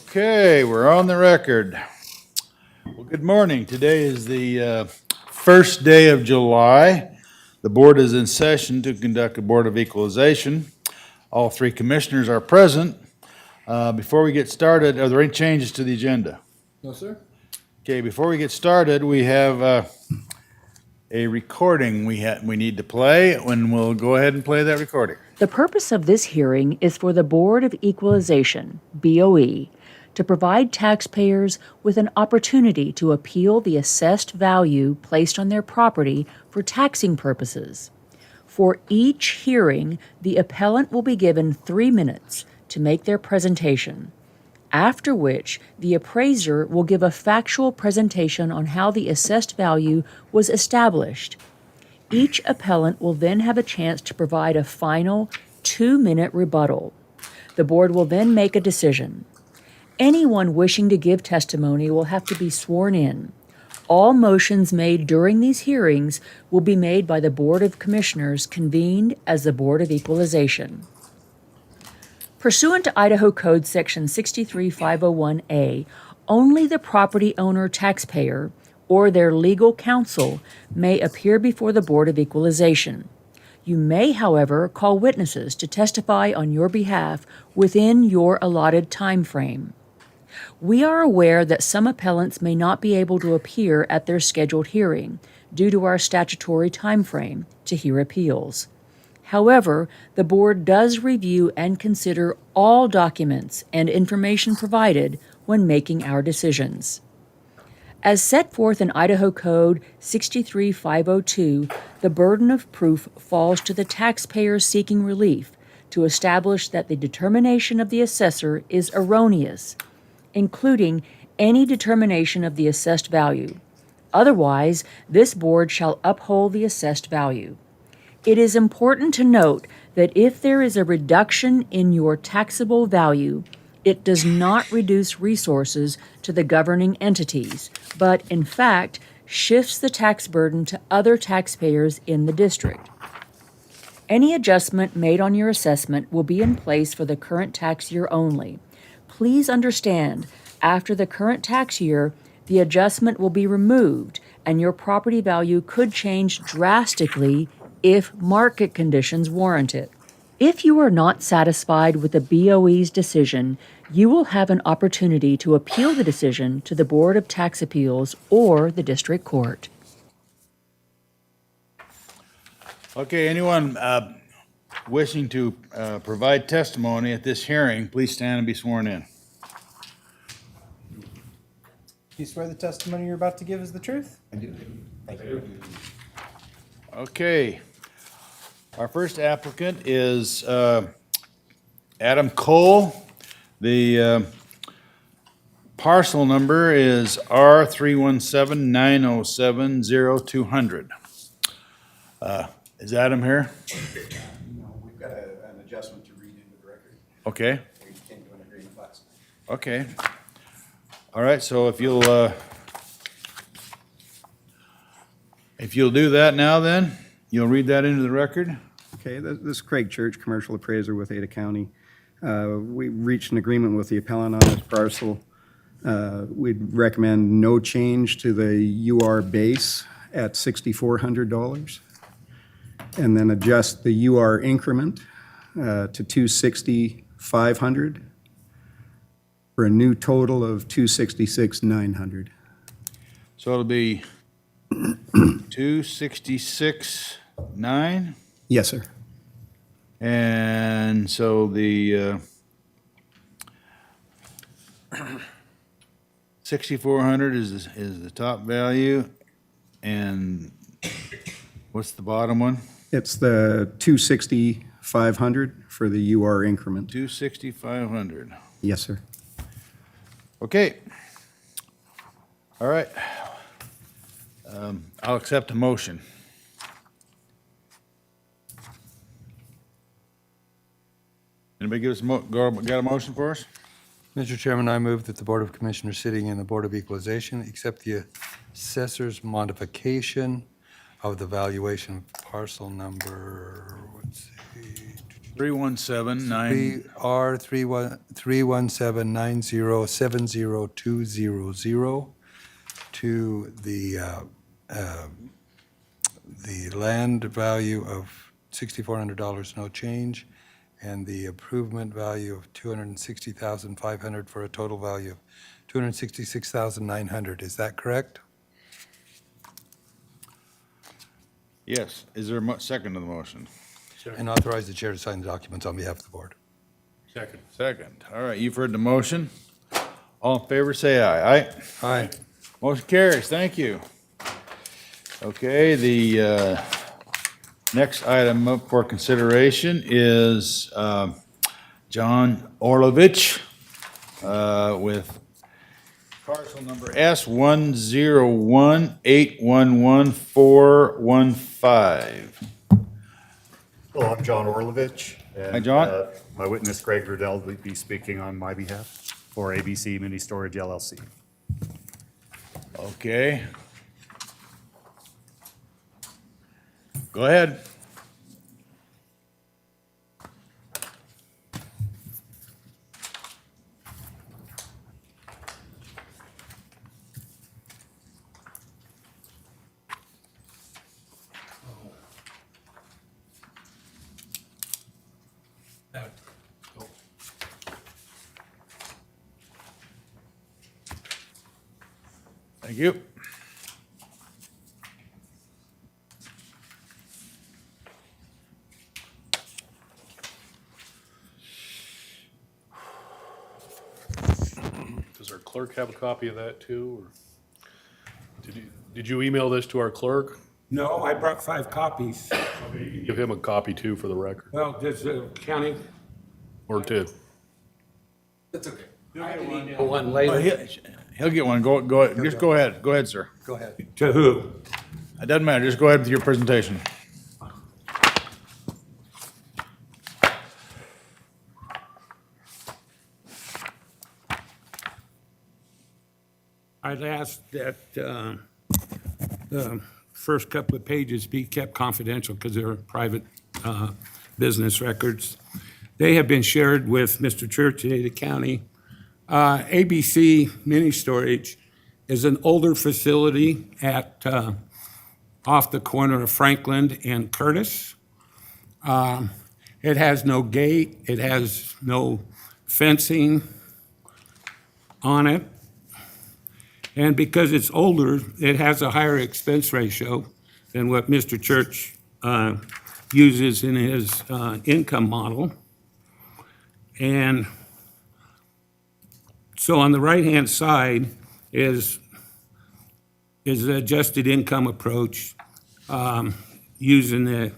Okay, we're on the record. Well, good morning. Today is the first day of July. The board is in session to conduct a Board of Equalization. All three commissioners are present. Before we get started, are there any changes to the agenda? No, sir. Okay, before we get started, we have a recording we need to play, and we'll go ahead and play that recording. The purpose of this hearing is for the Board of Equalization, BOE, to provide taxpayers with an opportunity to appeal the assessed value placed on their property for taxing purposes. For each hearing, the appellant will be given 3 minutes to make their presentation, after which the appraiser will give a factual presentation on how the assessed value was established. Each appellant will then have a chance to provide a final 2-minute rebuttal. The board will then make a decision. Anyone wishing to give testimony will have to be sworn in. All motions made during these hearings will be made by the Board of Commissioners convened as the Board of Equalization. Pursuant to Idaho Code Section 63501A, only the property owner taxpayer or their legal counsel may appear before the Board of Equalization. You may, however, call witnesses to testify on your behalf within your allotted time frame. We are aware that some appellants may not be able to appear at their scheduled hearing due to our statutory time frame to hear appeals. However, the board does review and consider all documents and information provided when making our decisions. As set forth in Idaho Code 63502, the burden of proof falls to the taxpayer seeking relief to establish that the determination of the assessor is erroneous, including any determination of the assessed value. Otherwise, this board shall uphold the assessed value. It is important to note that if there is a reduction in your taxable value, it does not reduce resources to the governing entities, but in fact shifts the tax burden to other taxpayers in the district. Any adjustment made on your assessment will be in place for the current tax year only. Please understand, after the current tax year, the adjustment will be removed and your property value could change drastically if market conditions warrant it. If you are not satisfied with the BOE's decision, you will have an opportunity to appeal the decision to the Board of Tax Appeals or the District Court. Okay, anyone wishing to provide testimony at this hearing, please stand and be sworn in. Do you swear the testimony you're about to give is the truth? I do. Thank you. Okay. Our first applicant is Adam Cole. The parcel number is R31790700200. Is Adam here? No, we've got an adjustment to read into the record. Okay. We came to an agreement last night. Okay. All right, so if you'll do that now, then you'll read that into the record. Okay, this is Craig Church, commercial appraiser with Ada County. We reached an agreement with the appellant on this parcel. We'd recommend no change to the UR base at $6,400, and then adjust the UR increment to $260,500 for a new total of $266,900. So it'll be 266.9. Yes, sir. And so the 6,400 is the top value, and what's the bottom one? It's the $260,500 for the UR increment. 260,500. Yes, sir. Okay. All right. I'll accept a motion. Anybody give us got a motion for us? Mr. Chairman, I move that the Board of Commissioners sitting in the Board of Equalization accept the assessor's modification of the valuation of parcel number, let's see, 3179. R 31790702000 to the land value of $6,400, no change, and the improvement value of $260,500 for a total value of $266,900. Is that correct? Yes. Is there a second to the motion? And authorize the chair to sign the documents on behalf of the board. Second. Second. All right, you've heard the motion. All in favor, say aye. Aye. Aye. Motion carries. Thank you. Okay, the next item up for consideration is John Orlovich with parcel number S101811415. Hello, I'm John Orlovich. and, Hi, John. My witness, Greg Riddell, will be speaking on my behalf for ABC Mini Storage LLC. Okay. Go ahead. Thank you. Does our clerk have a copy of that too? Or did you email this to our clerk? No, I brought 5 copies. Give him a copy too for the record, Well, does the county or two. one later? He'll get one. Just go ahead. Go ahead, sir. Go ahead. To who? It doesn't matter. Just go ahead with your presentation. I'd ask that the first couple of pages be kept confidential because they're private business records. They have been shared with Mr. Church at Ada County. ABC Mini Storage is an older facility at, off the corner of Franklin and Curtis. It has no gate, it has no fencing on it. And because it's older, it has a higher expense ratio than what Mr. Church uses in his income model. And so on the right-hand side is the adjusted income approach using the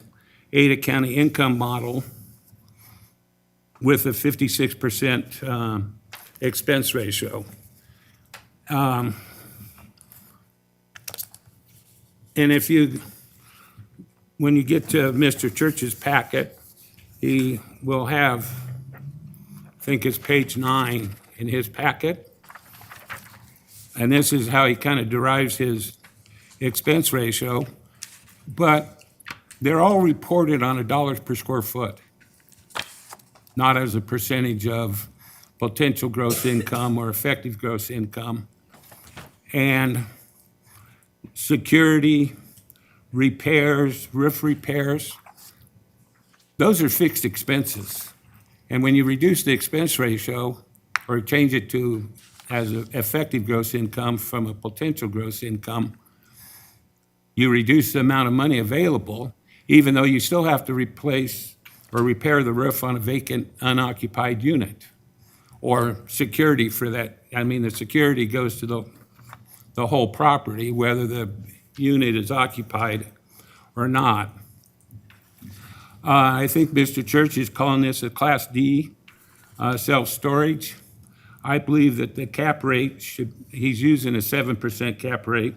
Ada County income model with a 56% expense ratio. And when you get to Mr. Church's packet, he will have, I think it's page 9 in his packet. And this is how he kind of derives his expense ratio. But they're all reported on a dollars per square foot, not as a percentage of potential gross income or effective gross income. And security, repairs, roof repairs, those are fixed expenses. And when you reduce the expense ratio or change it to as an effective gross income from a potential gross income, you reduce the amount of money available, even though you still have to replace or repair the roof on a vacant, unoccupied unit. Or security for that. I mean, the security goes to the whole property, whether the unit is occupied or not. I think Mr. Church is calling this a Class D self-storage. I believe that the cap rate he's using a 7% cap rate.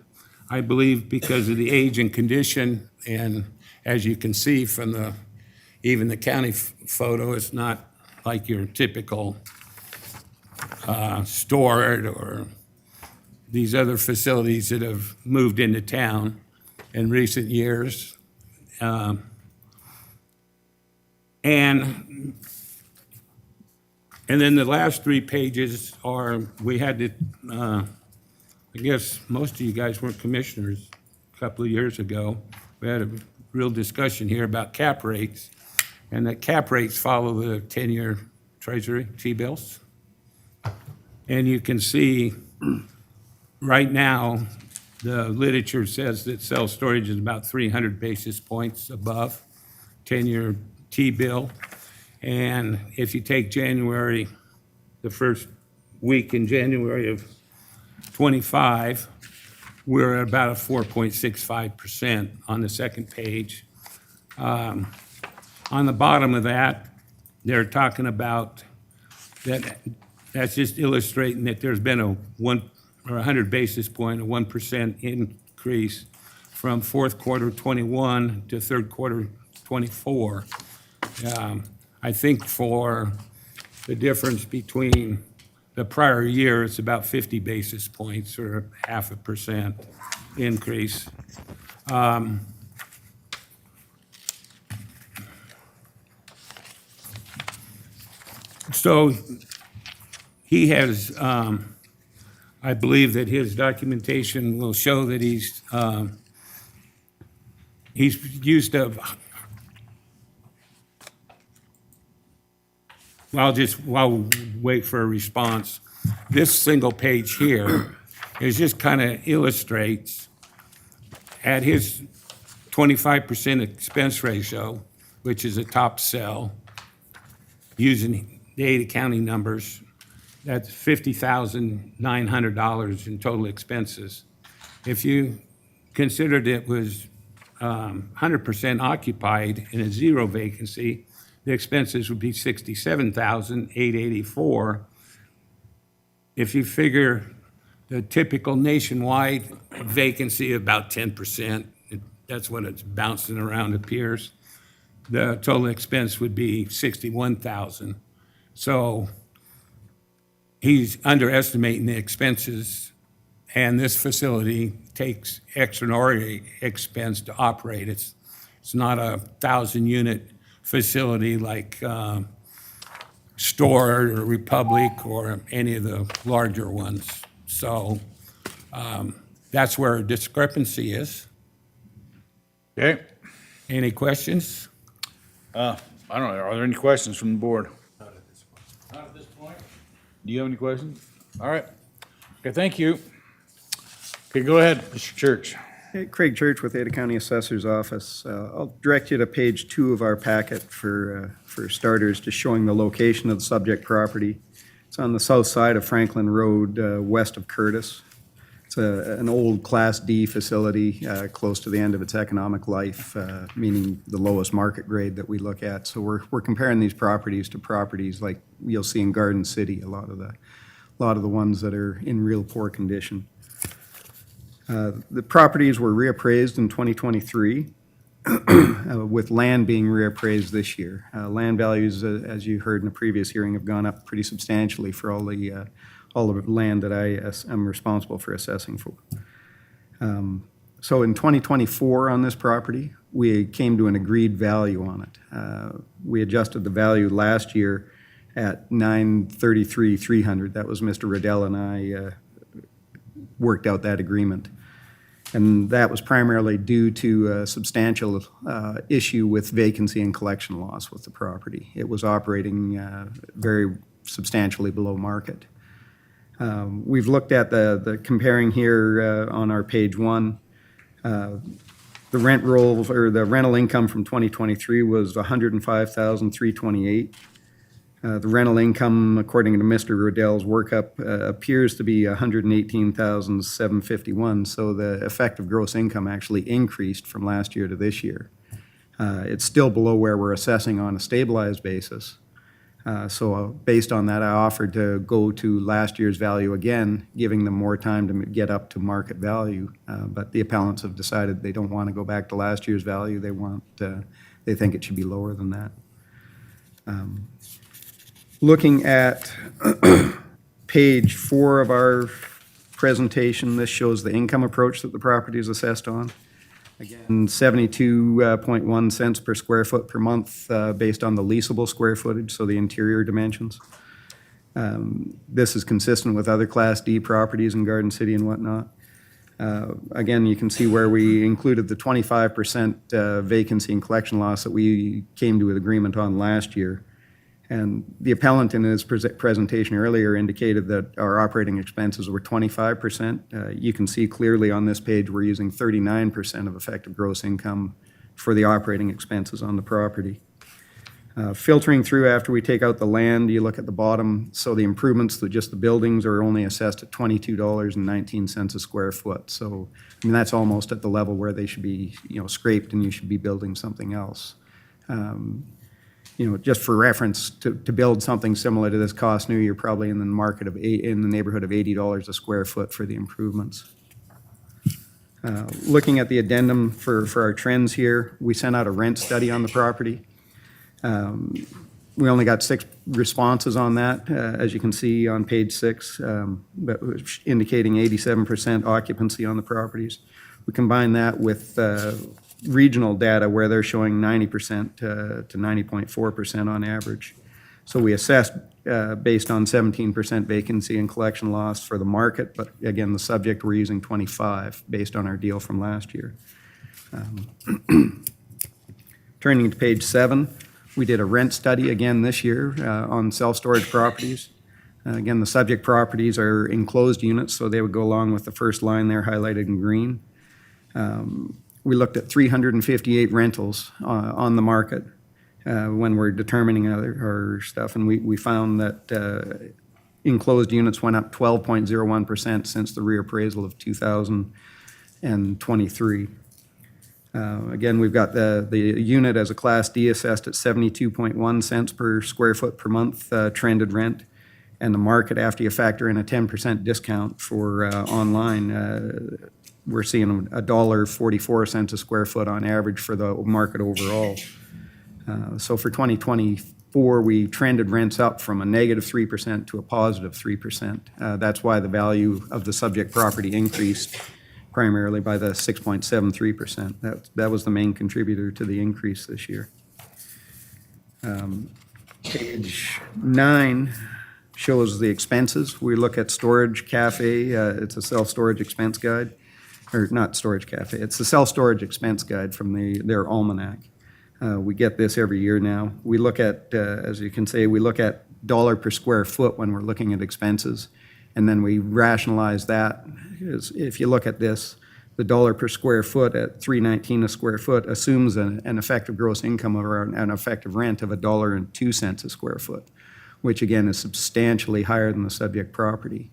I believe because of the age and condition, and as you can see from even the county photo, it's not like your typical Stored or these other facilities that have moved into town in recent years. And then the last 3 pages are, we had to, I guess most of you guys weren't commissioners a couple of years ago. We had a real discussion here about cap rates, and that cap rates follow the 10-year Treasury T-bills. And you can see right now, the literature says that self-storage is about 300 basis points above 10-year T-bill. And if you take January, the first week in January of '25, we're at about a 4.65% on the second page. On the bottom of that, they're talking about that, that's just illustrating that there's been a 100 basis point, a 1% increase from fourth quarter '21 to third quarter '24. I think for the difference between the prior year, it's about 50 basis points or 0.5% increase. So he has, I believe that his documentation will show that he's used a, while we wait for a response, this single page here is just kind of illustrates at his 25% expense ratio, which is a top sell, using the Ada County numbers, that's $50,900 in total expenses. If you considered it was 100% occupied and a 0 vacancy, the expenses would be $67,884. If you figure the typical nationwide vacancy of about 10%, that's what it's bouncing around appears, the total expense would be $61,000. So he's underestimating the expenses, and this facility takes extraordinary expense to operate. It's not a 1,000-unit facility like Store or Republic or any of the larger ones. So that's where a discrepancy is. Okay. Any questions? I don't know, are there any questions from the board? Not at this point. Not at this point? Do you have any questions? All right. Okay, thank you. Okay, go ahead, Mr. Church. Hey, Craig Church with Ada County Assessor's Office. I'll direct you to page 2 of our packet for starters, just showing the location of the subject property. It's on the south side of Franklin Road, west of Curtis. It's an old Class D facility, close to the end of its economic life, meaning the lowest market grade that we look at. So we're comparing these properties to properties like you'll see in Garden City, a lot of the ones that are in real poor condition. The properties were reappraised in 2023, with land being reappraised this year. Land values, as you heard in a previous hearing, have gone up pretty substantially for all the land that I am responsible for assessing for. So in 2024 on this property, we came to an agreed value on it. We adjusted the value last year at $933,300. That was Mr. Riddell and I worked out that agreement. And that was primarily due to a substantial issue with vacancy and collection loss with the property. It was operating very substantially below market. We've looked at the comparing here on our page 1. The rent roll or the rental income from 2023 was $105,328. The rental income, according to Mr. Riddell's workup, appears to be $118,751. So the effective gross income actually increased from last year to this year. It's still below where we're assessing on a stabilized basis. So based on that, I offered to go to last year's value again, giving them more time to get up to market value. But the appellants have decided they don't want to go back to last year's value. They think it should be lower than that. Looking at page 4 of our presentation, this shows the income approach that the property is assessed on. Again, 72.1 cents per square foot per month based on the leasable square footage, so the interior dimensions. This is consistent with other Class D properties in Garden City and whatnot. Again, you can see where we included the 25% vacancy and collection loss that we came to an agreement on last year. And the appellant in his presentation earlier indicated that our operating expenses were 25%. You can see clearly on this page, we're using 39% of effective gross income for the operating expenses on the property. Filtering through after we take out the land, you look at the bottom, so the improvements to just the buildings are only assessed at $22.19 a square foot. So, I mean, that's almost at the level where they should be, scraped and you should be building something else. Just for reference, to build something similar to this cost new, you're probably in the market of in the neighborhood of $80 a square foot for the improvements. Looking at the addendum for our trends here, we sent out a rent study on the property. We only got 6 responses on that, as you can see on page 6, but indicating 87% occupancy on the properties. We combine that with regional data where they're showing 90% to 90.4% on average. So we assessed based on 17% vacancy and collection loss for the market, but again, the subject, we're using 25 based on our deal from last year. Turning to page 7, we did a rent study again this year on self-storage properties. Again, the subject properties are enclosed units, so they would go along with the first line there highlighted in green. We looked at 358 rentals on the market when we're determining our stuff, and we found that enclosed units went up 12.01% since the reappraisal of 2023. Again, we've got the unit as a Class D assessed at 72.1 cents per square foot per month trended rent, and the market, after you factor in a 10% discount for online, we're seeing $1.44 a square foot on average for the market overall. So for 2024, we trended rents up from a negative 3% to a positive 3%. That's why the value of the subject property increased primarily by the 6.73%. That was the main contributor to the increase this year. Page 9 shows the expenses. We look at Storage Cafe. It's a self-storage expense guide. Or not Storage Cafe, it's the self-storage expense guide from their almanac. We get this every year now. We look at, as you can see, we look at dollar per square foot when we're looking at expenses, and then we rationalize that. If you look at this, the dollar per square foot at $3.19 a square foot assumes an effective gross income or an effective rent of $1.02 a square foot, which again is substantially higher than the subject property.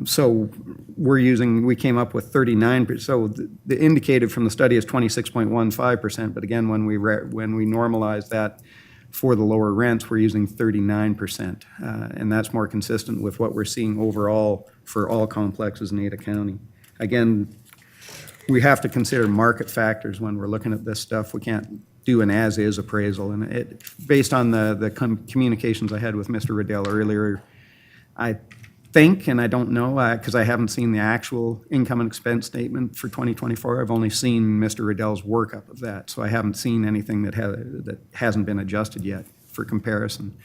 So we came up with 39%. So the indicated from the study is 26.15%, but again, when we normalize that for the lower rents, we're using 39%, and that's more consistent with what we're seeing overall for all complexes in Ada County. Again, we have to consider market factors when we're looking at this stuff. We can't do an as-is appraisal, and based on the communications I had with Mr. Riddell earlier, I think, and I don't know, because I haven't seen the actual income and expense statement for 2024. I've only seen Mr. Riddell's workup of that, so I haven't seen anything that hasn't been adjusted yet for comparison.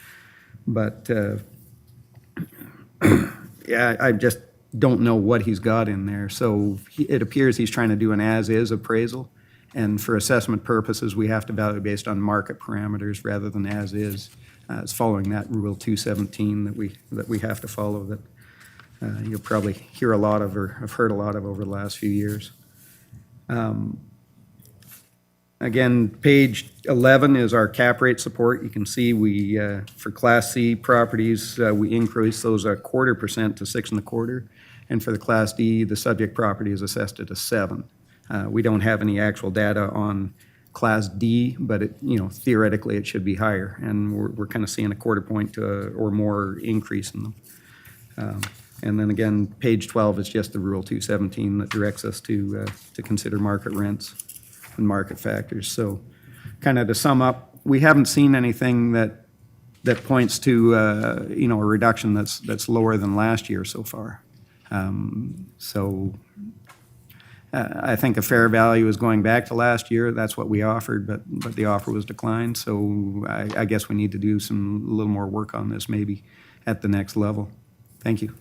But yeah, I just don't know what he's got in there. So it appears he's trying to do an as-is appraisal, and for assessment purposes, we have to value based on market parameters rather than as-is. It's following that Rule 217 that we have to follow that you'll probably hear a lot of or have heard a lot of over the last few years. Again, page 11 is our cap rate support. You can see we, for Class C properties, we increased those 0.25% to 6.25%. And for the Class D, the subject property is assessed at a 7. We don't have any actual data on Class D, but theoretically it should be higher. And we're kind of seeing 0.25 point or more increase in them. And then again, page 12 is just the Rule 217 that directs us to consider market rents and market factors. So kind of to sum up, we haven't seen anything that points to a reduction that's lower than last year so far. So I think a fair value is going back to last year. That's what we offered, but the offer was declined. So I guess we need to do a little more work on this maybe at the next level. Thank you.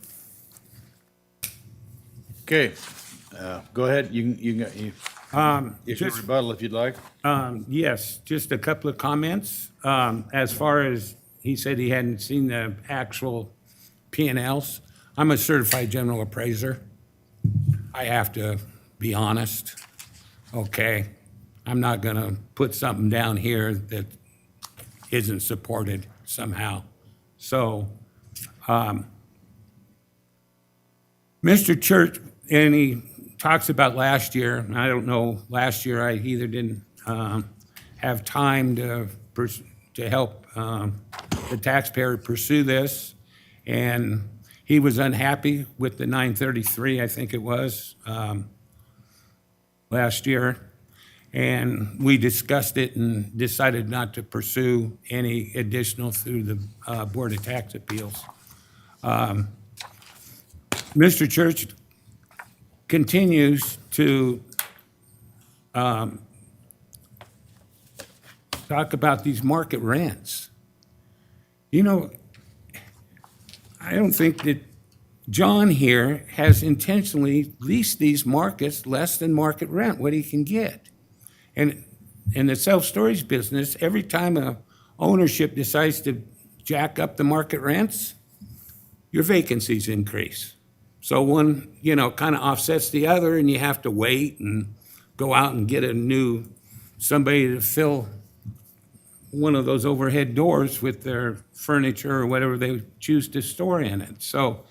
Okay, go ahead, you issue a Just- rebuttal if you'd like. Yes, just a couple of comments. As far as, he said he hadn't seen the actual P&Ls. I'm a certified general appraiser. I have to be honest, okay? I'm not gonna put something down here that isn't supported somehow. So, Mr. Church, and he talks about last year, and I don't know, last year I either didn't have time to help the taxpayer pursue this, and he was unhappy with the 933, I think it was, last year. And we discussed it and decided not to pursue any additional through the Board of Tax Appeals. Mr. Church continues to talk about these market rents. You know, I don't think that John here has intentionally leased these markets less than market rent, what he can get. And in the self-storage business, every time a ownership decides to jack up the market rents, your vacancies increase. So one, kind of offsets the other, and you have to wait and go out and get somebody to fill one of those overhead doors with their furniture or whatever they choose to store in it. So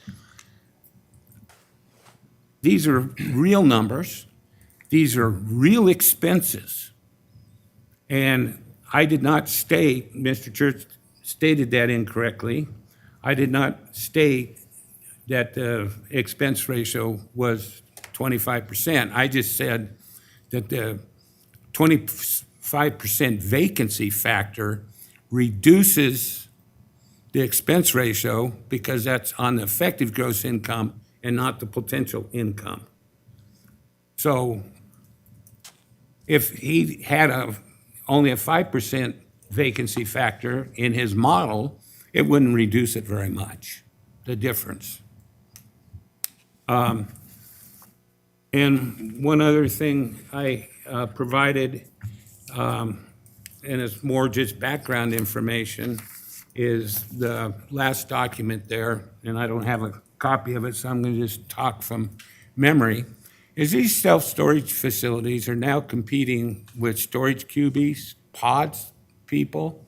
these are real numbers. These are real expenses. And I did not state, Mr. Church stated that incorrectly. I did not state that the expense ratio was 25%. I just said that the 25% vacancy factor reduces the expense ratio because that's on the effective gross income and not the potential income. So if he had only a 5% vacancy factor in his model, it wouldn't reduce it very much, the difference. And one other thing I provided, and it's more just background information, is the last document there, and I don't have a copy of it, so I'm going to just talk from memory, is these self-storage facilities are now competing with storage cubies, pods, people,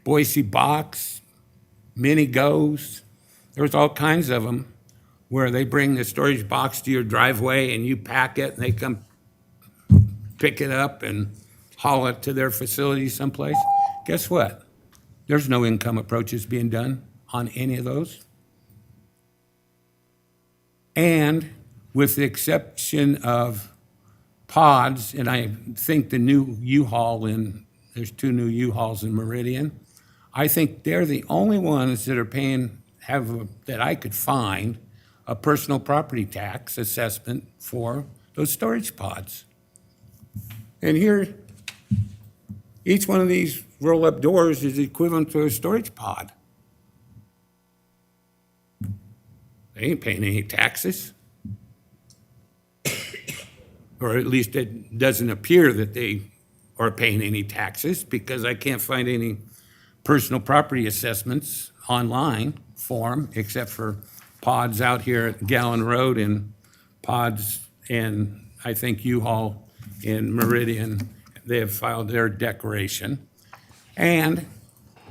Boise Box, Mini Goes. There's all kinds of them where they bring the storage box to your driveway and you pack it and they come pick it up and haul it to their facility someplace. Guess what? There's no income approaches being done on any of those. And with the exception of pods, and I think the new there's 2 new U-Hauls in Meridian, I think they're the only ones that are that I could find a personal property tax assessment for those storage pods. And here, each one of these roll-up doors is equivalent to a storage pod. They ain't paying any taxes. Or at least it doesn't appear that they are paying any taxes because I can't find any personal property assessments online for them except for pods out here at Gallon Road and pods and I think U-Haul in Meridian. They have filed their declaration. And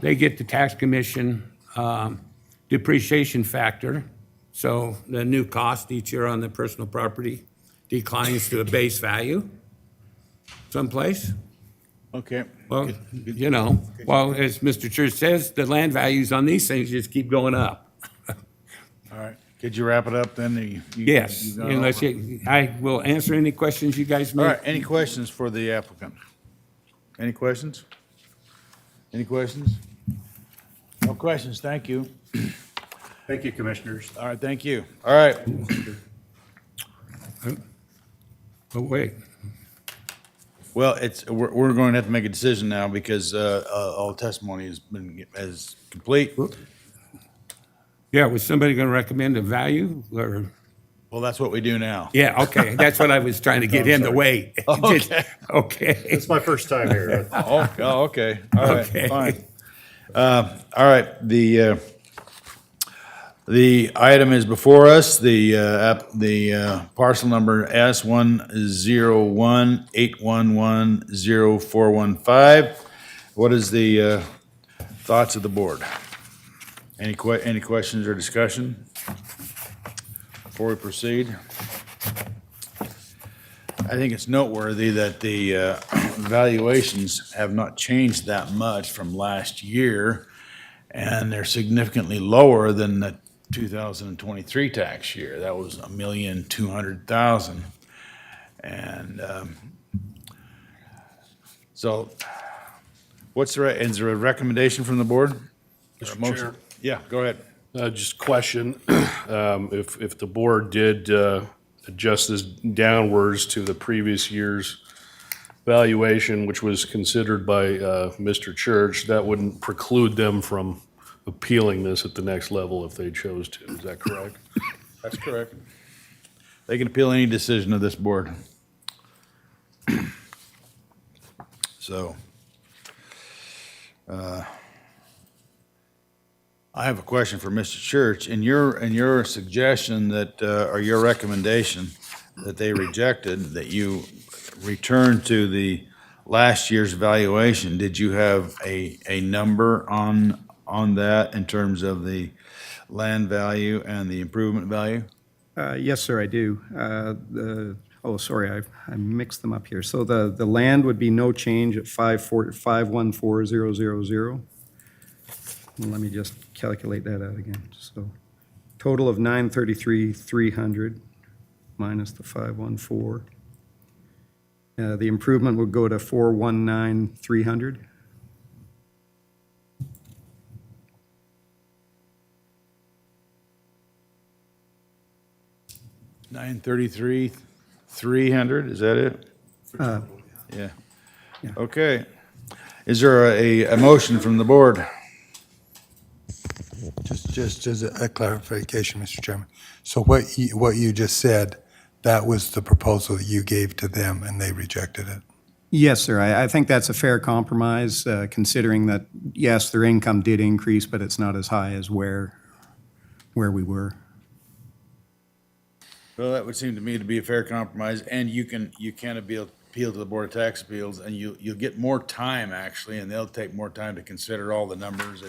they get the tax commission depreciation factor. So the new cost each year on the personal property declines to a base value someplace. Okay. Well, well, as Mr. Church says, the land values on these things just keep going up. All right. Could you wrap it up then? Yes, You've gone unless over. I will answer any questions you guys may. All right, any questions for the applicant? Any questions? Any questions? No questions, thank you. Thank you, Commissioners. All right, thank you. All right. But wait, Well, we're going to have to make a decision now because all testimony has complete. yeah, was somebody going to recommend a value or? Well, that's what we do now. Yeah, okay, that's what I was trying to get in the way. Just- Okay. Okay. It's my first time here. Oh, okay. All right, Okay. fine. All right, the item is before us, the parcel number S10181100415. What is the thoughts of the board? Any questions or discussion before we proceed? I think it's noteworthy that the valuations have not changed that much from last year, and they're significantly lower than the 2023 tax year. That was $1,200,000. And so is there a recommendation from the board? Mr. Motion? Chair. Yeah, go ahead. Just question, if the board did adjust this downwards to the previous year's valuation, which was considered by Mr. Church, that wouldn't preclude them from appealing this at the next level if they chose to. Is that correct? That's correct. They can appeal any decision of this board. So, I have a question for Mr. Church. In your suggestion that, or your recommendation that they rejected, that you return to the last year's valuation, did you have a number on that in terms of the land value and the improvement value? Yes, sir, I do. Sorry, I mixed them up here. So the land would be no change at 514,000. Let me just calculate that out again. So total of 933,300 minus the 514. The improvement would go to 419,300. $933,300, is that it? Uh, Yeah. Yeah. Okay. Is there a motion from the board? Just as a clarification, Mr. Chairman. So what you just said, that was the proposal you gave to them and they rejected it? Yes, sir. I think that's a fair compromise, considering that, yes, their income did increase, but it's not as high as where we were. Well, that would seem to me to be a fair compromise, and you can appeal to the Board of Tax Appeals, and you'll get more time, actually, and they'll take more time to consider all the numbers.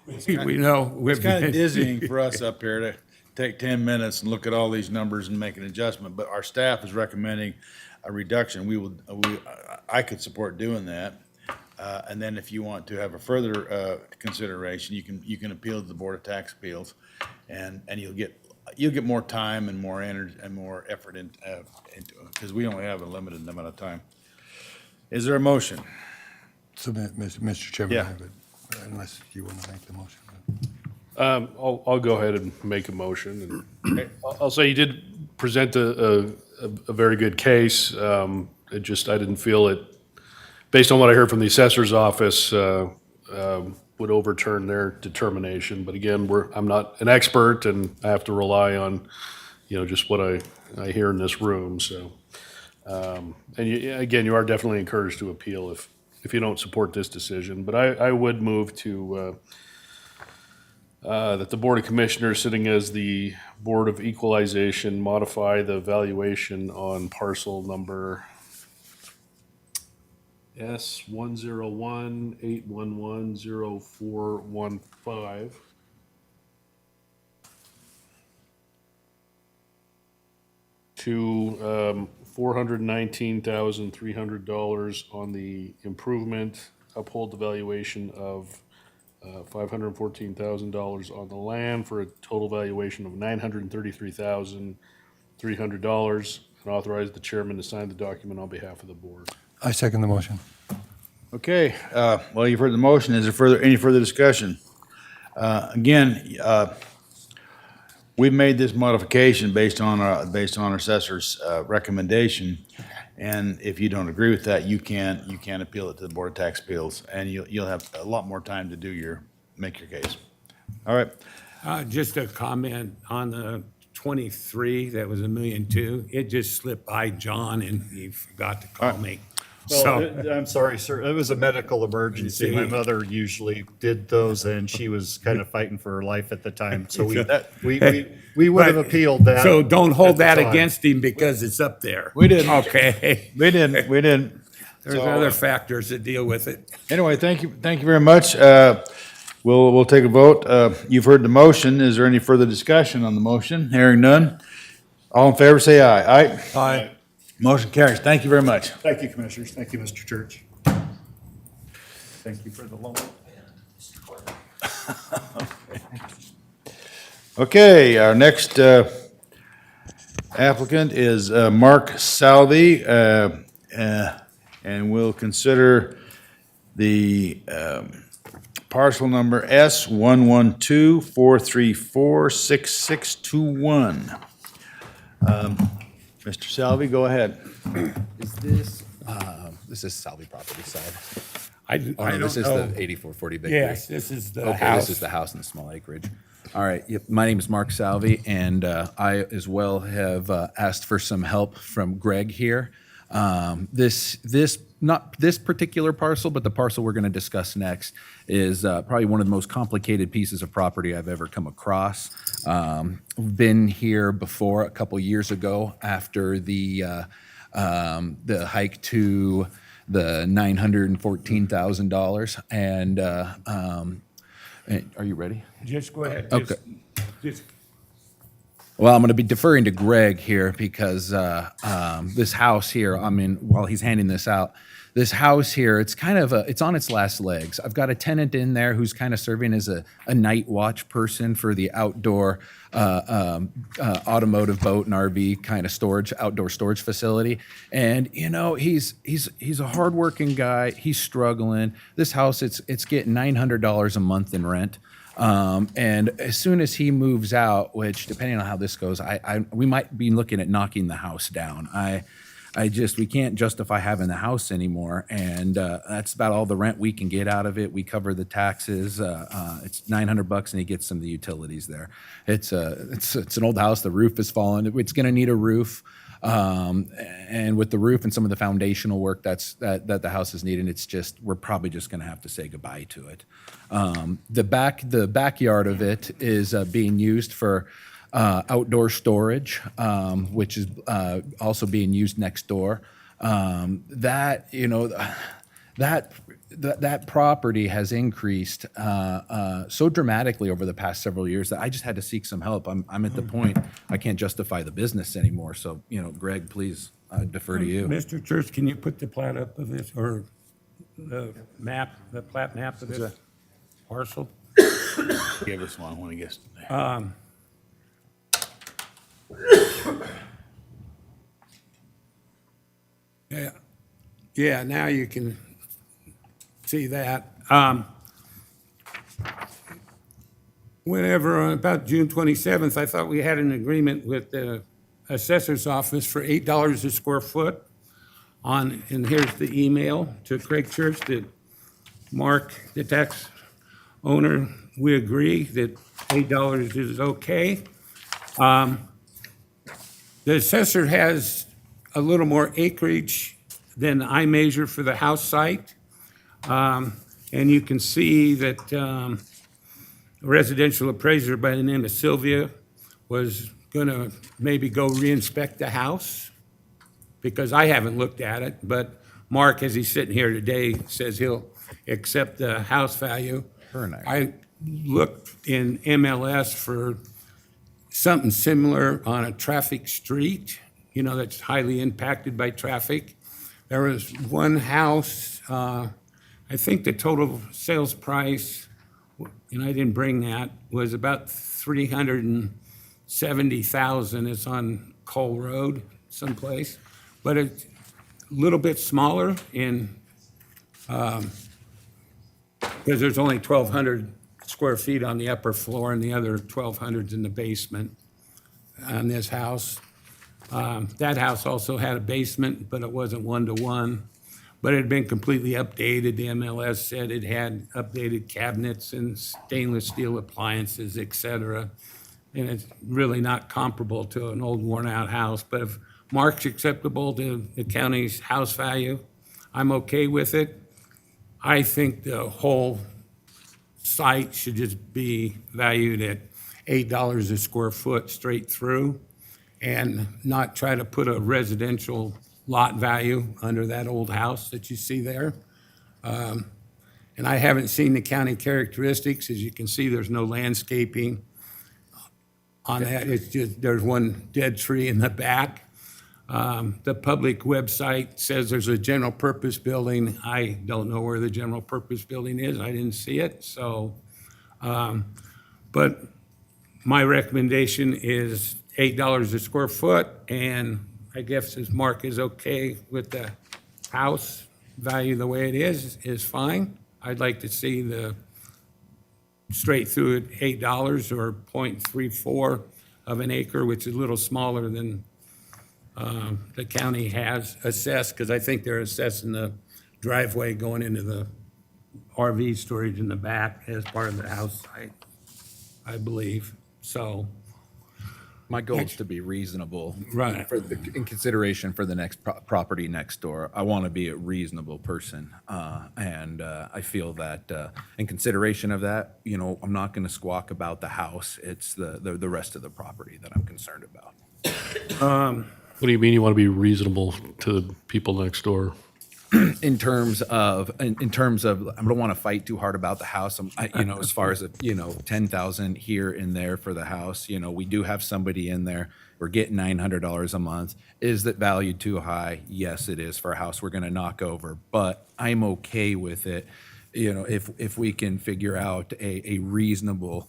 We know. It's kind of dizzying for us up here to take 10 minutes and look at all these numbers and make an adjustment, but our staff is recommending a reduction. I could support doing that. And then if you want to have a further consideration, you can appeal to the Board of Tax Appeals, and you'll get more time and more energy and more effort into it, because we only have a limited amount of time. Is there a motion? So, Mr. Chairman, Yeah. I have it, unless you want to make the motion. I'll go ahead and make a motion. And I'll say you did present a very good case. I didn't feel it, based on what I heard from the assessor's office, would overturn their determination. But again, I'm not an expert, and I have to rely on, just what I hear in this room. So, again, you are definitely encouraged to appeal if you don't support this decision. But I would move to that the Board of Commissioners, sitting as the Board of Equalization, modify the valuation on parcel number S10181100415 to $419,300 on the improvement, uphold the valuation of $514,000 on the land for a total valuation of $933,300, and authorize the chairman to sign the document on behalf of the board. I second the motion. Okay, well, you've heard the motion. Is there any further discussion? Again, we've made this modification based on our assessor's recommendation. And if you don't agree with that, you can appeal it to the Board of Tax Appeals, and you'll have a lot more time to make your case. All right. Just a comment on the 23, that was $1.2 million. It just slipped by John and he forgot to call me. Well, So, I'm sorry, sir. It was a medical emergency. My mother usually did those, and she was kind of fighting for her life at the time. So we would have But- appealed that. so don't at hold the that time. against him because it's up there. We didn't. Okay. We didn't. There's So, other factors that deal with it. Anyway, thank you very much. We'll take a vote. You've heard the motion. Is there any further discussion on the motion? Hearing none. All in favor, say aye. Aye. Aye. Motion carries. Thank you very much. Thank you, Commissioners. Thank you, Mr. Church. Thank you for the loan. Okay, our next applicant is Mark Salvi, and we'll consider the parcel number S112-434-6621. Mr. Salvi, go ahead. Is this is Salvi property side? I Oh, no, don't this is know. the 8440 Big Yes, Creek. this is the Okay, house. this is the house in the small acreage. All right, yep, my name is Mark Salvi, and I as well have asked for some help from Greg here. Not this particular parcel, but the parcel we're going to discuss next is probably one of the most complicated pieces of property I've ever come across. Been here before a couple years ago after the hike to the $914,000. And are you ready? Just go ahead. Okay. Just- Well, I'm going to be deferring to Greg here because this house here, I mean, while he's handing this out, this house here, it's kind of it's on its last legs. I've got a tenant in there who's kind of serving as a night watch person for the outdoor automotive boat and RV kind of outdoor storage facility. And you know, he's a hardworking guy. He's struggling. This house, it's getting $900 a month in rent. And as soon as he moves out, which depending on how this goes, we might be looking at knocking the house down. We can't justify having the house anymore, and that's about all the rent we can get out of it. We cover the taxes. It's $900, and he gets some of the utilities there. It's an old house. The roof is fallen. It's going to need a roof. And with the roof and some of the foundational work that the house is needing, we're probably just going to have to say goodbye to it. The backyard of it is being used for outdoor storage, which is also being used next door. That property has increased so dramatically over the past several years that I just had to seek some help. I'm at the point I can't justify the business anymore. So, Greg, please, I defer to you. Mr. Church, can you put the plat up of this, or the plat map of this parcel? Give us one when he gets there. Yeah, now you can see that. Whenever, about June 27th, I thought we had an agreement with the assessor's office for $8 a square foot and here's the email to Craig Church that Mark, the tax owner, we agree that $8 is okay. The assessor has a little more acreage than I measure for the house site. And you can see that a residential appraiser by the name of Sylvia was gonna maybe go re-inspect the house, because I haven't looked at it, but Mark, as he's sitting here today, says he'll accept the house value. Very nice. I looked in MLS for something similar on a traffic street, that's highly impacted by traffic. There was one house, I think the total sales price, and I didn't bring that, was about $370,000. It's on Cole Road someplace, but it's a little bit smaller because there's only 1,200 square feet on the upper floor and the other 1,200's in the basement. on this house. That house also had a basement, but it wasn't one-to-one. But it had been completely updated. The MLS said it had updated cabinets and stainless steel appliances, et cetera. And it's really not comparable to an old worn-out house. But if Mark's acceptable to the county's house value, I'm okay with it. I think the whole site should just be valued at $8 a square foot straight through, and not try to put a residential lot value under that old house that you see there. And I haven't seen the county characteristics. As you can see, there's no landscaping on that. It's just, there's one dead tree in the back. The public website says there's a general purpose building. I don't know where the general purpose building is. I didn't see it, so. But my recommendation is $8 a square foot, and I guess as Mark is okay with the house value the way it is fine. I'd like to see the straight through at $8 or 0.34 of an acre, which is a little smaller than the county has assessed, because I think they're assessing the driveway going into the RV storage in the back as part of the house site, I believe. So, My goal is to be reasonable. Right. In consideration for the next property next door. I want to be a reasonable person. And I feel that in consideration of that, I'm not going to squawk about the house. It's the rest of the property that I'm concerned about. What do you mean you want to be reasonable to the people next door? In terms of, I don't want to fight too hard about the house. As far as, 10,000 here and there for the house, we do have somebody in there. We're getting $900 a month. Is that value too high? Yes, it is for a house we're going to knock over, but I'm okay with it. If we can figure out a reasonable,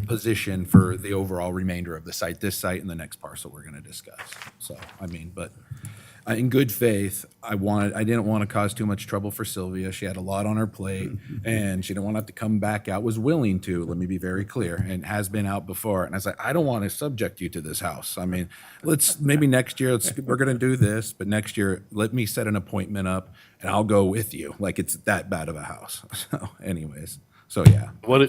position for the overall remainder of the site, this site and the next parcel we're going to discuss. So, but in good faith, I didn't want to cause too much trouble for Sylvia. She had a lot on her plate, and she didn't want to have to come back out. Was willing to, let me be very clear, and has been out before. And I was like, I don't want to subject you to this house. Maybe next year, we're going to do this, but next year, let me set an appointment up, and I'll go with you. Like it's that bad of a house. So anyways, yeah. What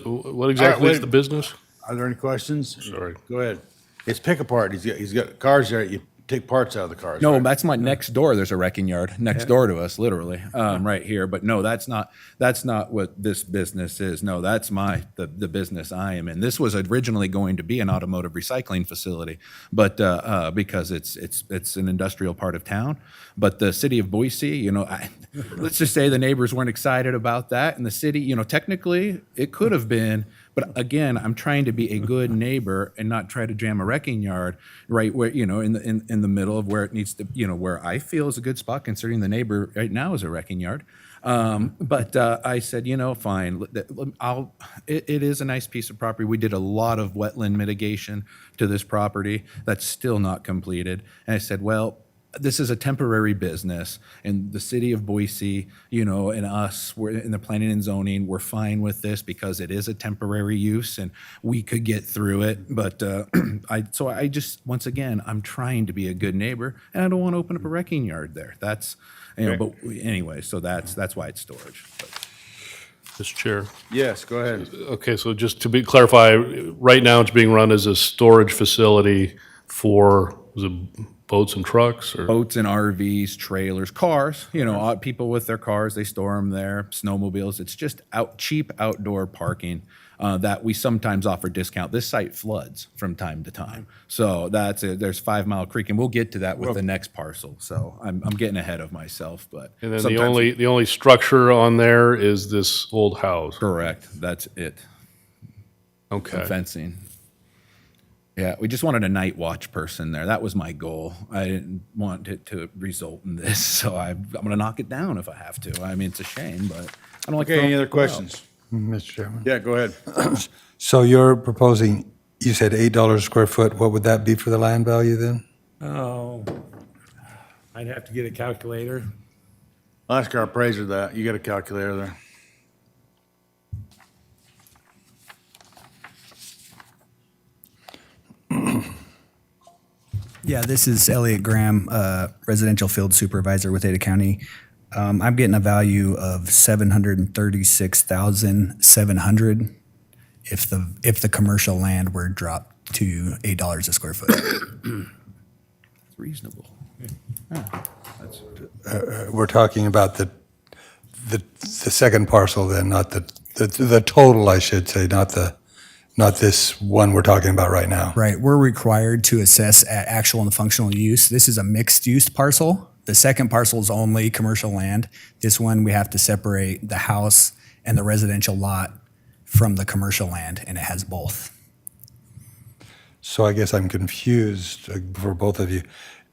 exactly is wait. the business? Are there any questions? Sorry. Go ahead. It's pick apart. He's got cars there. You take parts out of the cars. No, right? that's my next door. There's a wrecking yard next door to us, literally, right here. But no, that's not what this business is. No, that's the business I am in. This was originally going to be an automotive recycling facility, but because it's an industrial part of town. But the city of Boise, let's just say the neighbors weren't excited about that, and the city, technically it could have been. But again, I'm trying to be a good neighbor and not try to jam a wrecking yard right where, in the middle of where it needs to, where I feel is a good spot, considering the neighbor right now is a wrecking yard. But I said, fine, it is a nice piece of property. We did a lot of wetland mitigation to this property that's still not completed. And I said, well, this is a temporary business, and the city of Boise, and us, we're in the planning and zoning, we're fine with this because it is a temporary use and we could get through it. But I just, once again, I'm trying to be a good neighbor, and I don't want to open up a wrecking yard there. That's, but anyway, so that's why it's storage. But. Mr. Chair. Yes, go ahead. Okay, so just to clarify, right now it's being run as a storage facility for, was it boats and trucks or? Boats and RVs, trailers, cars, people with their cars, they store them there, snowmobiles. It's just cheap outdoor parking that we sometimes offer discount. This site floods from time to time. So that's it. There's 5 Mile Creek, and we'll get to that with the next parcel. So I'm getting ahead of myself, but. And then sometimes- the only structure on there is this old house. Correct, that's it. Okay. Some fencing. Yeah, we just wanted a night watch person there. That was my goal. I didn't want it to result in this, so I'm going to knock it down if I have to. It's a shame, but I don't like. Okay, any other throwing people questions? Mr. Chairman. Yeah, go ahead. So you're proposing, you said $8 a square foot. What would that be for the land value then? oh, I'd have to get a calculator. I'll ask our appraiser that. You got a calculator there. Yeah, this is Elliot Graham, residential field supervisor with Ada County. I'm getting a value of 736,700 if the commercial land were dropped to $8 a square foot. Reasonable. We're talking about the second parcel then, not the total, I should say, not this one we're talking about right now. Right, we're required to assess at actual and functional use. This is a mixed-use parcel. The second parcel is only commercial land. This one, we have to separate the house and the residential lot from the commercial land, and it has both. So I guess I'm confused for both of you.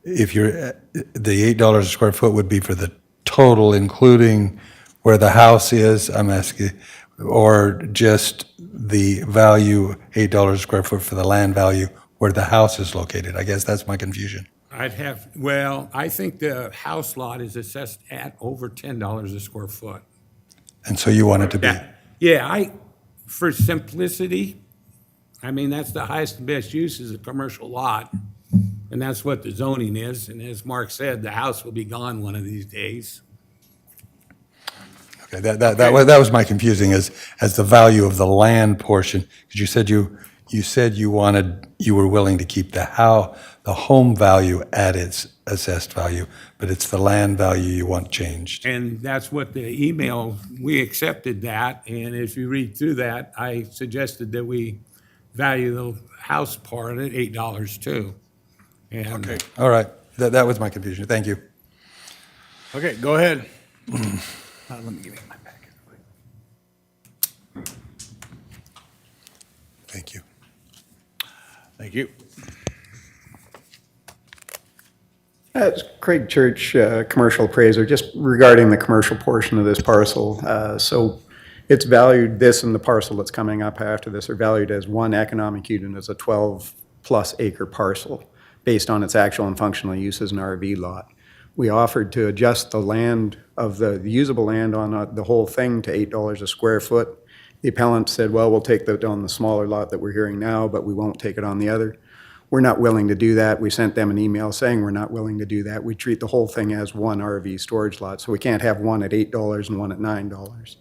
If you're, the $8 a square foot would be for the total, including where the house is, I'm asking, or just the value, $8 a square foot for the land value where the house is located? I guess that's my confusion. I think the house lot is assessed at over $10 a square foot. And so you want it to be, Yeah, for simplicity, I mean, that's the highest and best use is a commercial lot, and that's what the zoning is. And as Mark said, the house will be gone one of these days. okay, that was my confusing as the value of the land portion, because you said you were willing to keep the home value at its assessed value, but it's the land value you want changed. And that's what the email, we accepted that, and if you read through that, I suggested that we value the house part at $8 too. And Okay, all right, that was my confusion, thank you. Okay, go ahead. Let me give you my packet. Thank you. Thank you. It's Craig Church, commercial appraiser, just regarding the commercial portion of this parcel. So it's valued, this and the parcel that's coming up after this are valued as one economic unit, as a 12-plus acre parcel, based on its actual and functional use as an RV lot. We offered to adjust the land of the usable land on the whole thing to $8 a square foot. The appellant said, well, we'll take that on the smaller lot that we're hearing now, but we won't take it on the other. We're not willing to do that. We sent them an email saying we're not willing to do that. We treat the whole thing as one RV storage lot, so we can't have one at $8 and one at $9.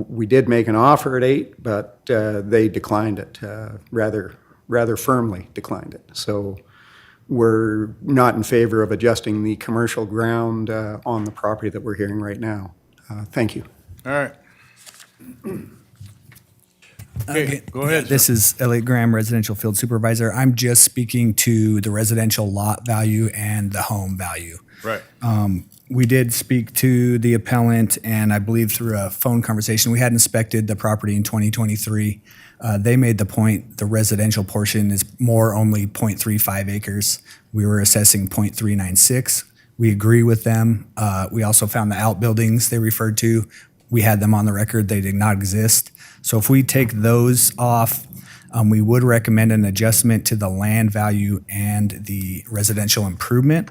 We did make an offer at $8, but they declined it, rather firmly declined it. So we're not in favor of adjusting the commercial ground on the property that we're hearing right now. Thank you. All right. Okay, go ahead. This is Elliot Graham, residential field supervisor. I'm just speaking to the residential lot value and the home value. Right. We did speak to the appellant, and I believe through a phone conversation, we had inspected the property in 2023. They made the point the residential portion is only 0.35 acres. We were assessing 0.396. We agree with them. We also found the outbuildings they referred to. We had them on the record. They did not exist. So if we take those off, we would recommend an adjustment to the land value and the residential improvement,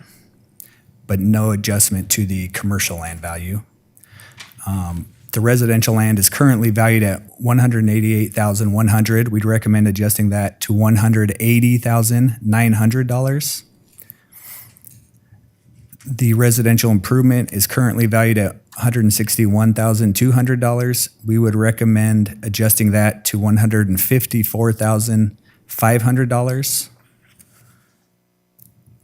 but no adjustment to the commercial land value. The residential land is currently valued at $188,100. We'd recommend adjusting that to $180,900. The residential improvement is currently valued at $161,200. We would recommend adjusting that to $154,500.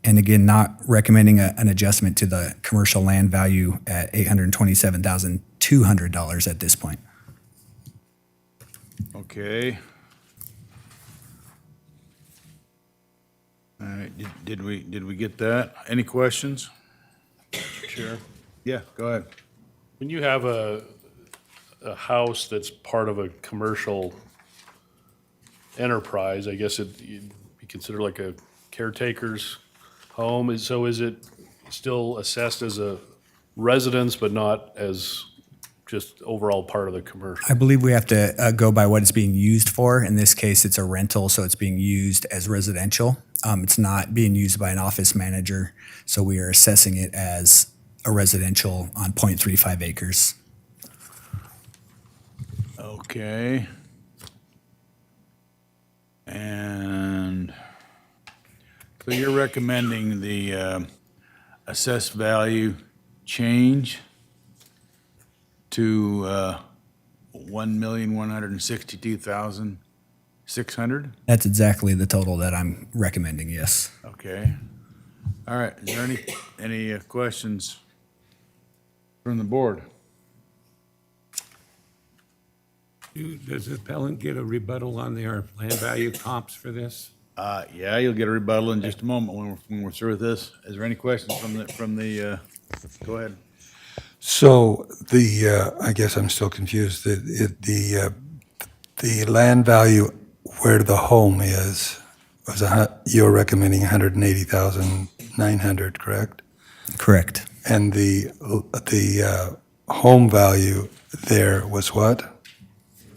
And again, not recommending an adjustment to the commercial land value at $827,200 at this point. Okay. All right, did we get that? Any questions? Chair, Yeah, go ahead. when you have a house that's part of a commercial enterprise, I guess you'd be considered like a caretaker's home. So is it still assessed as a residence, but not as just overall part of the commercial? I believe we have to go by what it's being used for. In this case, it's a rental, so it's being used as residential. It's not being used by an office manager, so we are assessing it as a residential on 0.35 acres. So you're recommending the assessed value change to 1,162,600? That's exactly the total that I'm recommending, yes. Okay. All right, is there any questions from the board? Does the appellant get a rebuttal on their land value comps for this? Yeah, you'll get a rebuttal in just a moment when we're through with this. Is there any questions from the, go ahead. So I guess I'm still confused. The land value where the home is, you're recommending 180,900, correct? Correct. And the home value there was what?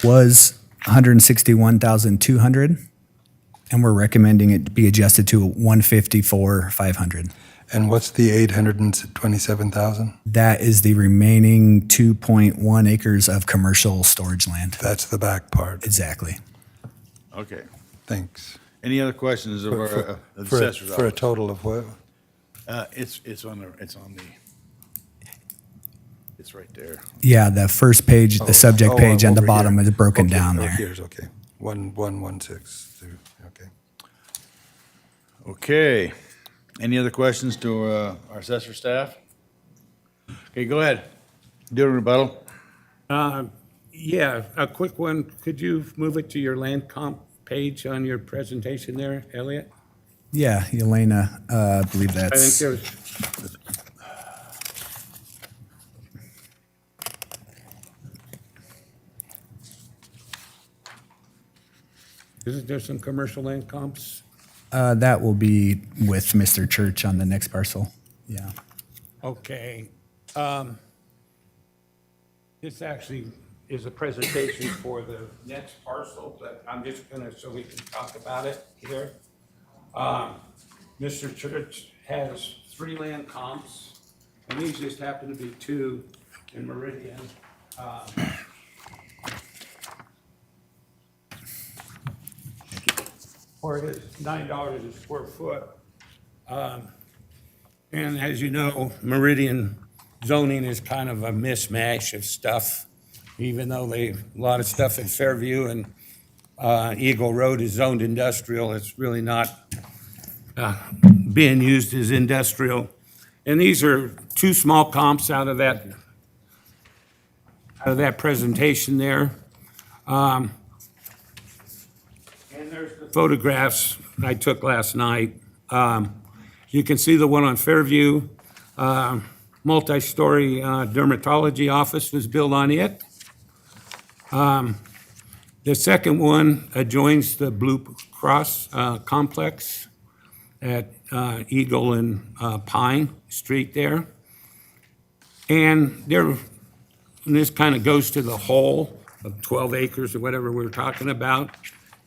Was 161,200, and we're recommending it to be adjusted to 154,500. And what's the 827,000? That is the remaining 2.1 acres of commercial storage land. That's the back part. Exactly. Okay. Thanks. Any other questions of our of the assessor's For a office? total of what? It's right there. Yeah, the first page, the subject page, and the over bottom here. is broken Okay, down oh, there. Here's, okay. 1116, okay. Okay. Any other questions to our assessor staff? Okay, go ahead. Do a rebuttal. Yeah, a quick one. Could you move it to your land comp page on your presentation there, Elliot? Yeah, Elena, I believe I think that's, there's, isn't there some commercial land comps? that will be with Mr. Church on the next parcel. Yeah. Okay. This actually is a presentation for the next parcel, but I'm just gonna, so we can talk about it here. Mr. Church has 3 land comps, and these just happen to be 2 in Meridian. For his $9 a square foot. And as you know, Meridian zoning is kind of a mishmash of stuff, even though a lot of stuff in Fairview and Eagle Road is zoned industrial, it's really not being used as industrial. And these are 2 small comps out of that presentation there. And there's the photographs I took last night. You can see the one on Fairview, multi-story dermatology office was built on it. The second one adjoins the Blue Cross complex at Eagle and Pine Street there. And this kind of goes to the whole of 12 acres or whatever we're talking about.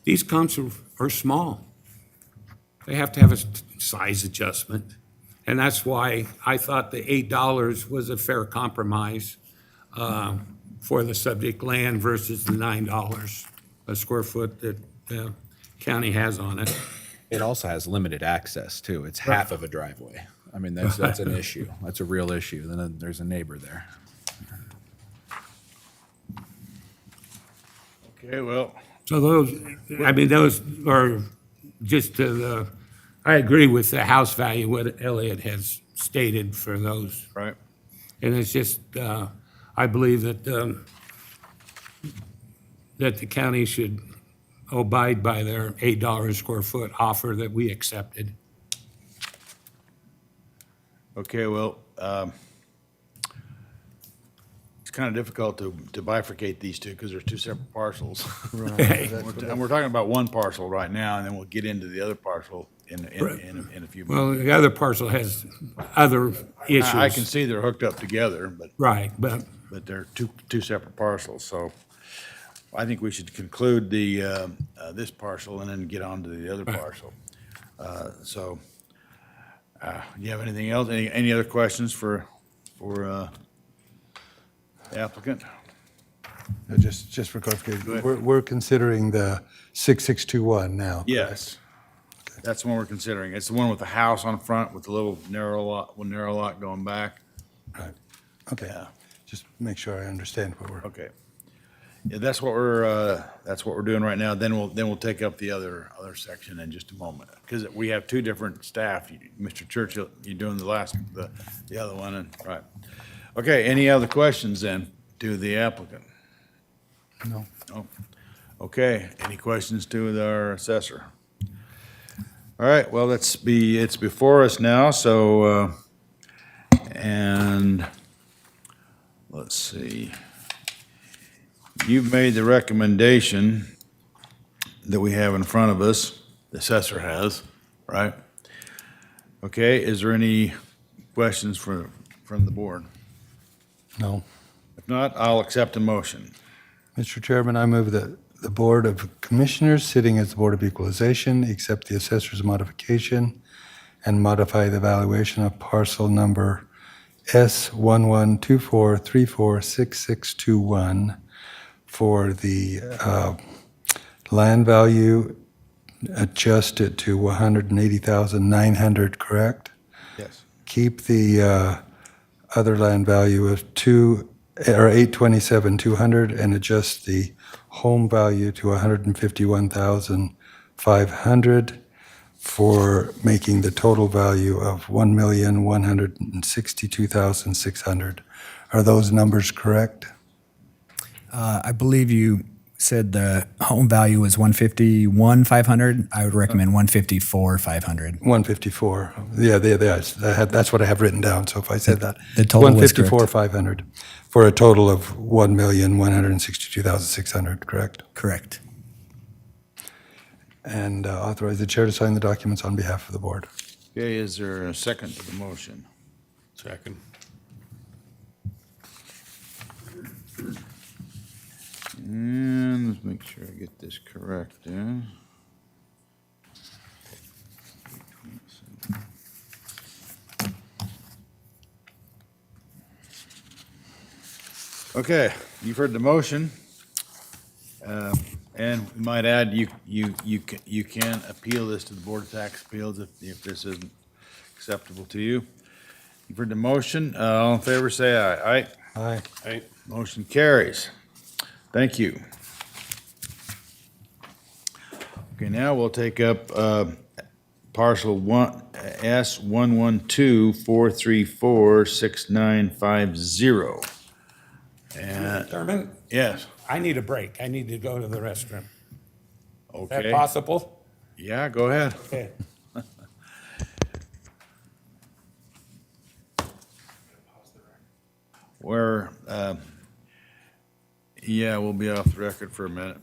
These comps are small. They have to have a size adjustment. And that's why I thought the $8 was a fair compromise for the subject land versus the $9 a square foot that the county has on it. It also has limited access too. It's half of a driveway. I mean, that's an issue. That's a real issue. Then there's a neighbor there. Okay, well, So those are just to the, I agree with the house value, what Elliot has stated for those. right. And it's just, I believe that, that the county should abide by their $8 a square foot offer that we accepted. Okay, well, it's kind of difficult to bifurcate these two because they're 2 separate parcels. And we're talking about one parcel right now, and then we'll get into the other parcel in a few minutes. Well, the other parcel has other issues. I can see they're hooked up together, but Right, but they're two separate parcels, so I think we should conclude this parcel and then get on to the other parcel. So, do you have anything else? Any other questions for the applicant? Just for clarification, we're considering the 6621 now. Yes. That's the one we're considering. It's the one with the house on front with the little narrow lot going back. Right. Okay. Yeah. Just make sure I understand what we're, Okay. Yeah, that's what we're doing right now. Then we'll take up the other section in just a moment. Because we have two different staff. Mr. Churchill, you're doing the other one, and, right. Okay, any other questions then to the applicant? no. No? Okay, any questions to our assessor? All right, well, it's before us now, so, and, let's see. You've made the recommendation that we have in front of us, the assessor has, right? Okay, is there any questions from the board? No. If not, I'll accept a motion. Mr. Chairman, I move that the Board of Commissioners, sitting as the Board of Equalization, accept the assessor's modification and modify the valuation of parcel number S1124346621 for the land value adjusted to 180,900, correct? Yes. Keep the other land value of 827,200 and adjust the home value to 151,500 for making the total value of 1,162,600. Are those numbers correct? I believe you said the home value was 151,500. I would recommend 154,500. 154. Yeah, that's what I have written down. So if I said that, The total was correct. 154,500 for a total of 1,162,600, correct? Correct. And authorize the chair to sign the documents on behalf of the board. Okay, is there a second to the motion? Second. And let's make sure I get this correct, yeah? Okay, you've heard the motion. And we might add, you can appeal this to the Board of Tax Appeals if this isn't acceptable to you. You've heard the motion. All in favor, say aye. Aye. Aye. Hey, Motion carries. Thank you. Okay, now we'll take up parcel S112-434-6950. And, Chairman, yes, I need a break. I need to go to the restroom. Is that okay. possible? Yeah, go ahead. Okay. Yeah, we'll be off the record for a minute.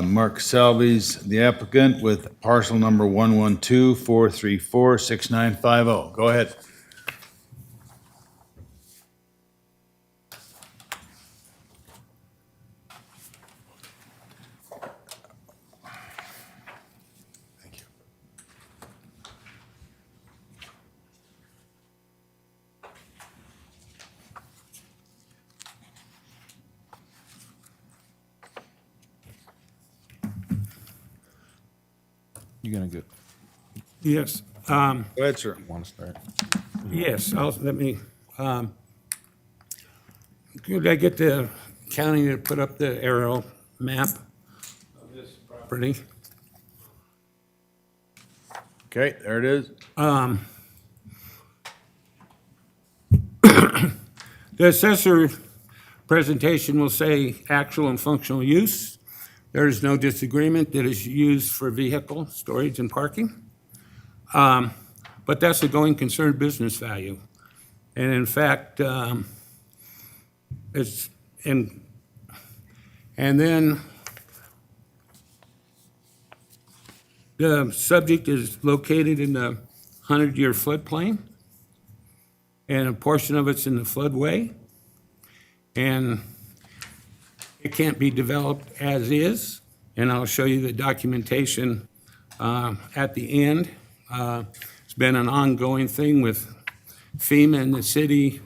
Mark Selby's the applicant with parcel number 112-434-6950. Go ahead. You gonna go? Yes. Go ahead, sir. Want to start? Yes, let me, could I get the county to put up the aerial map of this property? Okay, there it is. The assessor presentation will say actual and functional use. There is no disagreement that is used for vehicle storage and parking. But that's a going concern business value. And in fact, it's, and then the subject is located in the 100-year floodplain, and a portion of it's in the floodway, and it can't be developed as is, and I'll show you the documentation at the end. It's been an ongoing thing with FEMA and the city,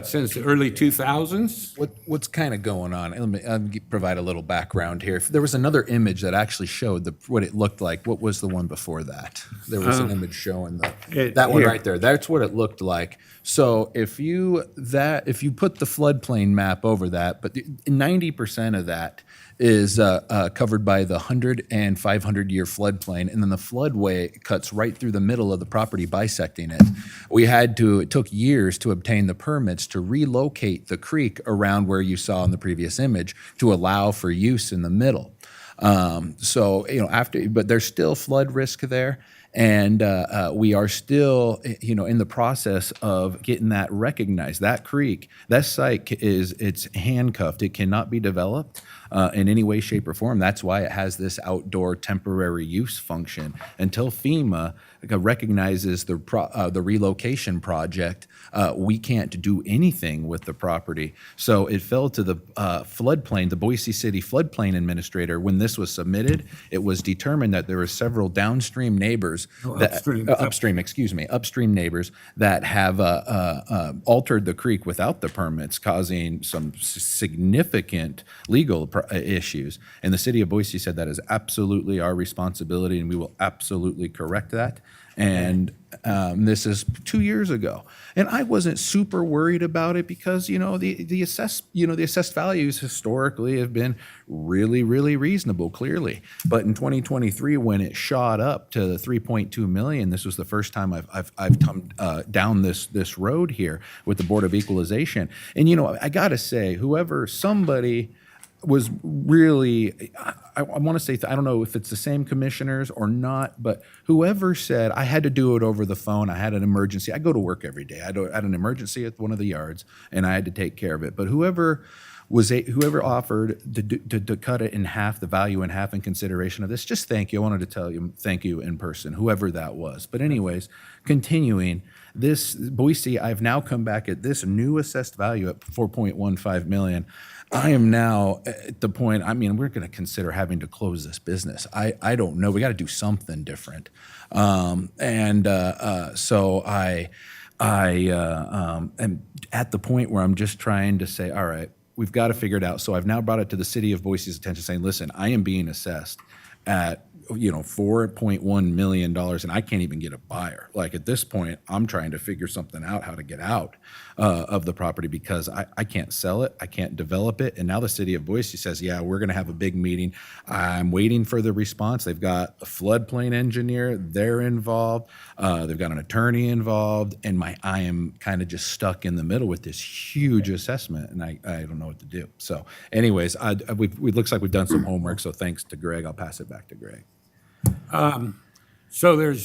since the early 2000s? What's kind of going on? I'll provide a little background here. There was another image that actually showed what it looked like. What was the one before that? There was an image showing that one here. right there. That's what it looked like. So if you put the floodplain map over that, but 90% of that is covered by the 100 and 500-year floodplain, and then the floodway cuts right through the middle of the property, bisecting it. It took years to obtain the permits to relocate the creek around where you saw in the previous image to allow for use in the middle. But there's still flood risk there. And we are still, in the process of getting that recognized. That creek, that site it's handcuffed. It cannot be developed in any way, shape, or form. That's why it has this outdoor temporary use function. Until FEMA recognizes the relocation project, we can't do anything with the property. So it fell to the floodplain, the Boise City floodplain administrator. When this was submitted, it was determined that there were several downstream neighbors, upstream neighbors that have altered the creek without the permits, causing some significant legal issues. And the city of Boise said that is absolutely our responsibility, and we will absolutely correct that. And this is 2 years ago, and I wasn't super worried about it because the assessed values historically have been really, really reasonable, clearly. But in 2023, when it shot up to 3.2 million, this was the first time I've come down this road here with the Board of Equalization. And I got to say, somebody was really, I want to say, I don't know if it's the same commissioners or not, but whoever said, I had to do it over the phone, I had an emergency. I go to work every day. I had an emergency at one of the yards, and I had to take care of it. But whoever offered to cut it in half, the value in half in consideration of this, just thank you. I wanted to tell you thank you in person, whoever that was. But anyways, continuing, this Boise, I've now come back at this new assessed value at 4.15 million. I am now at the point, we're going to consider having to close this business. I don't know. We got to do something different. So I am at the point where I'm just trying to say, all right, we've got to figure it out. So I've now brought it to the city of Boise's attention saying, listen, I am being assessed at $4.1 million, and I can't even get a buyer. Like at this point, I'm trying to figure something out, how to get out of the property because I can't sell it, I can't develop it. And now the city of Boise says, yeah, we're going to have a big meeting. I'm waiting for the response. They've got a floodplain engineer, they're involved. They've got an attorney involved, and I am kind of just stuck in the middle with this huge assessment, and I don't know what to do. So anyways, it looks like we've done some homework, so thanks to Greg. I'll pass it back to Greg. So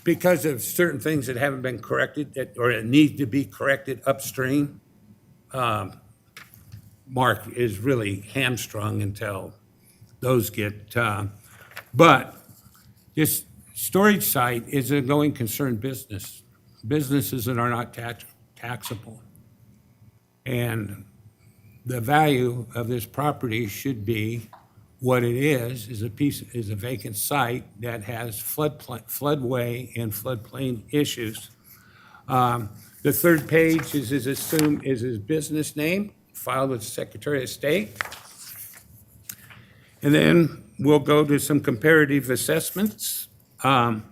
because of certain things that haven't been corrected or it needs to be corrected upstream, Mark is really hamstrung until those get, but this storage site is a going concern business. Businesses that are not taxable. And the value of this property should be what it is a vacant site that has floodway and floodplain issues. The third page is his business name, filed with the Secretary of State. And then we'll go to some comparative assessments. $10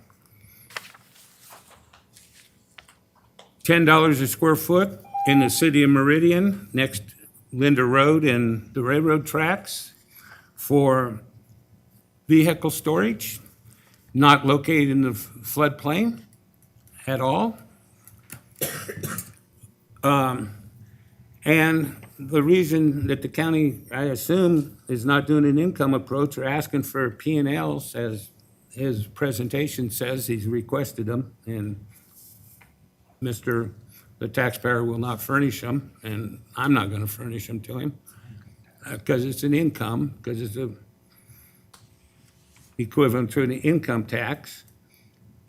a square foot in the city of Meridian, next Linda Road and the railroad tracks for vehicle storage, not located in the floodplain at all. And the reason that the county, I assume, is not doing an income approach or asking for P&Ls, as his presentation says, he's requested them, and the taxpayer will not furnish them, and I'm not going to furnish them to him, because it's an income, because it's equivalent to an income tax,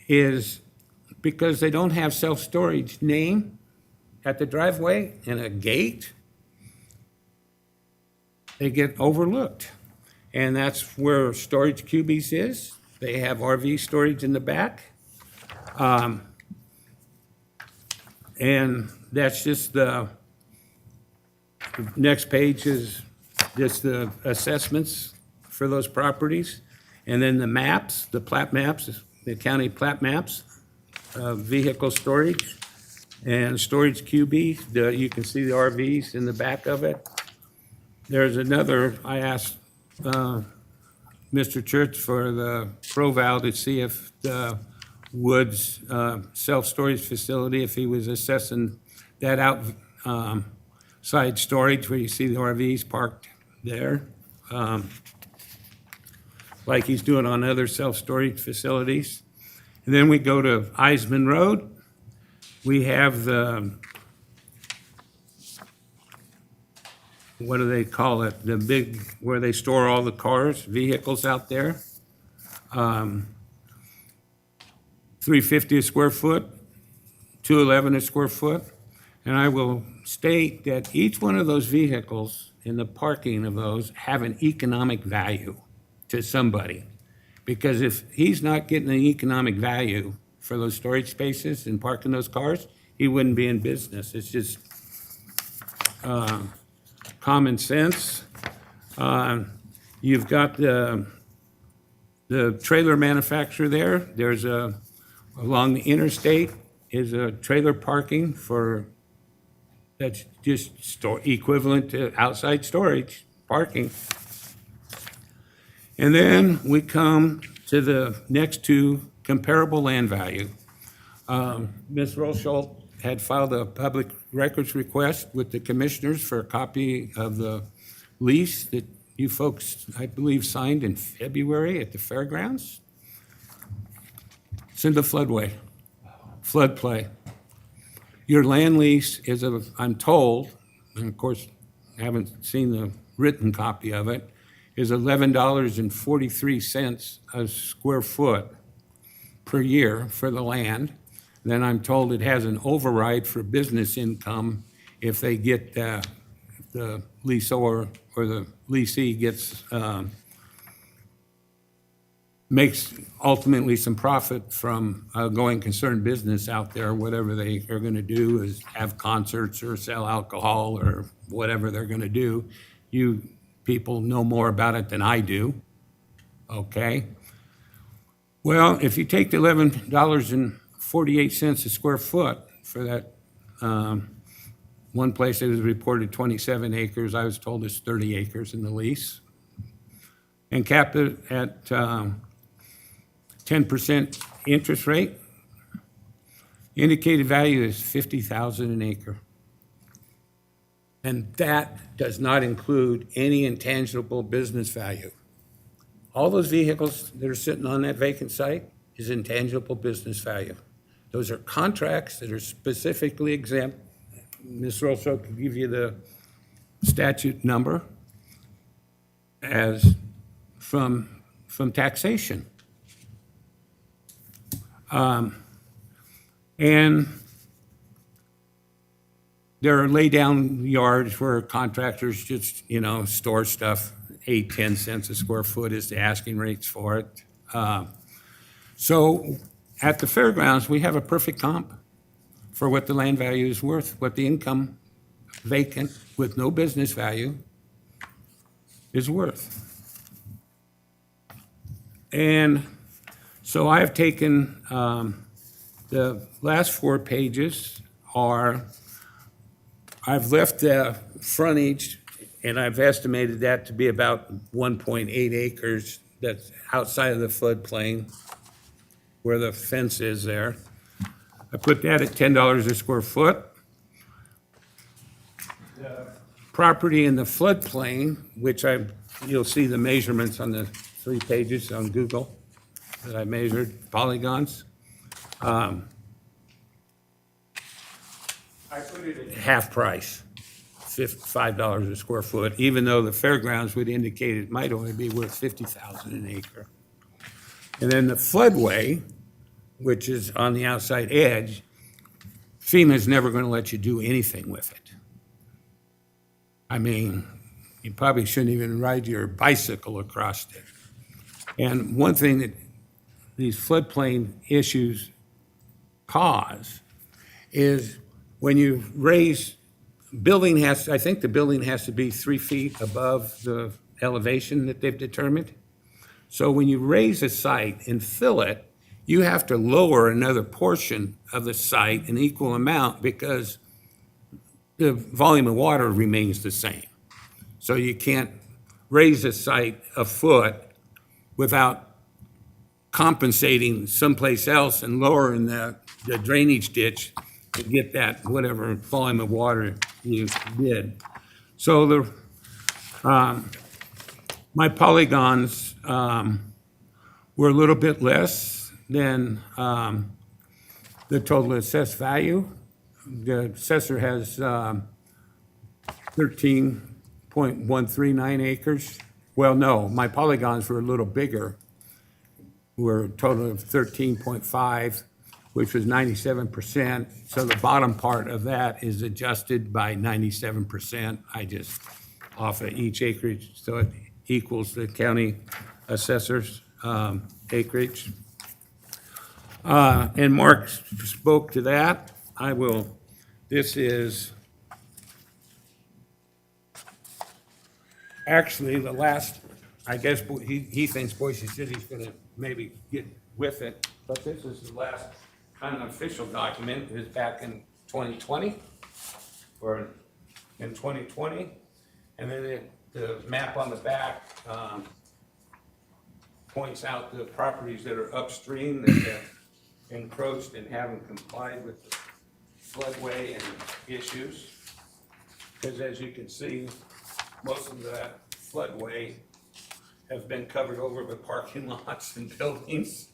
is because they don't have self-storage name at the driveway and a gate, they get overlooked. And that's where Storage Cubies is. They have RV storage in the back. And that's just the next page is just the assessments for those properties. And then the maps, the plat maps, the county plat maps, vehicle storage and Storage QB. You can see the RVs in the back of it. There's another, I asked Mr. Church for the ProVal to see if the Woods self-storage facility, if he was assessing that outside storage where you see the RVs parked there, like he's doing on other self-storage facilities. And then we go to Eisman Road. We have what do they call it? The big, where they store all the cars, vehicles out there. $350 a square foot, $211 a square foot. And I will state that each one of those vehicles in the parking of those have an economic value to somebody. Because if he's not getting an economic value for those storage spaces and parking those cars, he wouldn't be in business. It's just common sense. You've got the trailer manufacturer there. There's along the interstate is a trailer parking that's just equivalent to outside storage parking. And then we come to the next two comparable land value. Ms. Rosholt had filed a public records request with the commissioners for a copy of the lease that you folks, I believe, signed in February at the fairgrounds. It's in the floodplain. Your land lease is, I'm told, and of course, I haven't seen the written copy of it, is $11.43 a square foot per year for the land. Then I'm told it has an override for business income if they get the leaseor or the leasee gets makes ultimately some profit from going concern business out there. Whatever they are going to do is have concerts or sell alcohol or whatever they're going to do. You people know more about it than I do, okay? Well, if you take the $11.48 a square foot for that, one place it was reported 27 acres, I was told it's 30 acres in the lease, and cap it at 10% interest rate, indicated value is $50,000 an acre. And that does not include any intangible business value. All those vehicles that are sitting on that vacant site is intangible business value. Those are contracts that are specifically exempt. Ms. Rosso can give you the statute number as from taxation. And there are lay-down yards where contractors just, store stuff. 8, 10 cents a square foot is the asking rates for it. So at the fairgrounds, we have a perfect comp for what the land value is worth, what the income vacant with no business value is worth. And so I've taken, the last 4 pages I've left the frontage, and I've estimated that to be about 1.8 acres that's outside of the floodplain where the fence is there. I put that at $10 a square foot. The property in the floodplain, which you'll see the measurements on the 3 pages on Google that I measured, polygons. I put it at half price, $5 a square foot, even though the fairgrounds would indicate it might only be worth $50,000 an acre. And then the floodway, which is on the outside edge, FEMA's never going to let you do anything with it. I mean, you probably shouldn't even ride your bicycle across it. And one thing that these floodplain issues cause is when you raise, I think the building has to be 3 feet above the elevation that they've determined. So when you raise a site and fill it, you have to lower another portion of the site an equal amount because the volume of water remains the same. So you can't raise a site a foot without compensating someplace else and lowering the drainage ditch to get that whatever volume of water you did. So my polygons were a little bit less than the total assessed value. The assessor has 13.139 acres. Well, no, my polygons were a little bigger. Were a total of 13.5, which was 97%. So the bottom part of that is adjusted by 97%. I just off of each acreage, so it equals the county assessor's acreage. And Mark spoke to that. This is actually the last, I guess he thinks Boise City's gonna maybe get with it, but this is the last kind of official document, is back in 2020, or in 2020. And then the map on the back points out the properties that are upstream that have encroached and haven't complied with the floodway and issues. Because as you can see, most of that floodway has been covered over with parking lots and buildings.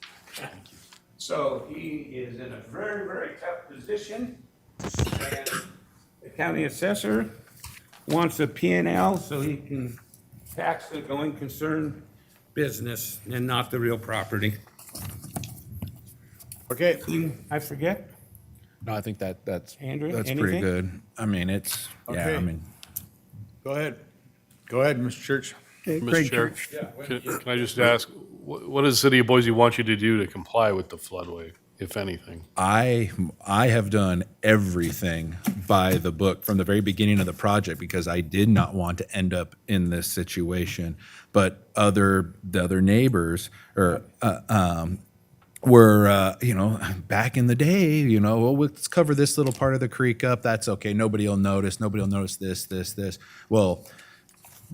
So he is in a very, very tough position. And the county assessor wants a P&L so he can tax the going concern business and not the real property. Okay. I forget? No, I think that's Andrew, pretty anything? good. I mean, it's, yeah, Okay. I mean, Go ahead. Go ahead, Mr. Church. Mr. Chair, can I just ask, what does the city of Boise want you to do to comply with the floodway, if anything? I have done everything by the book from the very beginning of the project because I did not want to end up in this situation. But the other neighbors were, back in the day, well, let's cover this little part of the creek up. That's okay. Nobody will notice. Nobody will notice this. Well,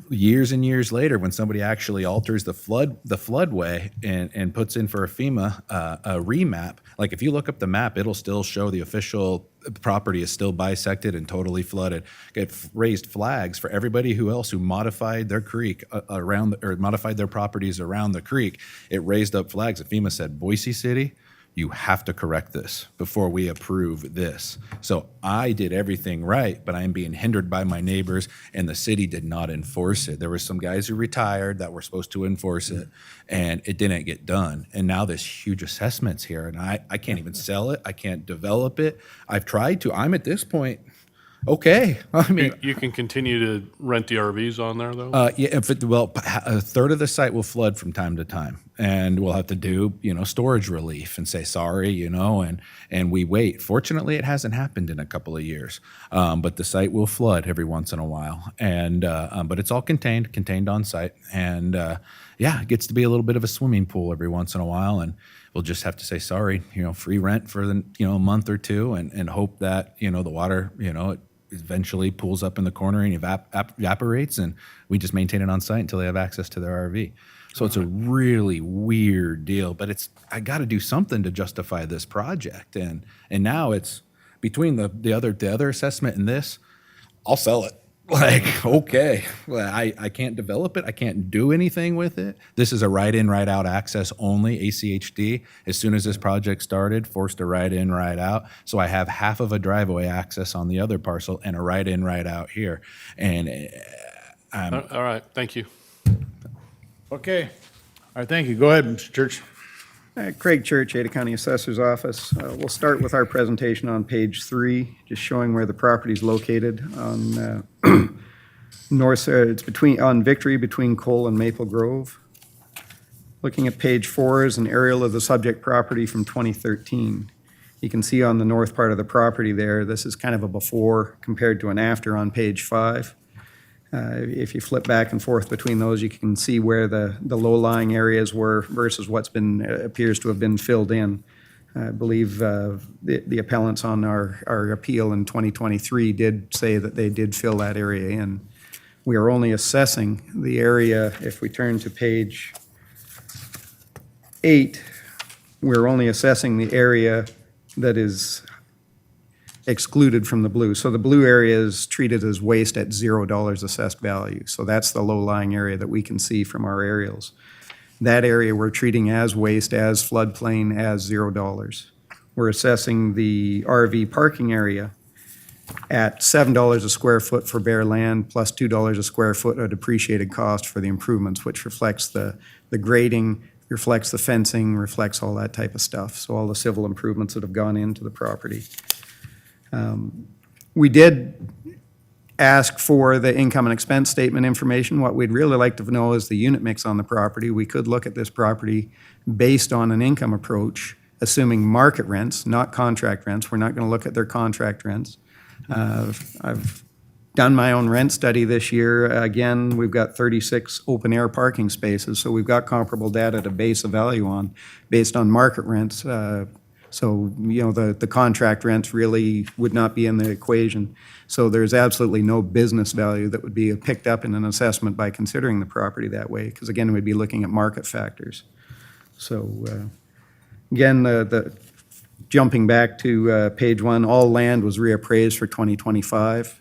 years and years later, when somebody actually alters the floodway and puts in for a FEMA a remap, like if you look up the map, it'll still show the official property is still bisected and totally flooded. It raised flags for everybody who modified their creek modified their properties around the creek. It raised up flags. And FEMA said, Boise City, you have to correct this before we approve this. So I did everything right, but I'm being hindered by my neighbors, and the city did not enforce it. There were some guys who retired that were supposed to enforce it, and it didn't get done. And now this huge assessment's here, and I can't even sell it. I can't develop it. I've tried to. I'm at this point, okay. I mean, You can continue to rent the RVs on there, though? yeah, well, a third of the site will flood from time to time, and we'll have to do, storage relief and say sorry, and we wait. Fortunately, it hasn't happened in a couple of years, but the site will flood every once in a while, and but it's all contained on site, and yeah, it gets to be a little bit of a swimming pool every once in a while, and we'll just have to say sorry, free rent for the a month or two, and hope that the water it eventually pools up in the corner and evaporates, and we just maintain it on site until they have access to their RV. So it's a really weird deal, but I got to do something to justify this project, and now it's between the other assessment and this, I'll sell it. Like, okay, well, I can't develop it. I can't do anything with it. This is a right-in, right-out access only, ACHD. As soon as this project started, forced a right-in, right-out. So I have half of a driveway access on the other parcel and a right-in, right-out here. And All right, thank you. Okay. All right, thank you. Go ahead, Mr. Church. Craig Church, Ada County Assessor's Office. We'll start with our presentation on page 3, just showing where the property is located on north. It's on Victory between Cole and Maple Grove. Looking at page 4 is an aerial of the subject property from 2013. You can see on the north part of the property there, this is kind of a before compared to an after on page 5. If you flip back and forth between those, you can see where the low-lying areas were versus what's appears to have been filled in. I believe the appellants on our appeal in 2023 did say that they did fill that area in. We are only assessing the area, if we turn to page 8, we're only assessing the area that is excluded from the blue. So the blue area is treated as waste at $0 assessed value. So that's the low-lying area that we can see from our aerials. That area we're treating as waste, as floodplain, as $0. We're assessing the RV parking area at $7 a square foot for bare land, plus $2 a square foot of depreciated cost for the improvements, which reflects the grading, reflects the fencing, reflects all that type of stuff. So all the civil improvements that have gone into the property. We did ask for the income and expense statement information. What we'd really like to know is the unit mix on the property. We could look at this property based on an income approach, assuming market rents, not contract rents. We're not going to look at their contract rents. I've done my own rent study this year. Again, we've got 36 open-air parking spaces, so we've got comparable data to base a value on based on market rents. So, the contract rents really would not be in the equation. So there's absolutely no business value that would be picked up in an assessment by considering the property that way, because again, we'd be looking at market factors. So, again, jumping back to page 1, all land was reappraised for 2025,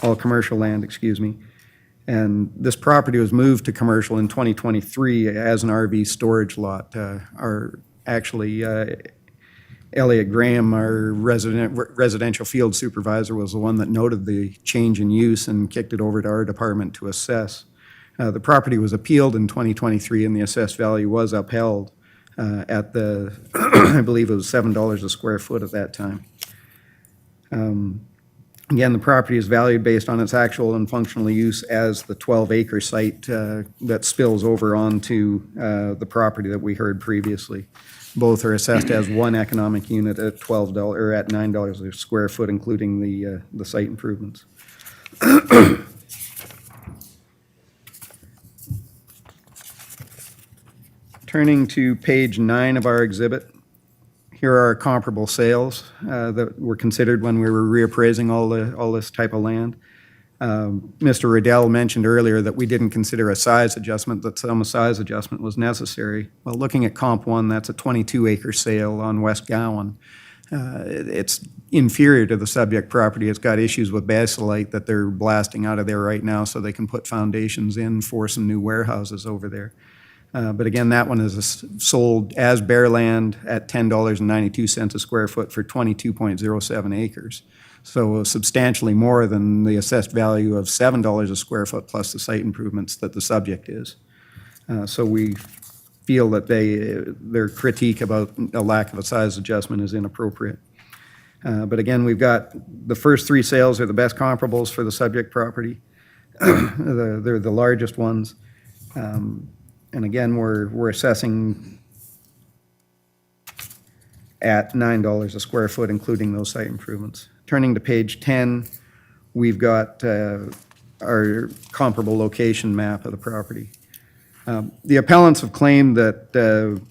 all commercial land, excuse me. And this property was moved to commercial in 2023 as an RV storage lot. Elliot Graham, our residential field supervisor, was the one that noted the change in use and kicked it over to our department to assess. The property was appealed in 2023 and the assessed value was upheld at I believe it was $7 a square foot at that time. Again, the property is valued based on its actual and functional use as the 12-acre site that spills over onto the property that we heard previously. Both are assessed as one economic unit at $12 or at $9 a square foot, including the site improvements. Turning to page 9 of our exhibit, here are our comparable sales that were considered when we were reappraising all this type of land. Mr. Riddell mentioned earlier that we didn't consider a size adjustment, that some size adjustment was necessary. Well, looking at Comp 1, that's a 22-acre sale on West Gowan. It's inferior to the subject property. It's got issues with basalite that they're blasting out of there right now so they can put foundations in for some new warehouses over there. But again, that one is sold as bare land at $10.92 a square foot for 22.07 acres. So substantially more than the assessed value of $7 a square foot plus the site improvements that the subject is. So we feel that their critique about a lack of a size adjustment is inappropriate. But again, we've got the first three sales are the best comparables for the subject property. They're the largest ones. And again, we're assessing at $9 a square foot, including those site improvements. Turning to page 10, we've got our comparable location map of the property. The appellants have claimed that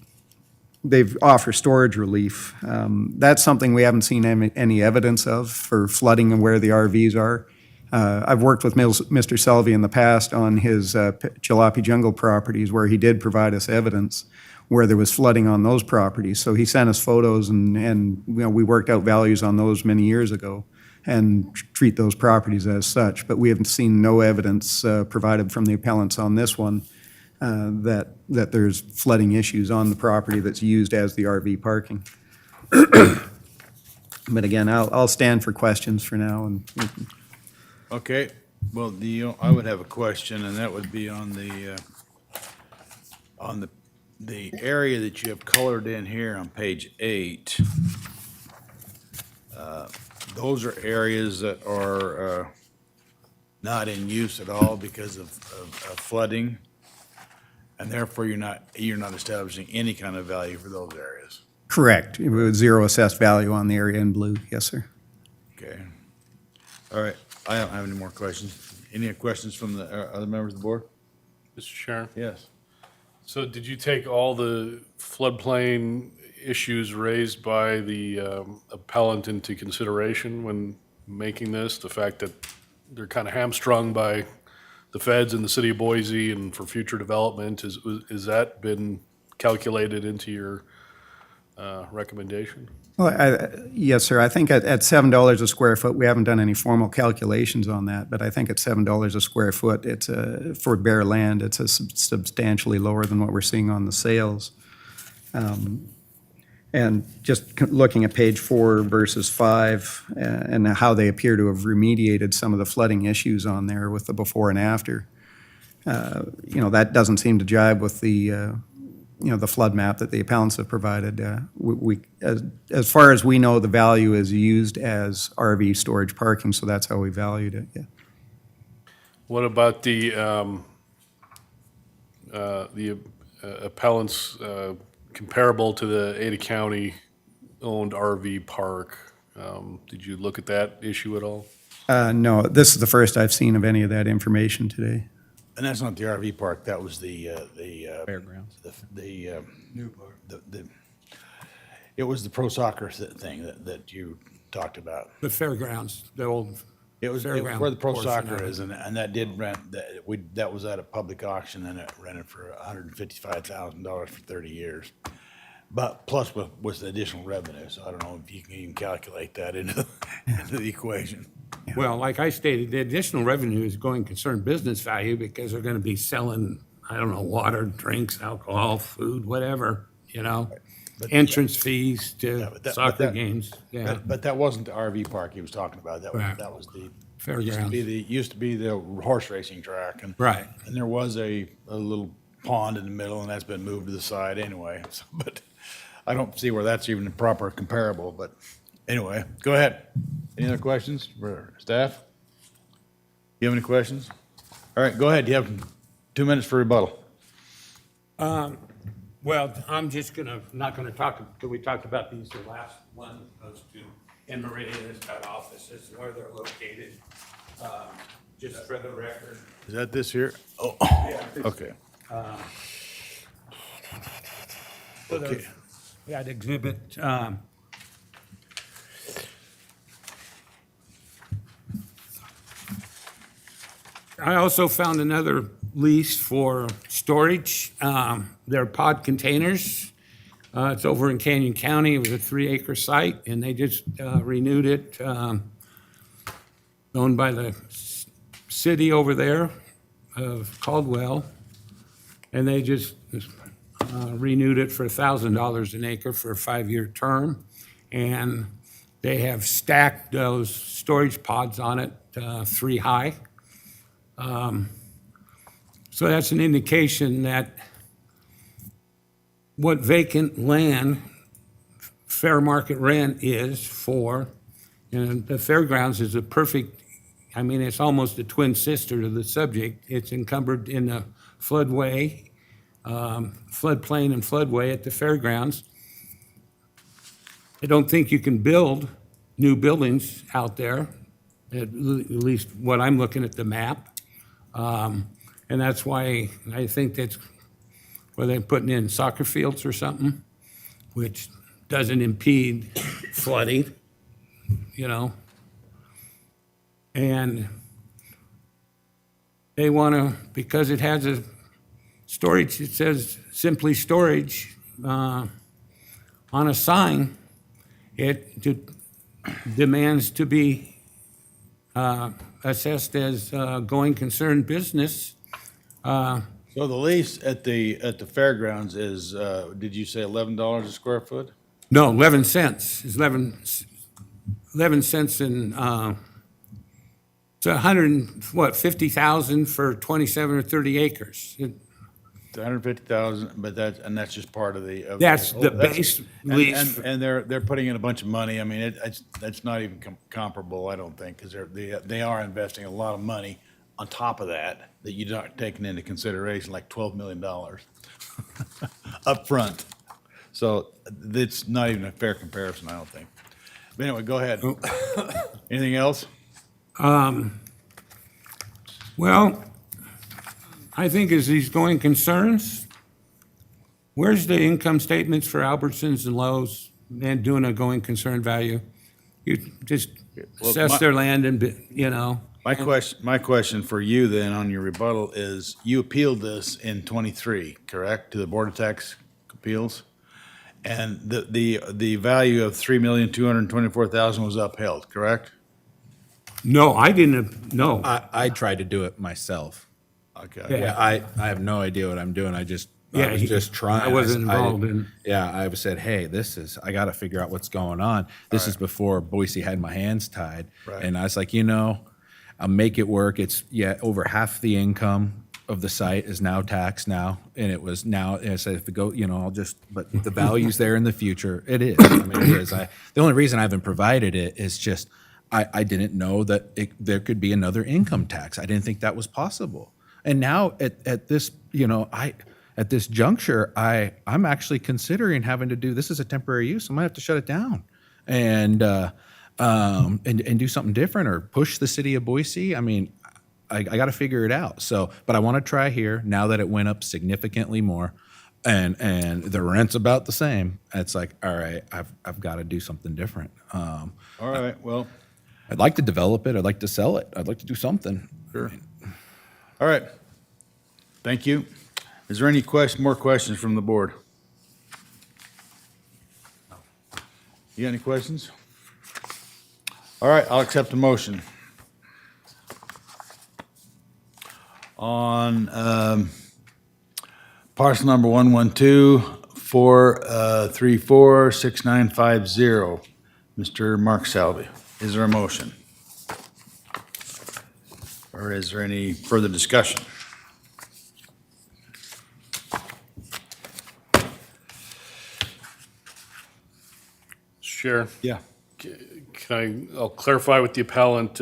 they've offered storage relief. That's something we haven't seen any evidence of for flooding and where the RVs are. I've worked with Mr. Selvey in the past on his Jalopy Jungle properties where he did provide us evidence where there was flooding on those properties. So he sent us photos and we worked out values on those many years ago and treat those properties as such. But we haven't seen no evidence provided from the appellants on this one that there's flooding issues on the property that's used as the RV parking. But again, I'll stand for questions for now and Okay, well, I would have a question, and that would be on the area that you have colored in here on page 8. Those are areas that are not in use at all because of flooding, and therefore you're not establishing any kind of value for those areas. correct. With zero assessed value on the area in blue, yes, sir. Okay. All right, I don't have any more questions. Any questions from the other members of the board? Mr. Chair? Yes. So did you take all the floodplain issues raised by the appellant into consideration when making this? The fact that they're kind of hamstrung by the feds and the city of Boise and for future development, is that been calculated into your recommendation? Well, yes, sir. I think at $7 a square foot, we haven't done any formal calculations on that, but I think at $7 a square foot, it's for bare land, it's substantially lower than what we're seeing on the sales. And just looking at page 4 verses 5 and how they appear to have remediated some of the flooding issues on there with the before and after, that doesn't seem to jibe with the the flood map that the appellants have provided. As far as we know, the value is used as RV storage parking, so that's how we valued it, yeah. What about the appellants comparable to the Ada County-owned RV park? Did you look at that issue at all? No, this is the first I've seen of any of that information today. And that's not the RV park, that was the Fairgrounds. New park. It was the pro soccer thing that you talked about. The fairgrounds, the old, It was Fairground where the pro portion soccer of it. is, and that did rent, that was at a public auction, and it rented for $155,000 for 30 years. But plus was the additional revenue, so I don't know if you can even calculate that into the equation. well, like I stated, the additional revenue is going to concern business value because they're going to be selling, I don't know, water, drinks, alcohol, food, whatever, entrance fees to soccer games, yeah. But that wasn't the RV park he was talking about. Right. That was the Fairgrounds. used to be the horse racing track, and Right. and there was a little pond in the middle, and that's been moved to the side anyway. So, but I don't see where that's even a proper comparable. But anyway, go ahead. Any other questions for staff? You have any questions? All right, go ahead. You have 2 minutes for rebuttal. Well, I'm just not gonna talk, because we talked about these, the last one, those two, in Meridian, got offices where they're located, just for the record. Is that this here? Oh, okay. So there's- We had exhibit, I also found another lease for storage. They're pod containers. It's over in Canyon County. It was a 3-acre site, and they just renewed it, owned by the city over there of Caldwell. And they just renewed it for $1,000 an acre for a 5-year term. And they have stacked those storage pods on it 3 high. So that's an indication that what vacant land fair market rent is for, and the fairgrounds is a perfect, I mean, it's almost a twin sister to the subject. It's encumbered in the floodway, floodplain and floodway at the fairgrounds. I don't think you can build new buildings out there, at least what I'm looking at the map. And that's why I think that's where they're putting in soccer fields or something, which doesn't impede flooding, you know. And they want to, because it has a storage, it says simply storage on a sign, it demands to be assessed as going concern business. So the lease at the fairgrounds is, did you say $11 a square foot? No, 11 cents. It's 11 cents and it's 50,000 for 27 or 30 acres. It's 150,000, but that's just part of the. That's the base lease. And they're putting in a bunch of money. I mean, that's not even comparable, I don't think, because they are investing a lot of money on top of that you're not taking into consideration, like $12 million up front. So it's not even a fair comparison, I don't think. But anyway, go ahead. Anything else? Well, I think as these going concerns, where's the income statements for Albertsons and Lowe's and doing a going concern value? You just assess their land and, you know. My question for you then on your rebuttal is, you appealed this in '23, correct, to the Board of Tax Appeals? And the value of $3,224,000 was upheld, correct? No, I didn't, no. I tried to do it myself. Okay. Yeah. I have no idea what I'm doing. I was just trying. I wasn't involved in. Yeah, I said, hey, I got to figure out what's going on. This is before Boise had my hands tied. Right. And I was like, I'll make it work. It's, over half the income of the site is now taxed now. And it was now, and I said, if it go, but the value's there in the future. It is. I mean, it is. The only reason I haven't provided it is just, I didn't know that there could be another income tax. I didn't think that was possible. And now at this, at this juncture, I'm actually considering having to do, this is a temporary use. I might have to shut it down and do something different or push the city of Boise. I mean, I got to figure it out. So, but I want to try here now that it went up significantly more and the rent's about the same. It's like, all right, I've got to do something different. All right, well. I'd like to develop it. I'd like to sell it. I'd like to do something. Sure. All right. Thank you. Is there any more questions from the board? You got any questions? All right, I'll accept the motion. On parcel number 112-434-6950, Mr. Mark Salvi. Is there a motion? Or is there any further discussion? Chair, Yeah. I'll clarify with the appellant,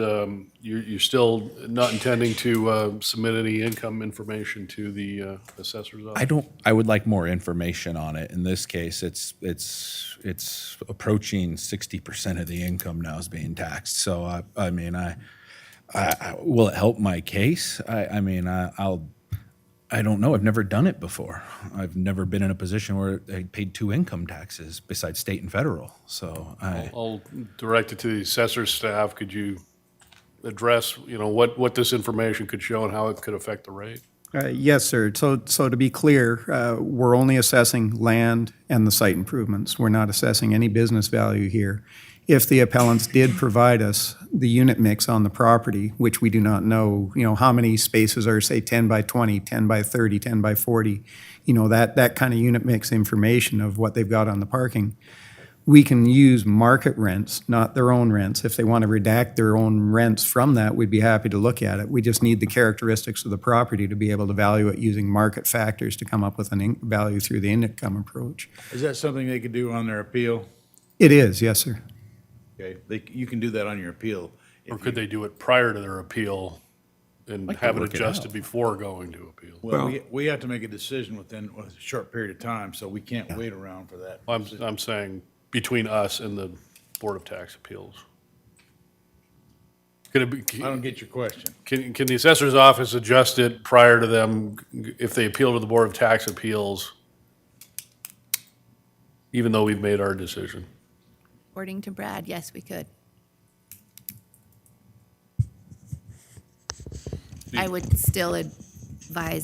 you're still not intending to submit any income information to the assessor's office? I would like more information on it. In this case, it's approaching 60% of the income now is being taxed. So will it help my case? I don't know. I've never done it before. I've never been in a position where I paid 2 income taxes besides state and federal. So I'll direct it to the assessor's staff. Could you address, what this information could show and how it could affect the rate? Yes, sir. So to be clear, we're only assessing land and the site improvements. We're not assessing any business value here. if the appellants did provide us the unit mix on the property, which we do not know, how many spaces are, say, 10 by 20, 10 by 30, 10 by 40, that kind of unit mix information of what they've got on the parking, we can use market rents, not their own rents. If they want to redact their own rents from that, we'd be happy to look at it. We just need the characteristics of the property to be able to value it using market factors to come up with an value through the income approach. Is that something they could do on their appeal? It is, yes, sir. Okay, you can do that on your appeal. Or could they do it prior to their appeal and Like to have it work it adjusted out. before going to appeal? Well, we have to make a decision within a short period of time, so we can't wait around for that. I'm saying between us and the Board of Tax Appeals. Could it be, I don't get your question. can the assessor's office adjust it prior to them, if they appeal to the Board of Tax Appeals, even though we've made our decision? According to Brad, yes, we could. I would still advise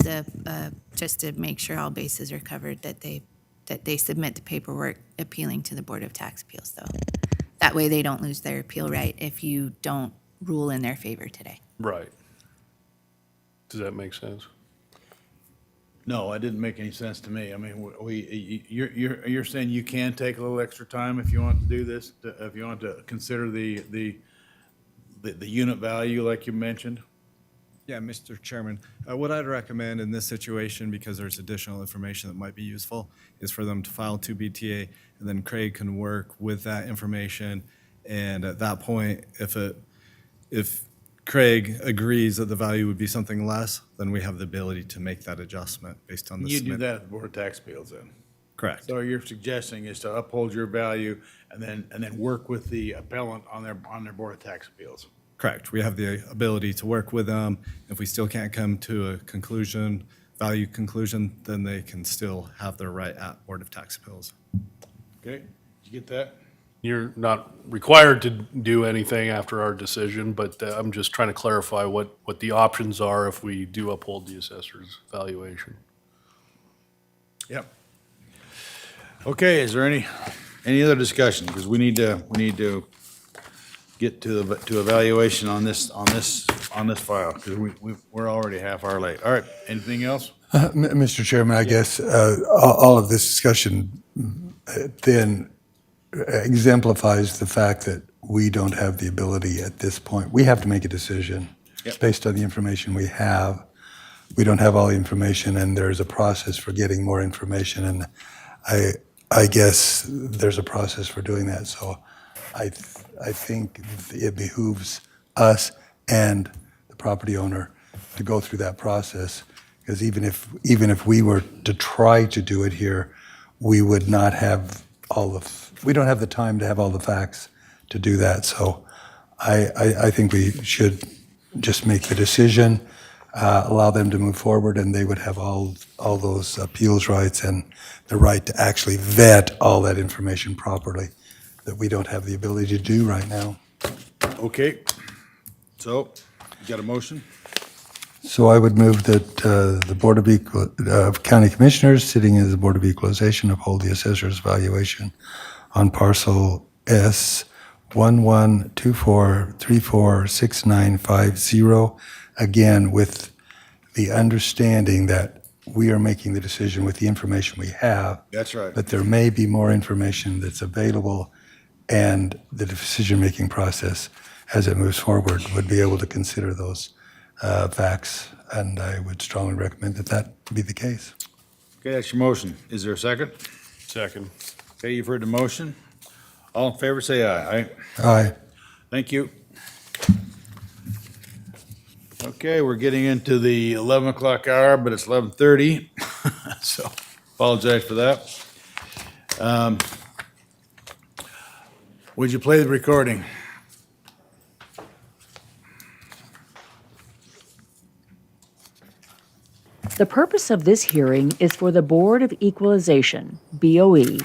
just to make sure all bases are covered, that they submit the paperwork appealing to the Board of Tax Appeals, though. That way they don't lose their appeal right if you don't rule in their favor today. Right. Does that make sense? No, it didn't make any sense to me. I mean, you're saying you can take a little extra time if you want to do this, if you want to consider the unit value like you mentioned? Yeah, Mr. Chairman, what I'd recommend in this situation, because there's additional information that might be useful, is for them to file 2BTA, and then Craig can work with that information. And at that point, if Craig agrees that the value would be something less, then we have the ability to make that adjustment based on the You do submit. that at the Board of Tax Appeals then? Correct. So you're suggesting is to uphold your value and then work with the appellant on their Board of Tax Appeals? Correct. We have the ability to work with them. If we still can't come to a value conclusion, then they can still have their right at Board of Tax Appeals. Okay, did you get that? You're not required to do anything after our decision, but I'm just trying to clarify what the options are if we do uphold the assessor's valuation. Yep. Okay, is there any other discussion? Because we need to get to evaluation on this file, because we're already half hour late. All right, anything else? Mr. Chairman, I guess all of this discussion then exemplifies the fact that we don't have the ability at this point. We have to make a decision based on the information we have. We don't have all the information, and there's a process for getting more information, and I guess there's a process for doing that. So I think it behooves us and the property owner to go through that process, because even if we were to try to do it here, we would not have we don't have the time to have all the facts to do that. So I think we should just make the decision, allow them to move forward, and they would have all those appeals rights and the right to actually vet all that information properly that we don't have the ability to do right now. Okay, so, you got a motion? So I would move that the Board of County Commissioners, sitting as the Board of Equalization, uphold the assessor's valuation on parcel S 1124346950, again, with the understanding that we are making the decision with the information we have. That's right. But there may be more information that's available, and the decision-making process, as it moves forward, would be able to consider those facts, and I would strongly recommend that that be the case. Okay, that's your motion. Is there a second? Second. Okay, you've heard the motion. All in favor, say aye. Aye. Aye. Thank you. Okay, we're getting into the 11 o'clock hour, but it's 11:30, so apologize for that. Would you play the recording? The purpose of this hearing is for the Board of Equalization, BOE,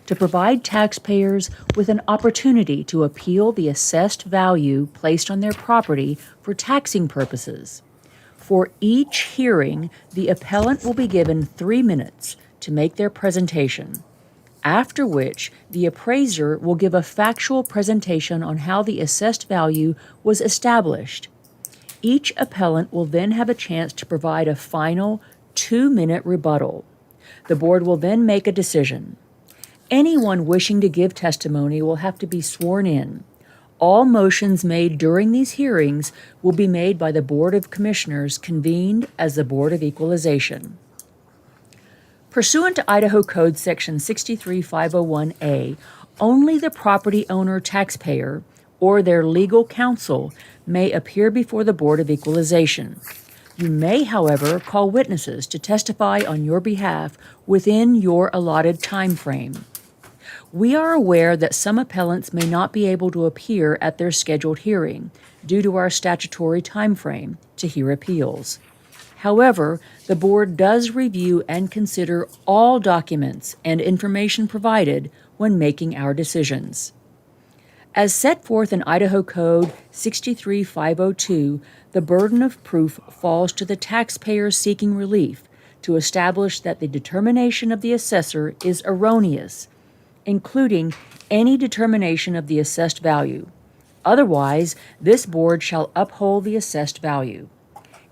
to provide taxpayers with an opportunity to appeal the assessed value placed on their property for taxing purposes. For each hearing, the appellant will be given 3 minutes to make their presentation. after which the appraiser will give a factual presentation on how the assessed value was established. Each appellant will then have a chance to provide a final 2-minute rebuttal. The board will then make a decision. Anyone wishing to give testimony will have to be sworn in. All motions made during these hearings will be made by the Board of Commissioners convened as the Board of Equalization. Pursuant to Idaho Code Section 63501A, only the property owner taxpayer or their legal counsel may appear before the Board of Equalization. You may, however, call witnesses to testify on your behalf within your allotted time frame. We are aware that some appellants may not be able to appear at their scheduled hearing due to our statutory time frame to hear appeals. However, the board does review and consider all documents and information provided when making our decisions. As set forth in Idaho Code 63502, the burden of proof falls to the taxpayer seeking relief to establish that the determination of the assessor is erroneous, including any determination of the assessed value. Otherwise, this board shall uphold the assessed value.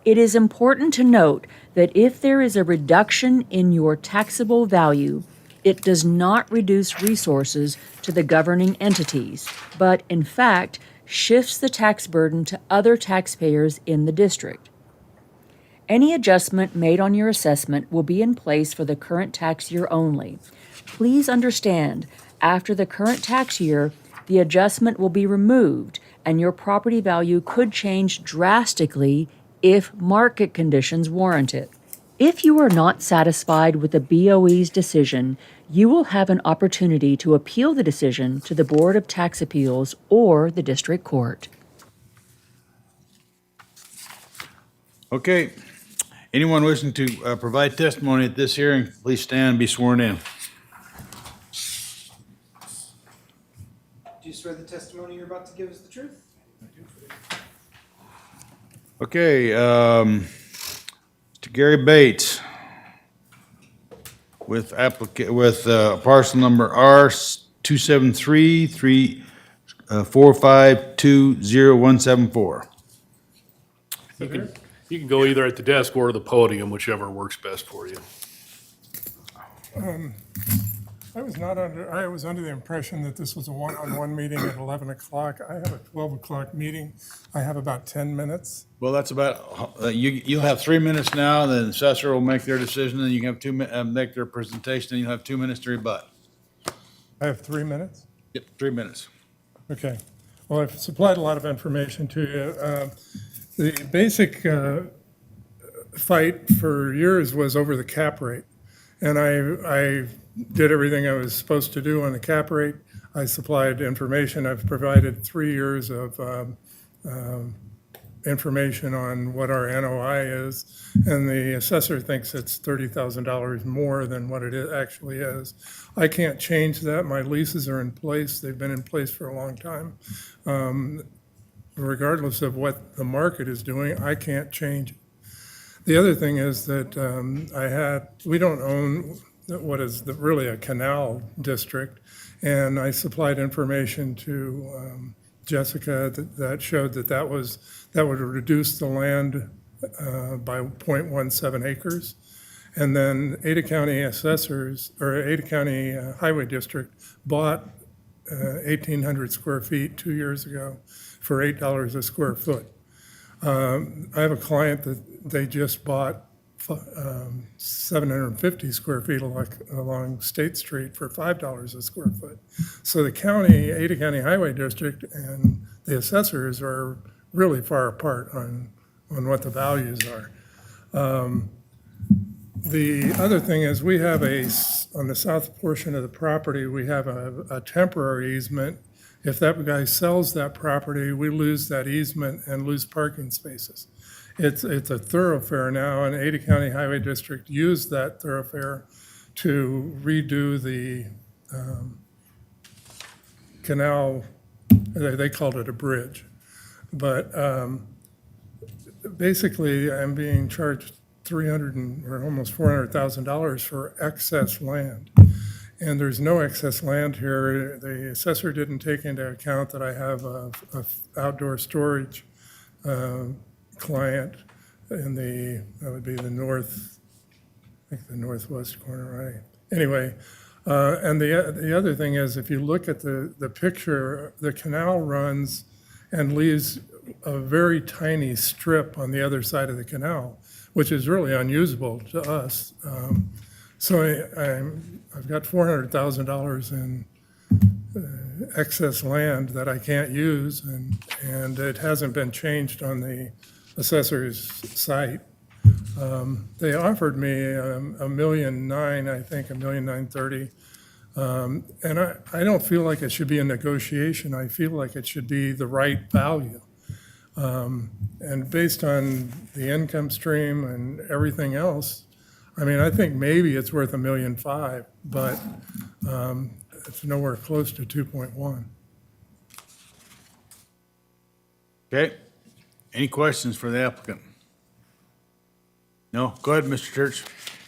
It is important to note that if there is a reduction in your taxable value, it does not reduce resources to the governing entities, but in fact shifts the tax burden to other taxpayers in the district. Any adjustment made on your assessment will be in place for the current tax year only. Please understand, after the current tax year, the adjustment will be removed and your property value could change drastically if market conditions warrant it. If you are not satisfied with the BOE's decision, you will have an opportunity to appeal the decision to the Board of Tax Appeals or the District Court. Okay. Anyone wishing to provide testimony at this hearing, please stand and be sworn in. Do you swear the testimony you're about to give is the truth? Okay, Mr. Gary Bates with parcel number R27334520174. You can go either at the desk or the podium, whichever works best for you. I was under the impression that this was a one-on-one meeting at 11 o'clock. I have a 12 o'clock meeting. I have about 10 minutes. Well, that's about, you'll have 3 minutes now, then the assessor will make their decision, then you can have make their presentation, and you'll have 2 minutes to rebut. I have 3 minutes? Yep, 3 minutes. Okay. Well, I've supplied a lot of information to you. The basic fight for years was over the cap rate. And I did everything I was supposed to do on the cap rate. I supplied information. I've provided 3 years of information on what our NOI is. And the assessor thinks it's $30,000 more than what it actually is. I can't change that. My leases are in place. They've been in place for a long time. Regardless of what the market is doing, I can't change it. The other thing is that we don't own what is really a canal district, and I supplied information to Jessica that showed that would reduce the land by 0.17 acres. And then Ada County assessors, or Ada County Highway District bought 1,800 square feet 2 years ago for $8 a square foot. I have a client that they just bought 750 square feet along State Street for $5 a square foot. So the county, Ada County Highway District, and the assessors are really far apart on what the values are. The other thing is we have on the south portion of the property, we have a temporary easement. If that guy sells that property, we lose that easement and lose parking spaces. It's a thoroughfare now, and Ada County Highway District used that thoroughfare to redo the canal. They called it a bridge. But basically, I'm being charged $300,000 or almost $400,000 for excess land. and there's no excess land here. The assessor didn't take into account that I have a outdoor storage client in that would be the north, I think the northwest corner, right? Anyway, and the other thing is, if you look at the picture, the canal runs and leaves a very tiny strip on the other side of the canal, which is really unusable to us. So I've got $400,000 in excess land that I can't use, and it hasn't been changed on the assessor's site. They offered me $1.9 million, I think, $1.93 million. And I don't feel like it should be a negotiation. I feel like it should be the right value. And based on the income stream and everything else, I mean, I think maybe it's worth $1.5 million, but it's nowhere close to 2.1. Okay. Any questions for the applicant? No? Go ahead, Mr. Church.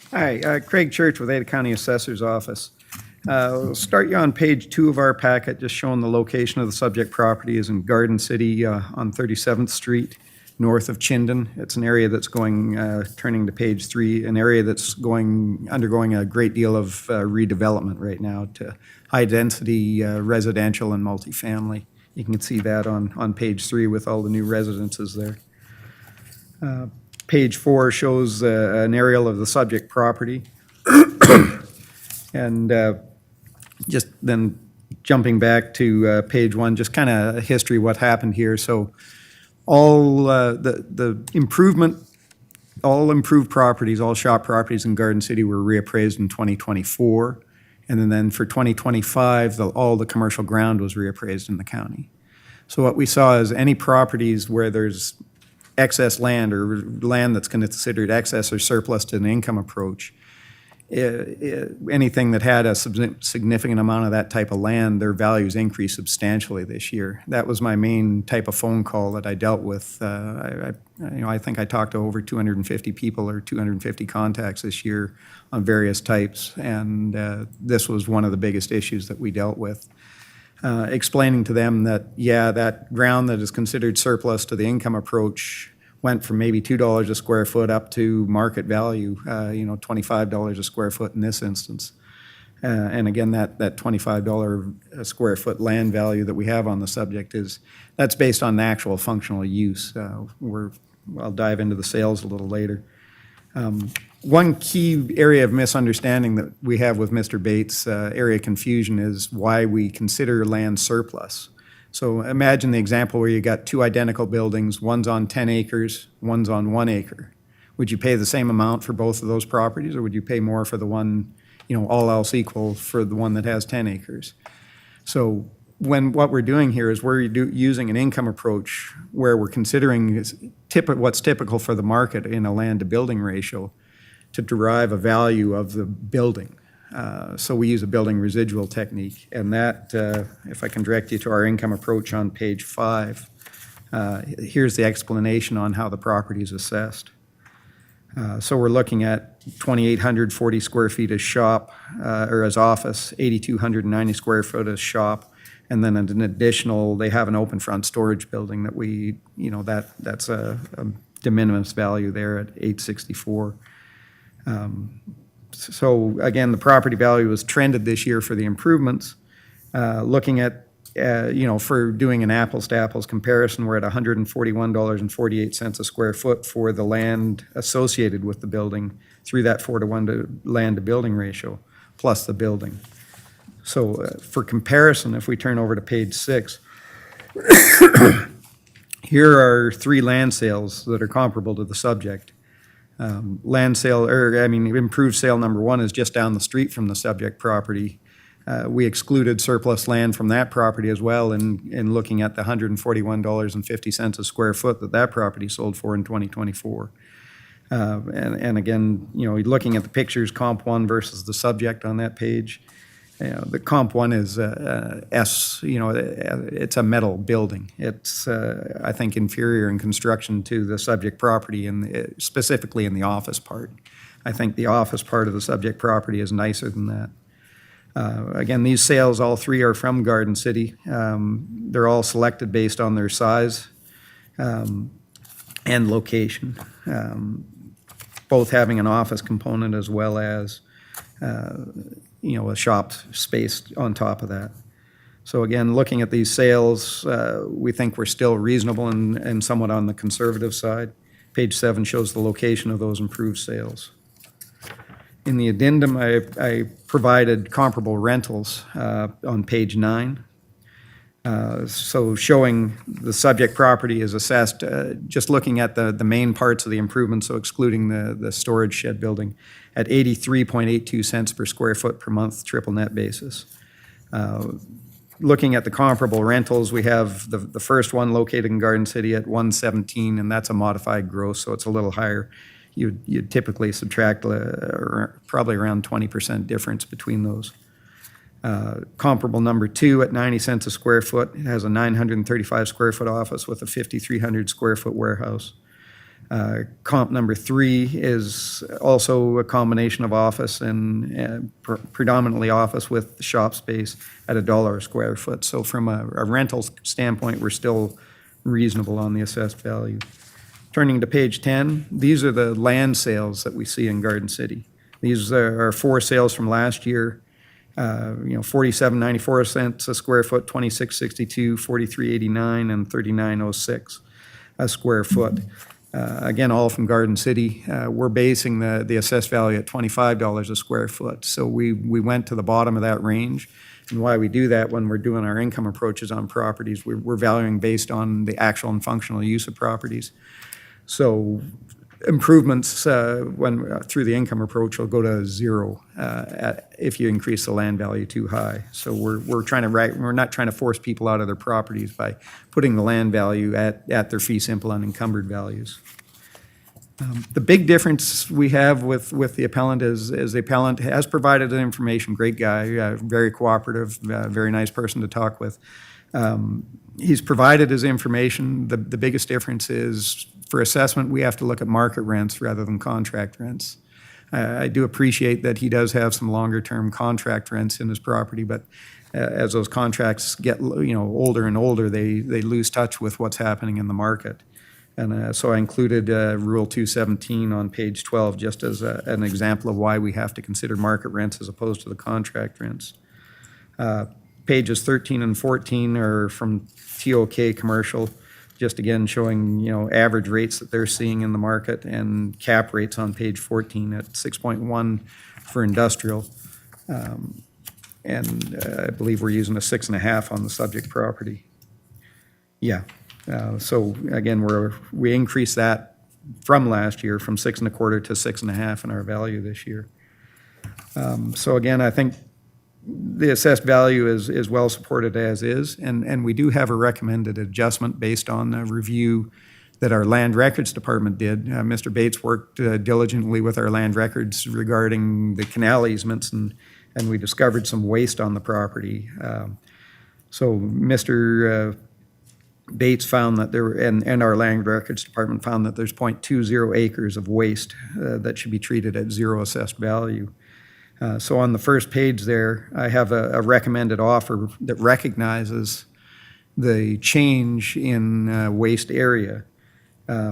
Hi, Craig Church with Ada County Assessor's Office. We'll start you on page 2 of our packet, just showing the location of the subject property is in Garden City on 37th Street, north of Chinden. It's an area that's going, turning to page 3, an area that's undergoing a great deal of redevelopment right now to high-density residential and multifamily. You can see that on page 3 with all the new residences there. Page 4 shows an aerial of the subject property. And just then jumping back to page 1, just kind of a history of what happened here. So all the improvement, all improved properties, all shop properties in Garden City were reappraised in 2024. And then for 2025, all the commercial ground was reappraised in the county. So what we saw is any properties where there's excess land or land that's considered excess or surplus to an income approach, anything that had a significant amount of that type of land, their values increased substantially this year. That was my main type of phone call that I dealt with. I think I talked to over 250 people or 250 contacts this year on various types, and this was one of the biggest issues that we dealt with. Explaining to them that, yeah, that ground that is considered surplus to the income approach went from maybe $2 a square foot up to market value, $25 a square foot in this instance. And again, that $25 a square foot land value that we have on the subject that's based on actual functional use. I'll dive into the sales a little later. One key area of misunderstanding that we have with Mr. Bates' area of confusion is why we consider land surplus. So imagine the example where you got 2 identical buildings, one's on 10 acres, one's on 1 acre. Would you pay the same amount for both of those properties, or would you pay more for the one, all else equal, for the one that has 10 acres? So what we're doing here is we're using an income approach where we're considering what's typical for the market in a land-to-building ratio to derive a value of the building. So we use a building residual technique, and that, if I can direct you to our income approach on page 5, here's the explanation on how the property is assessed. So we're looking at 2,840 square feet as shop, or as office, 8,290 square foot as shop, and then an additional, they have an open front storage building that that's a de minimis value there at 864. So again, the property value was trended this year for the improvements. Looking at, for doing an apples to apples comparison, we're at $141.48 a square foot for the land associated with the building through that 4-to-1 land to building ratio, plus the building. So for comparison, if we turn over to page 6, here are 3 land sales that are comparable to the subject. Improved sale number 1 is just down the street from the subject property. We excluded surplus land from that property as well in looking at the $141.50 a square foot that property sold for in 2024. And again, looking at the pictures, comp 1 versus the subject on that page, the comp 1 is it's a metal building. It's, I think, inferior in construction to the subject property, and specifically in the office part. I think the office part of the subject property is nicer than that. Again, these sales, all three are from Garden City. They're all selected based on their size and location, both having an office component as well as, a shop space on top of that. So again, looking at these sales, we think we're still reasonable and somewhat on the conservative side. Page 7 shows the location of those improved sales. In the addendum, I provided comparable rentals on page 9. So showing the subject property is assessed, just looking at the main parts of the improvement, so excluding the storage shed building, at 83.82 cents per square foot per month, triple net basis. Looking at the comparable rentals, we have the first one located in Garden City at 117, and that's a modified gross, so it's a little higher. You'd typically subtract probably around 20% difference between those. Comparable number 2 at 90 cents a square foot. It has a 935 square foot office with a 5,300 square foot warehouse. Comp number 3 is also a combination of office and predominantly office with shop space at $1 a square foot. So from a rental standpoint, we're still reasonable on the assessed value. Turning to page 10, these are the land sales that we see in Garden City. These are 4 sales from last year. 47.94 cents a square foot, 26.62, 43.89, and 39.06 a square foot. Again, all from Garden City. We're basing the assessed value at $25 a square foot. So we went to the bottom of that range. And why we do that when we're doing our income approaches on properties, we're valuing based on the actual and functional use of properties. So improvements through the income approach will go to 0 if you increase the land value too high. So we're not trying to force people out of their properties by putting the land value at their fee simple unencumbered values. The big difference we have with the appellant is the appellant has provided the information, great guy, very cooperative, very nice person to talk with. He's provided his information. The biggest difference is for assessment, we have to look at market rents rather than contract rents. I do appreciate that he does have some longer-term contract rents in his property, but as those contracts get older and older, they lose touch with what's happening in the market. And so I included Rule 217 on page 12 just as an example of why we have to consider market rents as opposed to the contract rents. Pages 13 and 14 are from TOK Commercial, just again showing average rates that they're seeing in the market, and cap rates on page 14 at 6.1 for industrial. And I believe we're using a 6.5 on the subject property. Yeah. So again, we increased that from last year from 6.25 to 6.5 in our value this year. So again, I think the assessed value is well supported as is, and we do have a recommended adjustment based on a review that our Land Records Department did. Mr. Bates worked diligently with our land records regarding the canal easements, and we discovered some waste on the property. So Mr. Bates found that and our Land Records Department found that there's 0.20 acres of waste that should be treated at 0 assessed value. So on the first page there, I have a recommended offer that recognizes the change in waste area.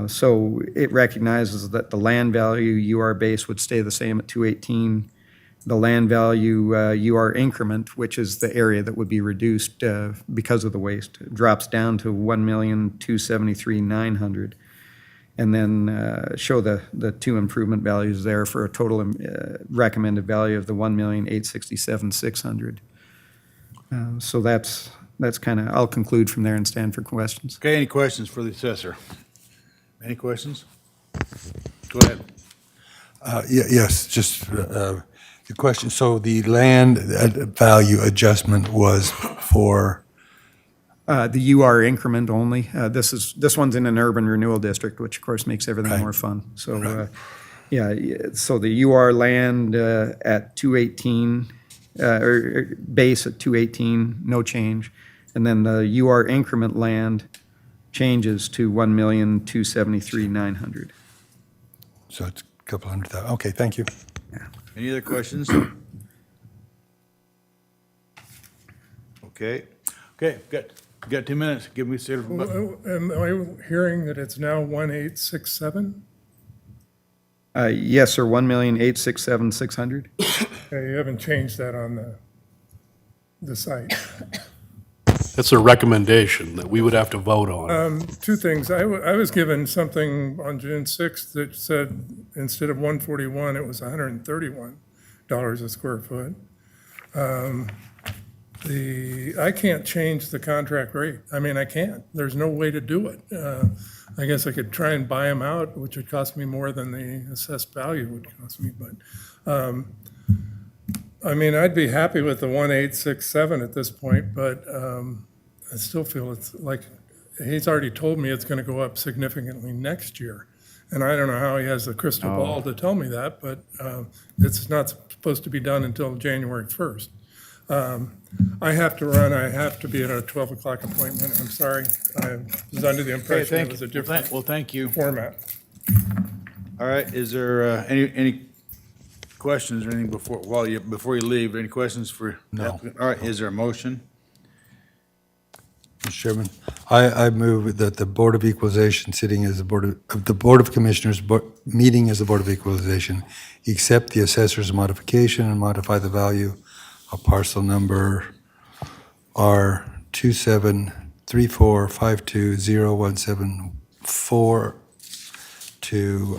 So it recognizes that the land value UR base would stay the same at 218. The land value UR increment, which is the area that would be reduced because of the waste, drops down to 1,273,900. And then show the 2 improvement values there for a total recommended value of the 1,867,600. So that's kind of, I'll conclude from there and stand for questions. Okay, any questions for the assessor? Any questions? Go ahead. Yes, just the question. So the land value adjustment was for? The UR increment only. This one's in an urban renewal district, which of course makes everything more fun. So, so the UR land at 218, or base at 218, no change. And then the UR increment land changes to 1,273,900. So it's a couple $100,000. Okay, thank you. Any other questions? Okay, good. You got 2 minutes. Give me a sort of, Am I hearing that it's now 1867? Yes, sir, 1,867,600. Okay, you haven't changed that on the site. That's a recommendation that we would have to vote on. Two things. I was given something on June 6th that said instead of 141, it was $131 a square foot. I can't change the contract rate. I mean, I can't. There's no way to do it. I guess I could try and buy them out, which would cost me more than the assessed value would cost me, but, I mean, I'd be happy with the 1867 at this point, but, I still feel it's like, he's already told me it's gonna go up significantly next year. And I don't know how he has the crystal ball to tell me that, but, it's not supposed to be done until January 1st. I have to run. I have to be at a 12 o'clock appointment. I'm sorry. I was under the okay, impression it thank was you. a different Well, thank you. format. All right, is there any questions or anything before you leave? Any questions for? No. All right, is there a motion? Mr. Chairman, I move that the Board of Equalization sitting as the Board of Commissioners meeting as the Board of Equalization, accept the assessor's modification and modify the value of parcel number R2734520174 to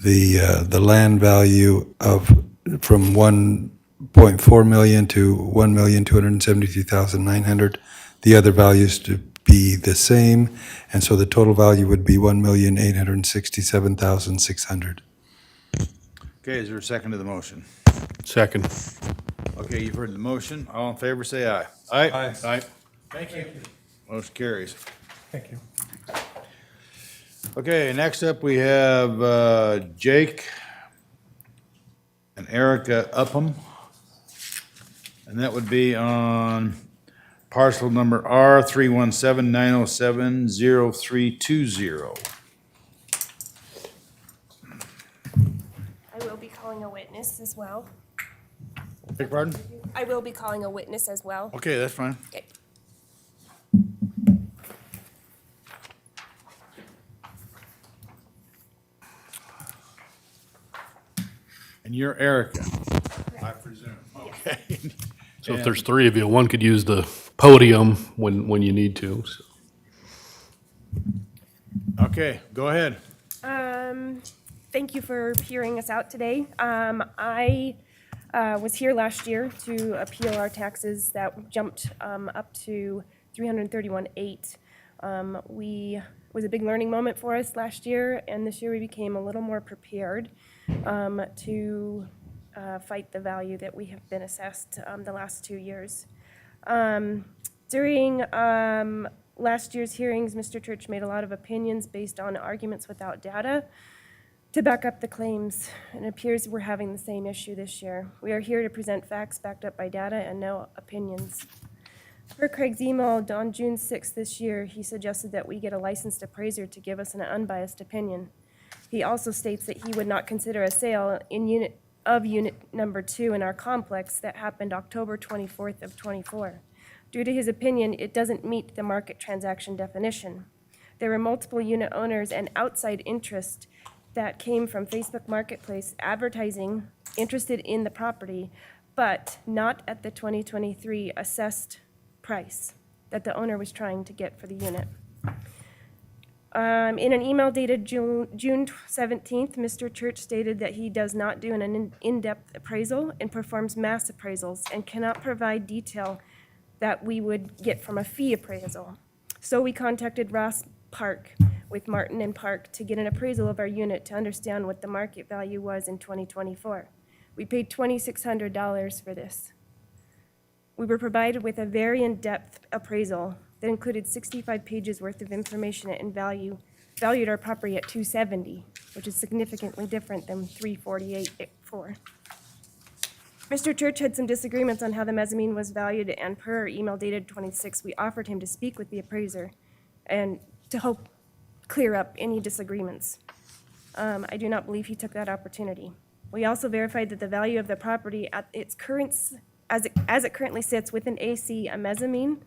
the land value from 1.4 million to 1,273,900. The other values to be the same, and so the total value would be 1,867,600. Okay, is there a second to the motion? Second. Okay, you've heard the motion. All in favor, say aye. Aye. Aye. Thank you. Motion carries. Thank you. Okay, next up, we have Jake and Erica Upham. And that would be on parcel number R317-907-0320. I will be calling a witness as well. Beg pardon? I will be calling a witness as well. Okay, that's fine. Okay. And you're Erica, I presume. Okay. So if there's three of you, one could use the podium when you need to. So. Okay, go ahead. Thank you for hearing us out today. I was here last year to appeal our taxes that jumped up to $331,800. It was a big learning moment for us last year, and this year we became a little more prepared to fight the value that we have been assessed the last 2 years. During last year's hearings, Mr. Church made a lot of opinions based on arguments without data to back up the claims, and it appears we're having the same issue this year. We are here to present facts backed up by data and no opinions. Per Craig's email on June 6th this year, he suggested that we get a licensed appraiser to give us an unbiased opinion. He also states that he would not consider a sale in unit number 2 in our complex that happened October 24th of 24. Due to his opinion, it doesn't meet the market transaction definition. There were multiple unit owners and outside interest that came from Facebook Marketplace advertising interested in the property, but not at the 2023 assessed price that the owner was trying to get for the unit. In an email dated June 17th, Mr. Church stated that he does not do an in-depth appraisal and performs mass appraisals and cannot provide detail that we would get from a fee appraisal. So we contacted Ross Park with Martin and Park to get an appraisal of our unit to understand what the market value was in 2024. We paid $2,600 for this. We were provided with a very in-depth appraisal that included 65 pages worth of information and valued our property at $270, which is significantly different than $348.4. Mr. Church had some disagreements on how the mezzanine was valued, and per our email dated 26, we offered him to speak with the appraiser and to help clear up any disagreements. I do not believe he took that opportunity. We also verified that the value of the property at as it currently sits with an AC, a mezzanine,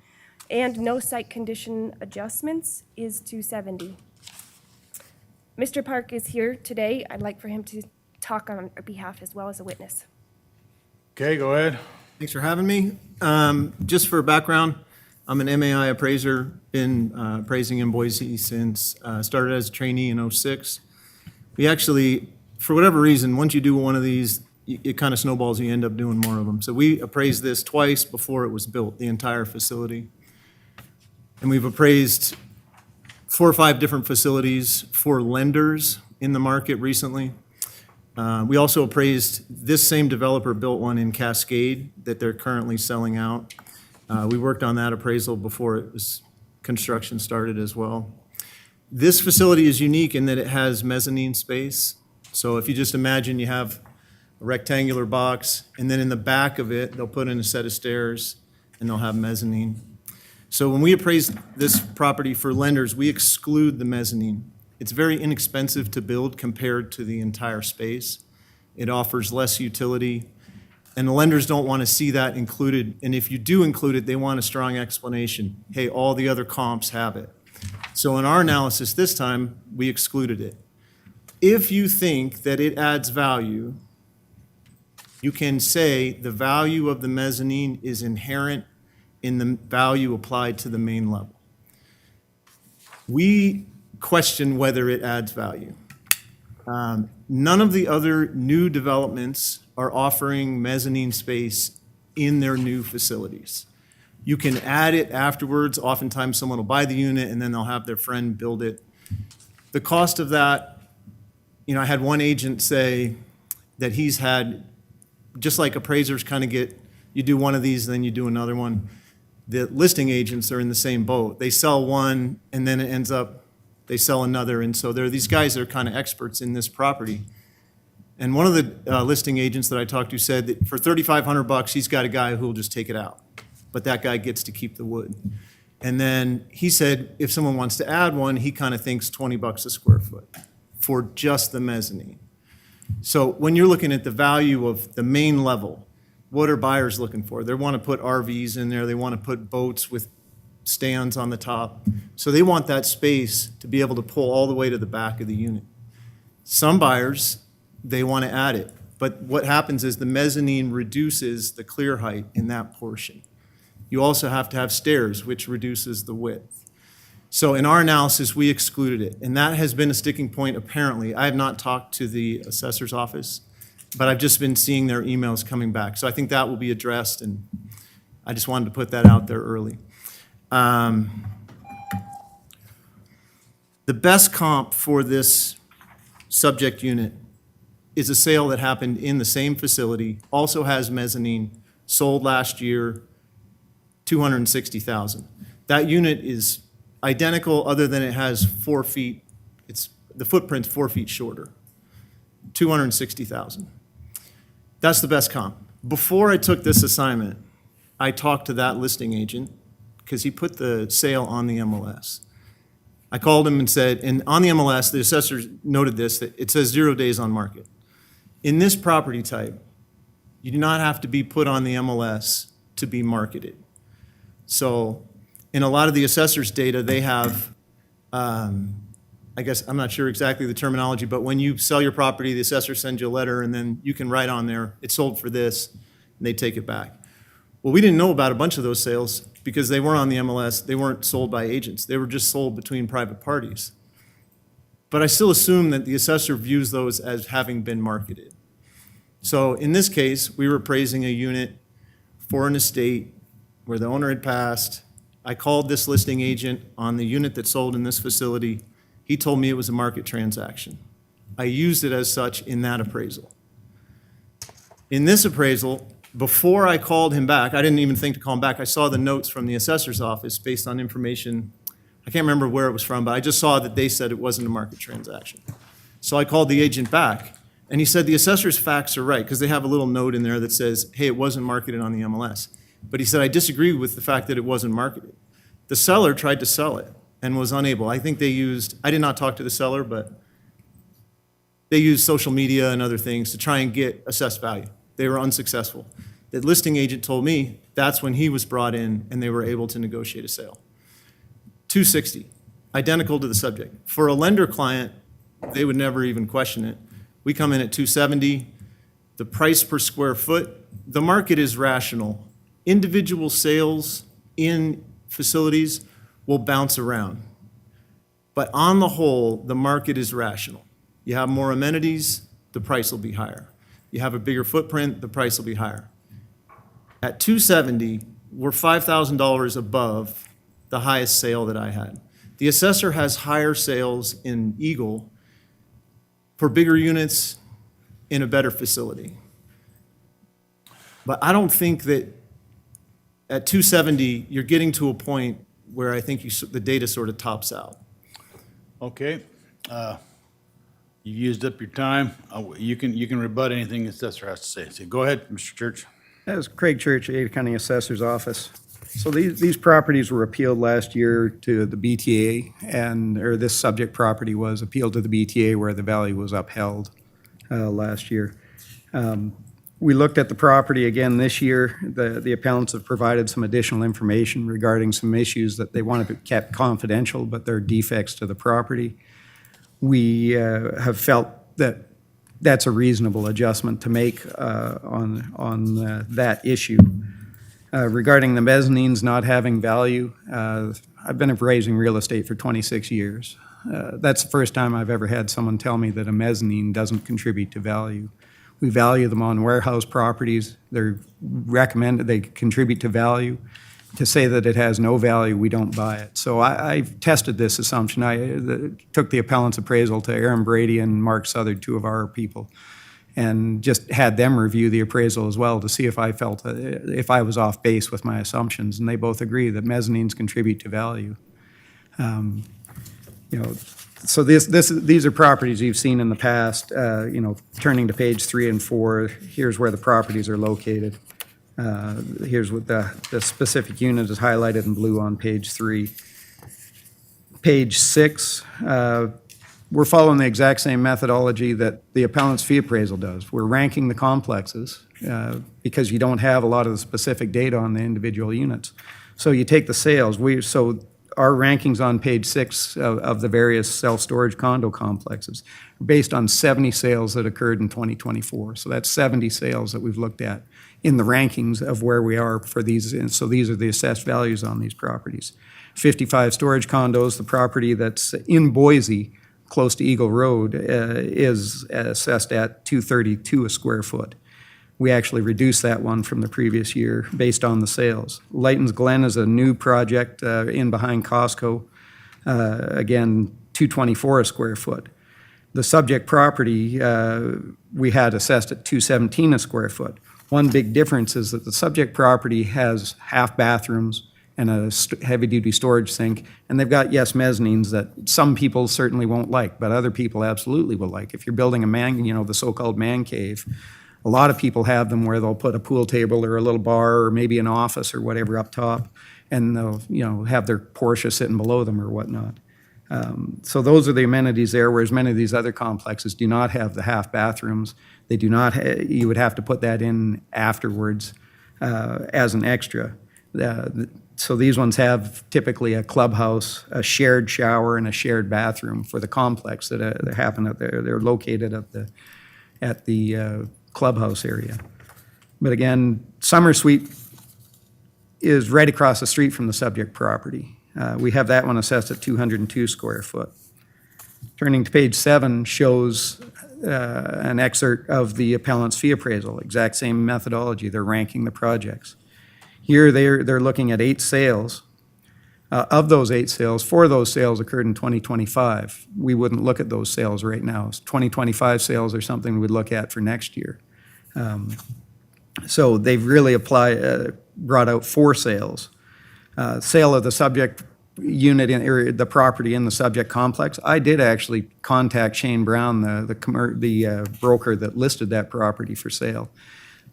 and no site condition adjustments, is $270. Mr. Park is here today. I'd like for him to talk on our behalf as well as a witness. Okay, go ahead. Thanks for having me. Just for background, I'm an MAI appraiser, been appraising in Boise since, started as a trainee in '06. We actually, for whatever reason, once you do one of these, it kind of snowballs, you end up doing more of them. So we appraised this twice before it was built, the entire facility. And we've appraised 4 or 5 different facilities for lenders in the market recently. We also appraised, this same developer built one in Cascade that they're currently selling out. We worked on that appraisal before construction started as well. This facility is unique in that it has mezzanine space. So if you just imagine you have a rectangular box, and then in the back of it, they'll put in a set of stairs, and they'll have mezzanine. So when we appraise this property for lenders, we exclude the mezzanine. It's very inexpensive to build compared to the entire space. It offers less utility, and the lenders don't want to see that included. And if you do include it, they want a strong explanation. Hey, all the other comps have it. So in our analysis this time, we excluded it. If you think that it adds value, you can say the value of the mezzanine is inherent in the value applied to the main level. We question whether it adds value. None of the other new developments are offering mezzanine space in their new facilities. You can add it afterwards. Oftentimes, someone will buy the unit, and then they'll have their friend build it. The cost of that, I had one agent say that he's had, just like appraisers kind of get, you do one of these, then you do another one. The listing agents are in the same boat. They sell one, and then it ends up, they sell another. And so there are these guys that are kind of experts in this property. And one of the listing agents that I talked to said that for $3,500, he's got a guy who will just take it out. But that guy gets to keep the wood. And then he said if someone wants to add one, he kind of thinks $20 a square foot for just the mezzanine. So when you're looking at the value of the main level, what are buyers looking for? They want to put RVs in there. They want to put boats with stands on the top. So they want that space to be able to pull all the way to the back of the unit. Some buyers, they want to add it. But what happens is the mezzanine reduces the clear height in that portion. You also have to have stairs, which reduces the width. So in our analysis, we excluded it. And that has been a sticking point, apparently. I have not talked to the assessor's office, but I've just been seeing their emails coming back. So I think that will be addressed, and I just wanted to put that out there early. The best comp for this subject unit is a sale that happened in the same facility, also has mezzanine, sold last year, $260,000. That unit is identical other than it has 4 feet, the footprint's 4 feet shorter, $260,000. That's the best comp. Before I took this assignment, I talked to that listing agent because he put the sale on the MLS. I called him and said, and on the MLS, the assessor noted this, that it says 0 days on market. In this property type, you do not have to be put on the MLS to be marketed. So in a lot of the assessor's data, they have, I guess, I'm not sure exactly the terminology, but when you sell your property, the assessor sends you a letter, and then you can write on there, it's sold for this, and they take it back. Well, we didn't know about a bunch of those sales because they weren't on the MLS. They weren't sold by agents. They were just sold between private parties. But I still assume that the assessor views those as having been marketed. So in this case, we were appraising a unit for an estate where the owner had passed. I called this listing agent on the unit that sold in this facility. He told me it was a market transaction. I used it as such in that appraisal. In this appraisal, before I called him back, I didn't even think to call him back. I saw the notes from the assessor's office based on information. I can't remember where it was from, but I just saw that they said it wasn't a market transaction. So I called the agent back, and he said the assessor's facts are right because they have a little note in there that says, hey, it wasn't marketed on the MLS. But he said, I disagree with the fact that it wasn't marketed. The seller tried to sell it and was unable. I think they used, I did not talk to the seller, but they used social media and other things to try and get assessed value. They were unsuccessful. The listing agent told me that's when he was brought in and they were able to negotiate a sale. 260, identical to the subject. For a lender client, they would never even question it. We come in at 270. The price per square foot, the market is rational. Individual sales in facilities will bounce around. But on the whole, the market is rational. You have more amenities, the price will be higher. You have a bigger footprint, the price will be higher. At 270, we're $5,000 above the highest sale that I had. The assessor has higher sales in Eagle for bigger units in a better facility. But I don't think that at 270, you're getting to a point where I think the data sort of tops out. Okay. You used up your time. You can rebut anything the assessor has to say. So go ahead, Mr. Church. That was Craig Church, Ada County Assessor's Office. So these properties were appealed last year to the BTA, or this subject property was appealed to the BTA where the value was upheld last year. We looked at the property again this year. The appellants have provided some additional information regarding some issues that they wanted to kept confidential, but they're defects to the property. We have felt that that's a reasonable adjustment to make on that issue. Regarding the mezzanines not having value, I've been appraising real estate for 26 years. That's the first time I've ever had someone tell me that a mezzanine doesn't contribute to value. We value them on warehouse properties. They're recommended, they contribute to value. To say that it has no value, we don't buy it. So I've tested this assumption. I took the appellant's appraisal to Aaron Brady and Mark Southard, two of our people, and just had them review the appraisal as well to see if I felt, if I was off base with my assumptions. And they both agree that mezzanines contribute to value. So these are properties you've seen in the past. Turning to page 3 and 4, here's where the properties are located. Here's what the specific unit is highlighted in blue on page 3. Page 6, we're following the exact same methodology that the appellant's fee appraisal does. We're ranking the complexes because you don't have a lot of the specific data on the individual units. So you take the sales. So our rankings on page 6 of the various self-storage condo complexes are based on 70 sales that occurred in 2024. So that's 70 sales that we've looked at in the rankings of where we are for these. And so these are the assessed values on these properties. 55 storage condos, the property that's in Boise, close to Eagle Road, is assessed at $232 a square foot. We actually reduced that one from the previous year based on the sales. Leighton's Glen is a new project in behind Costco. Again, $224 a square foot. The subject property we had assessed at $217 a square foot. One big difference is that the subject property has half bathrooms and a heavy-duty storage sink, and they've got, yes, mezzanines that some people certainly won't like, but other people absolutely will like. If you're building a the so-called man cave, a lot of people have them where they'll put a pool table or a little bar or maybe an office or whatever up top, and they'll have their Porsche sitting below them or whatnot. So those are the amenities there, whereas many of these other complexes do not have the half bathrooms. They do not. You would have to put that in afterwards as an extra. So these ones have typically a clubhouse, a shared shower, and a shared bathroom for the complex that happen at there. They're located at the clubhouse area. But again, Summer Suite is right across the street from the subject property. We have that one assessed at 202 square foot. Turning to page 7 shows an excerpt of the appellant's fee appraisal, exact same methodology. They're ranking the projects. Here they're looking at 8 sales. Of those 8 sales, 4 of those sales occurred in 2025. We wouldn't look at those sales right now. 2025 sales are something we'd look at for next year. So they've really brought out 4 sales. Sale of the subject unit or the property in the subject complex. I did actually contact Shane Brown, the broker that listed that property for sale.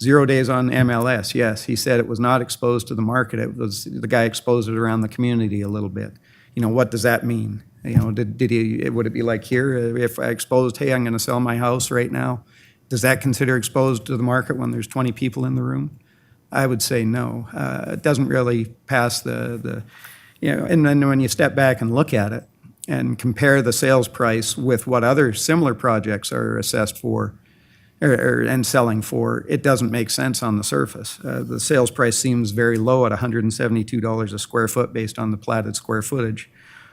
0 days on MLS, yes. He said it was not exposed to the market. It was the guy exposed it around the community a little bit. What does that mean? Would it be like here, if I exposed, hey, I'm going to sell my house right now? Does that consider exposed to the market when there's 20 people in the room? I would say no. It doesn't really pass and then when you step back and look at it and compare the sales price with what other similar projects are assessed for, and selling for, it doesn't make sense on the surface. The sales price seems very low at $172 a square foot based on the platted square footage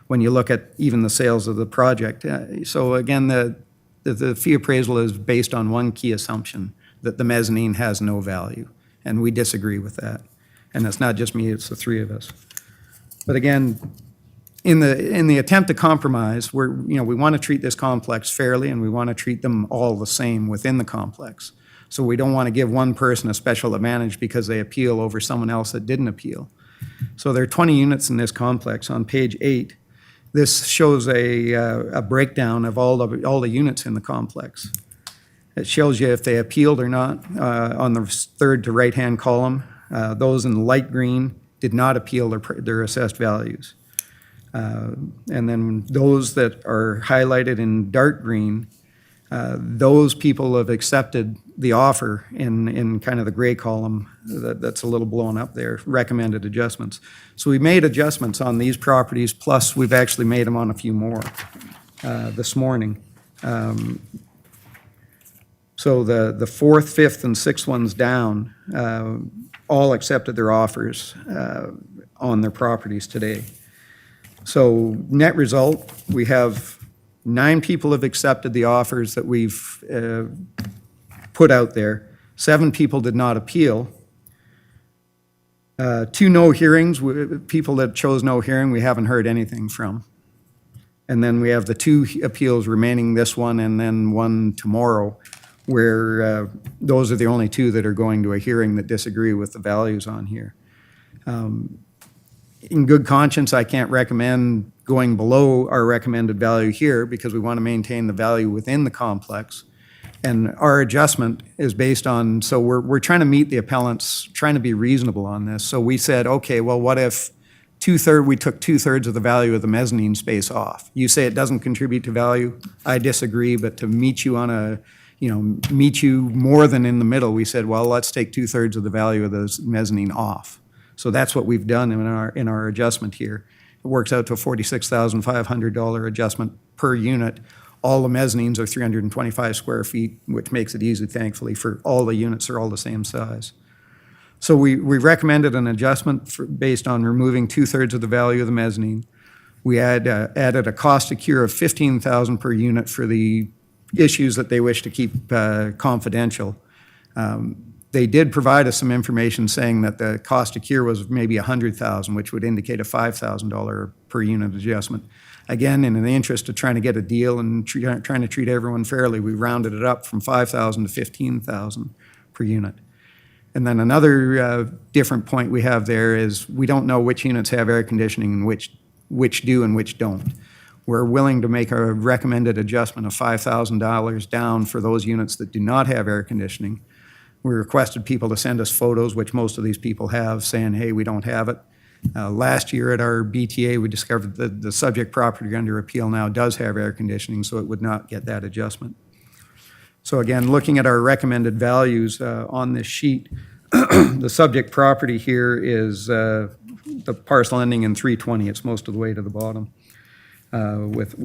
when you look at even the sales of the project. So again, the fee appraisal is based on one key assumption, that the mezzanine has no value, and we disagree with that. And it's not just me, it's the three of us. But again, in the attempt to compromise, we want to treat this complex fairly, and we want to treat them all the same within the complex. So we don't want to give one person a special advantage because they appeal over someone else that didn't appeal. So there are 20 units in this complex. On page 8, this shows a breakdown of all the units in the complex. It shows you if they appealed or not on the third to right-hand column. Those in light green did not appeal their assessed values. And then those that are highlighted in dark green, those people have accepted the offer in kind of the gray column that's a little blown up there, recommended adjustments. So we made adjustments on these properties, plus we've actually made them on a few more this morning. So the fourth, fifth, and sixth ones down all accepted their offers on their properties today. So net result, we have 9 people have accepted the offers that we've put out there. 7 people did not appeal. 2 no hearings, people that chose no hearing, we haven't heard anything from. And then we have the 2 appeals remaining, this one and then one tomorrow, where those are the only 2 that are going to a hearing that disagree with the values on here. In good conscience, I can't recommend going below our recommended value here because we want to maintain the value within the complex. And our adjustment is based on, so we're trying to meet the appellants, trying to be reasonable on this. So we said, okay, well, what if we took 2/3 of the value of the mezzanine space off? You say it doesn't contribute to value. I disagree, but to meet you meet you more than in the middle, we said, well, let's take 2/3 of the value of the mezzanine off. So that's what we've done in our adjustment here. It works out to a $46,500 adjustment per unit. All the mezzanines are 325 square feet, which makes it easy, thankfully, for all the units are all the same size. So we recommended an adjustment based on removing 2/3 of the value of the mezzanine. We added a cost to cure of $15,000 per unit for the issues that they wish to keep confidential. They did provide us some information saying that the cost to cure was maybe $100,000, which would indicate a $5,000 per unit adjustment. Again, in the interest of trying to get a deal and trying to treat everyone fairly, we rounded it up from $5,000 to $15,000 per unit. And then another different point we have there is we don't know which units have air conditioning and which do and which don't. We're willing to make a recommended adjustment of $5,000 down for those units that do not have air conditioning. We requested people to send us photos, which most of these people have, saying, hey, we don't have it. Last year at our BTA, we discovered that the subject property under appeal now does have air conditioning, so it would not get that adjustment. So again, looking at our recommended values on this sheet, the subject property here is the parcel ending in 320. It's most of the way to the bottom. With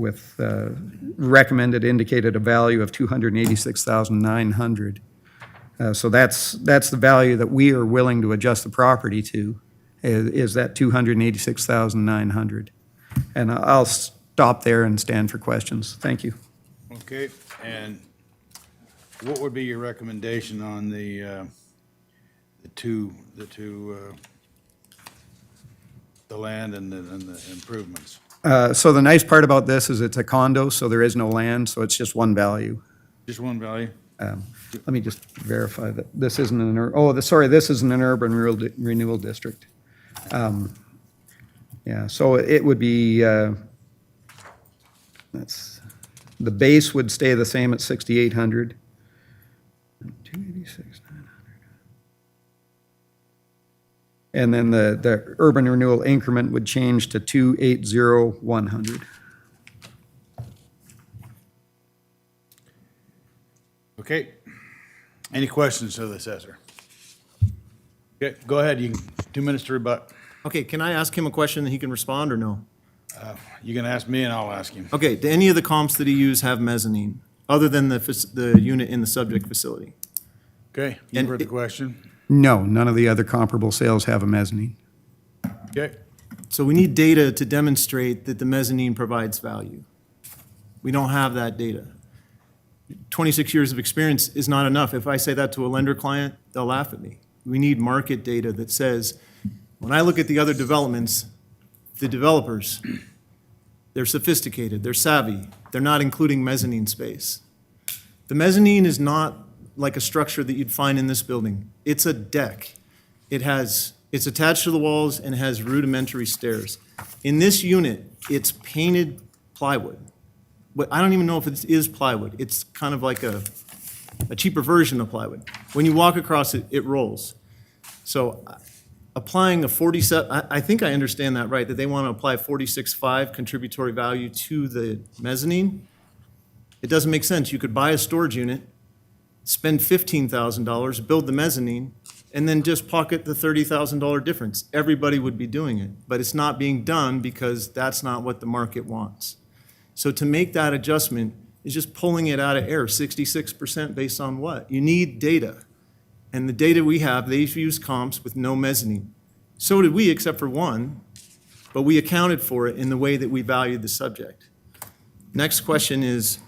recommended indicated a value of $286,900. So that's the value that we are willing to adjust the property to, is that $286,900. And I'll stop there and stand for questions. Thank you. Okay, and what would be your recommendation on the land and the improvements? So the nice part about this is it's a condo, so there is no land, so it's just one value. Just one value? Let me just verify that this isn't this isn't an urban renewal district. Yeah, so it would be, the base would stay the same at 6,800. 286,900. And then the urban renewal increment would change to 280,100. Okay. Any questions of the assessor? Okay, go ahead, 2 minutes to rebut. Okay, can I ask him a question that he can respond or no? You can ask me and I'll ask him. Okay, do any of the comps that he used have mezzanine, other than the unit in the subject facility? Okay, you And heard the it- question. No, none of the other comparable sales have a mezzanine. Okay, So we need data to demonstrate that the mezzanine provides value. We don't have that data. 26 years of experience is not enough. If I say that to a lender client, they'll laugh at me. We need market data that says, when I look at the other developments, the developers, they're sophisticated, they're savvy, they're not including mezzanine space. The mezzanine is not like a structure that you'd find in this building. It's a deck. It's attached to the walls and has rudimentary stairs. In this unit, it's painted plywood. But I don't even know if it is plywood. It's kind of like a cheaper version of plywood. When you walk across it, it rolls. So applying a 47, I think I understand that right, that they want to apply 46.5 contributory value to the mezzanine. It doesn't make sense. You could buy a storage unit, spend $15,000, build the mezzanine, and then just pocket the $30,000 difference. Everybody would be doing it, but it's not being done because that's not what the market wants. So to make that adjustment is just pulling it out of air, 66% based on what? You need data. And the data we have, they've used comps with no mezzanine. So did we, except for one, but we accounted for it in the way that we valued the subject. Next question is,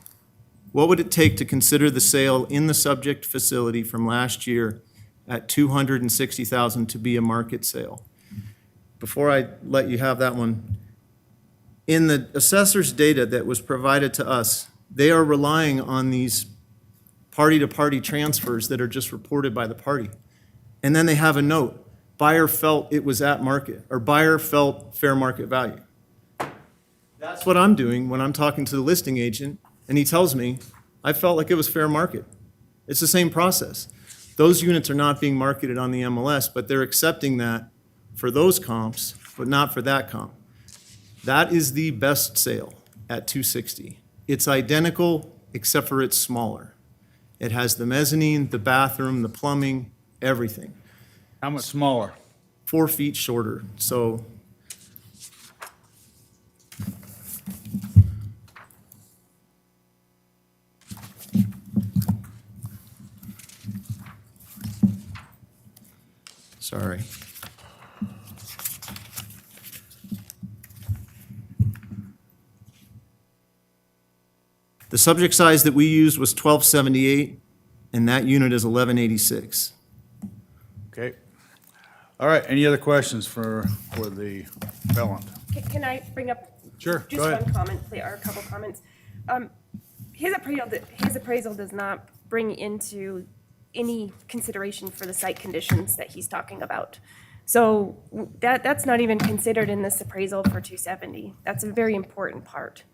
what would it take to consider the sale in the subject facility from last year at $260,000 to be a market sale? Before I let you have that one, in the assessor's data that was provided to us, they are relying on these party-to-party transfers that are just reported by the party. And then they have a note, buyer felt it was at market, or buyer felt fair market value. That's what I'm doing when I'm talking to the listing agent, and he tells me, I felt like it was fair market. It's the same process. Those units are not being marketed on the MLS, but they're accepting that for those comps, but not for that comp. That is the best sale at 260. It's identical, except for it's smaller. It has the mezzanine, the bathroom, the plumbing, everything. how much smaller? 4 feet shorter, so. Sorry. The subject size that we used was 1278, and that unit is 1186. Okay. All right, any other questions for the appellant? Can I bring up? Sure, Just go ahead. one comment, or a couple comments. His appraisal does not bring into any consideration for the site conditions that he's talking about. So that's not even considered in this appraisal for 270. That's a very important part.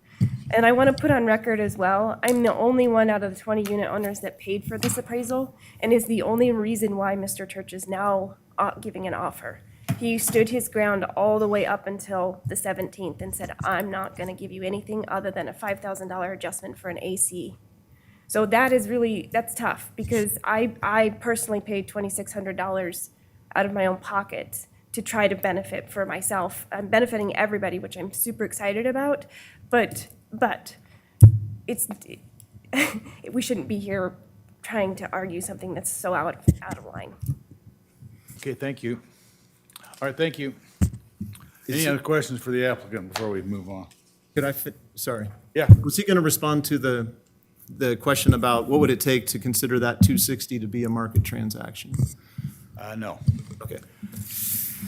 And I want to put on record as well, I'm the only one out of the 20 unit owners that paid for this appraisal, and is the only reason why Mr. Church is now giving an offer. He stood his ground all the way up until the 17th and said, I'm not going to give you anything other than a $5,000 adjustment for an AC. So that is really, that's tough, because I personally paid $2,600 out of my own pocket to try to benefit for myself. I'm benefiting everybody, which I'm super excited about, but it's, we shouldn't be here trying to argue something that's so out of line. Okay, thank you. All right, thank you. Any other questions for the applicant before we move on? Could I sorry. Yeah. Was he going to respond to the question about what would it take to consider that 260 to be a market transaction? No. Okay.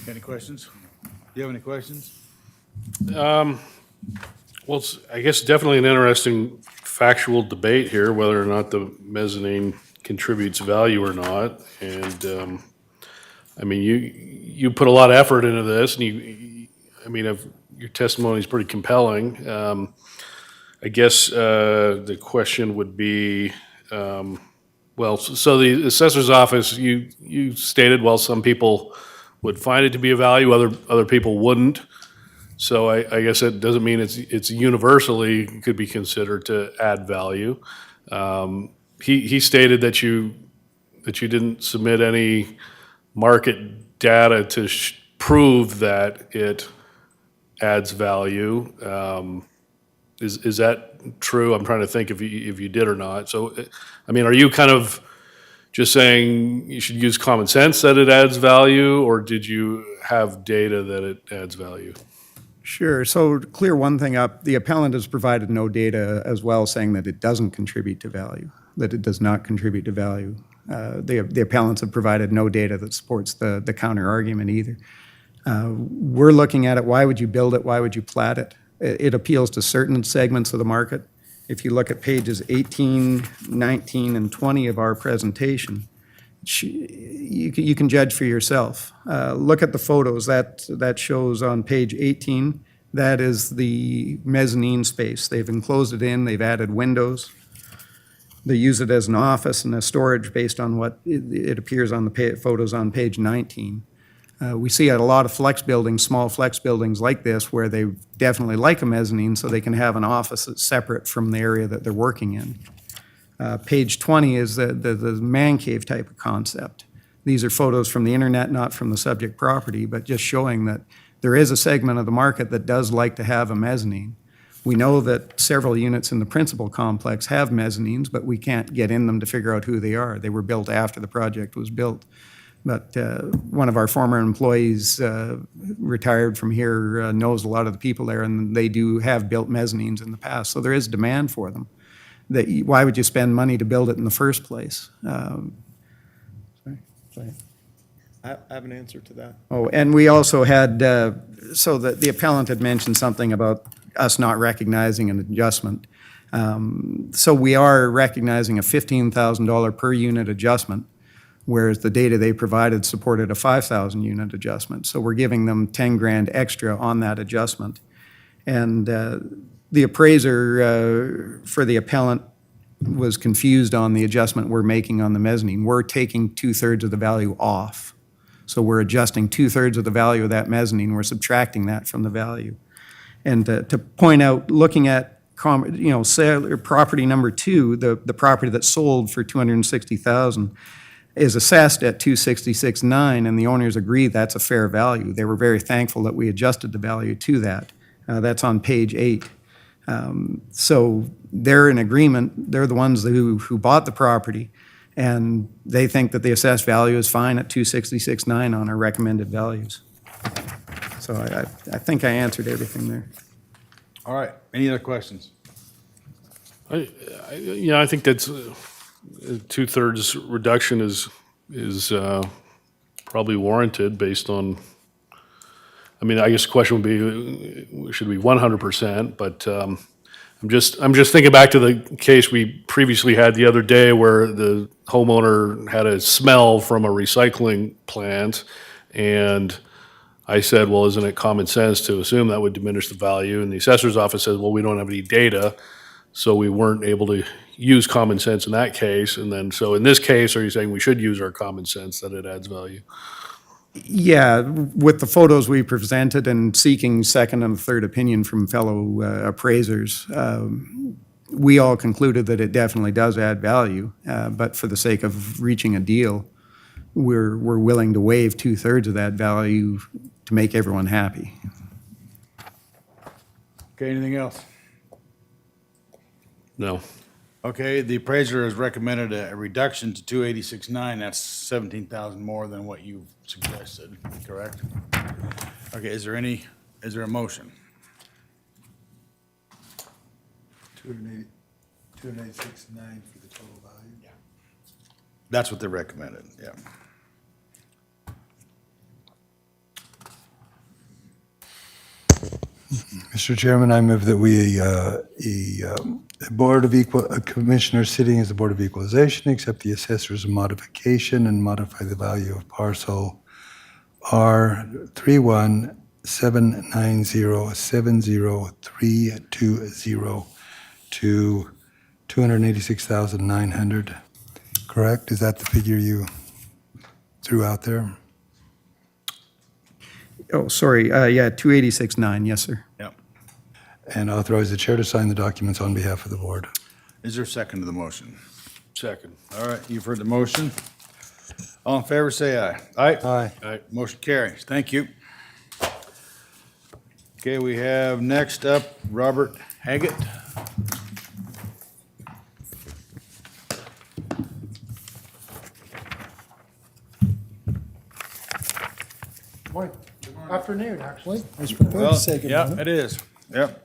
Any questions? Do you have any questions? Well, it's, I guess, definitely an interesting factual debate here, whether or not the mezzanine contributes value or not. And, I mean, you put a lot of effort into this, and your testimony is pretty compelling. I guess the question would be, well, so the assessor's office, you stated, well, some people would find it to be a value, other people wouldn't. So I guess it doesn't mean it's universally could be considered to add value. He stated that you didn't submit any market data to prove that it adds value. Is that true? I'm trying to think if you did or not. So, I mean, are you kind of just saying you should use common sense that it adds value, or did you have data that it adds value? Sure. So to clear one thing up, the appellant has provided no data as well saying that it doesn't contribute to value, that it does not contribute to value. The appellants have provided no data that supports the counter argument either. We're looking at it, why would you build it, why would you plat it? It appeals to certain segments of the market. If you look at pages 18, 19, and 20 of our presentation, you can judge for yourself. Look at the photos. That shows on page 18, that is the mezzanine space. They've enclosed it in, they've added windows. They use it as an office and a storage based on what it appears on the photos on page 19. We see a lot of flex buildings, small flex buildings like this, where they definitely like a mezzanine so they can have an office that's separate from the area that they're working in. Page 20 is the man cave type of concept. These are photos from the internet, not from the subject property, but just showing that there is a segment of the market that does like to have a mezzanine. We know that several units in the principal complex have mezzanines, but we can't get in them to figure out who they are. They were built after the project was built. But one of our former employees retired from here, knows a lot of the people there, and they do have built mezzanines in the past, so there is demand for them. Why would you spend money to build it in the first place? Sorry. I have an answer to that. Oh, and we also had, so the appellant had mentioned something about us not recognizing an adjustment. So we are recognizing a $15,000 per unit adjustment, whereas the data they provided supported a 5,000 unit adjustment. So we're giving them 10 grand extra on that adjustment. And the appraiser for the appellant was confused on the adjustment we're making on the mezzanine. We're taking 2/3 of the value off. So we're adjusting 2/3 of the value of that mezzanine. We're subtracting that from the value. And to point out, looking at property number 2, the property that sold for $260,000 is assessed at $266,900, and the owners agree that's a fair value. They were very thankful that we adjusted the value to that. That's on page 8. So they're in agreement. They're the ones who bought the property, and they think that the assessed value is fine at $266,900 on our recommended values. So I think I answered everything there. All right, any other questions? I think that's a 2/3 reduction is probably warranted based on, I mean, I guess the question would be, should it be 100%? But I'm just thinking back to the case we previously had the other day where the homeowner had a smell from a recycling plant, and I said, well, isn't it common sense to assume that would diminish the value? And the assessor's office says, well, we don't have any data, so we weren't able to use common sense in that case. And then, so in this case, are you saying we should use our common sense that it adds value? Yeah, with the photos we presented and seeking second and third opinion from fellow appraisers, we all concluded that it definitely does add value. But for the sake of reaching a deal, we're willing to waive 2/3 of that value to make everyone happy. Okay, anything else? No. Okay, the appraiser has recommended a reduction to 286,900. That's 17,000 more than what you suggested, correct? Okay, is there a motion? 286,900 for the total value? Yeah. That's what they recommended, yeah. Mr. Chairman, I move that we, Board of Commissioners sitting as the Board of Equalization, accept the assessor's modification and modify the value of parcel R317907032 to $286,900. Correct? Is that the figure you threw out there? Oh, sorry, yeah, 286,900, yes, sir. Yep. And authorize the chair to sign the documents on behalf of the board. Is there a second to the motion? Second. All right, you've heard the motion. All in favor, say aye. Aye? Aye. Aye. Motion carries. Thank you. Okay, we have next up Robert Haggett. Afternoon, actually. I was prepared Well, to say good yeah, morning. it is. Yep.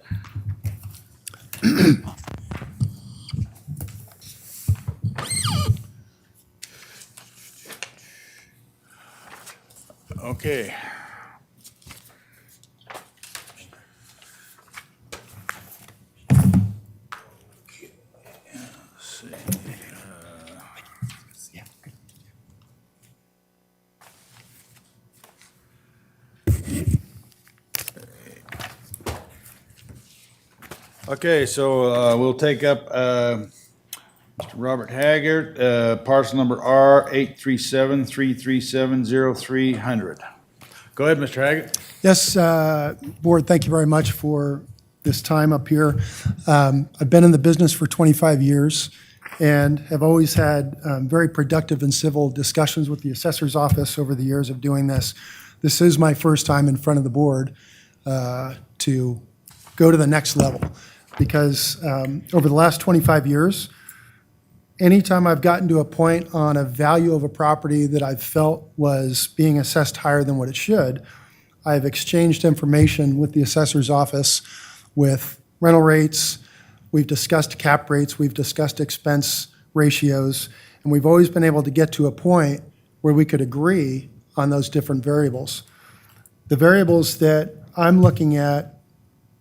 Okay. Let's see. Okay, so we'll take up Mr. Robert Haggard, parcel number R837-337-0300. Go ahead, Mr. Haggard. Yes, Board, thank you very much for this time up here. I've been in the business for 25 years and have always had very productive and civil discussions with the assessor's office over the years of doing this. This is my first time in front of the board to go to the next level because over the last 25 years, anytime I've gotten to a point on a value of a property that I felt was being assessed higher than what it should, I've exchanged information with the assessor's office with rental rates. We've discussed cap rates. We've discussed expense ratios. And we've always been able to get to a point where we could agree on those different variables. The variables that I'm looking at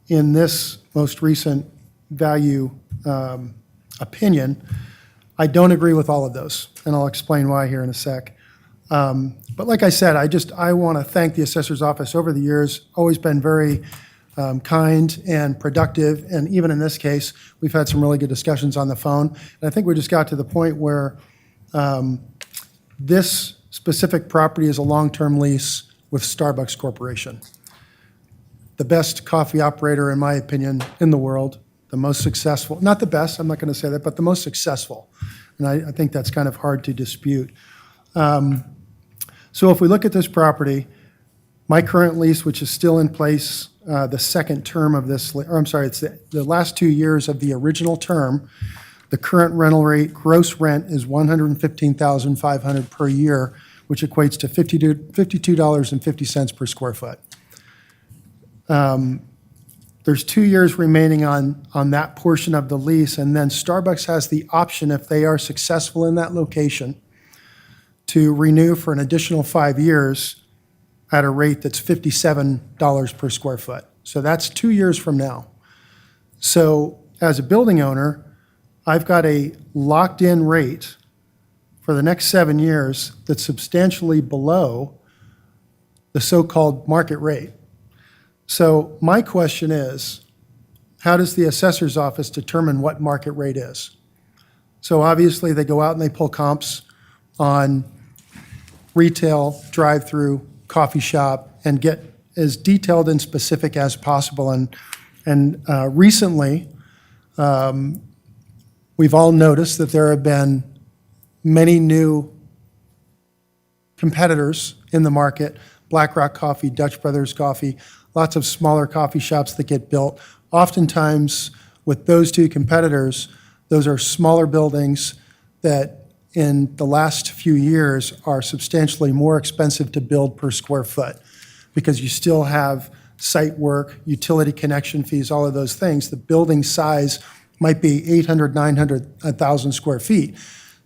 in this most recent value opinion, I don't agree with all of those, and I'll explain why here in a sec. But like I said, I want to thank the assessor's office over the years, always been very kind and productive, and even in this case, we've had some really good discussions on the phone. And I think we just got to the point where this specific property is a long-term lease with Starbucks Corporation. The best coffee operator, in my opinion, in the world, the most successful, not the best, I'm not going to say that, but the most successful. And I think that's kind of hard to dispute. So if we look at this property, my current lease, which is still in place, the second term of this, or I'm sorry, it's the last 2 years of the original term, the current rental rate, gross rent is $115,500 per year, which equates to $52.50 per square foot. There's 2 years remaining on that portion of the lease, and then Starbucks has the option, if they are successful in that location, to renew for an additional 5 years at a rate that's $57 per square foot. So that's 2 years from now. So as a building owner, I've got a locked-in rate for the next 7 years that's substantially below the so-called market rate. So my question is, how does the assessor's office determine what market rate is? So obviously, they go out and they pull comps on retail, drive-through, coffee shop, and get as detailed and specific as possible. And recently, we've all noticed that there have been many new competitors in the market, Black Rock Coffee, Dutch Brothers Coffee, lots of smaller coffee shops that get built. Oftentimes, with those two competitors, those are smaller buildings that in the last few years are substantially more expensive to build per square foot because you still have site work, utility connection fees, all of those things. The building size might be 800, 900, 1,000 square feet.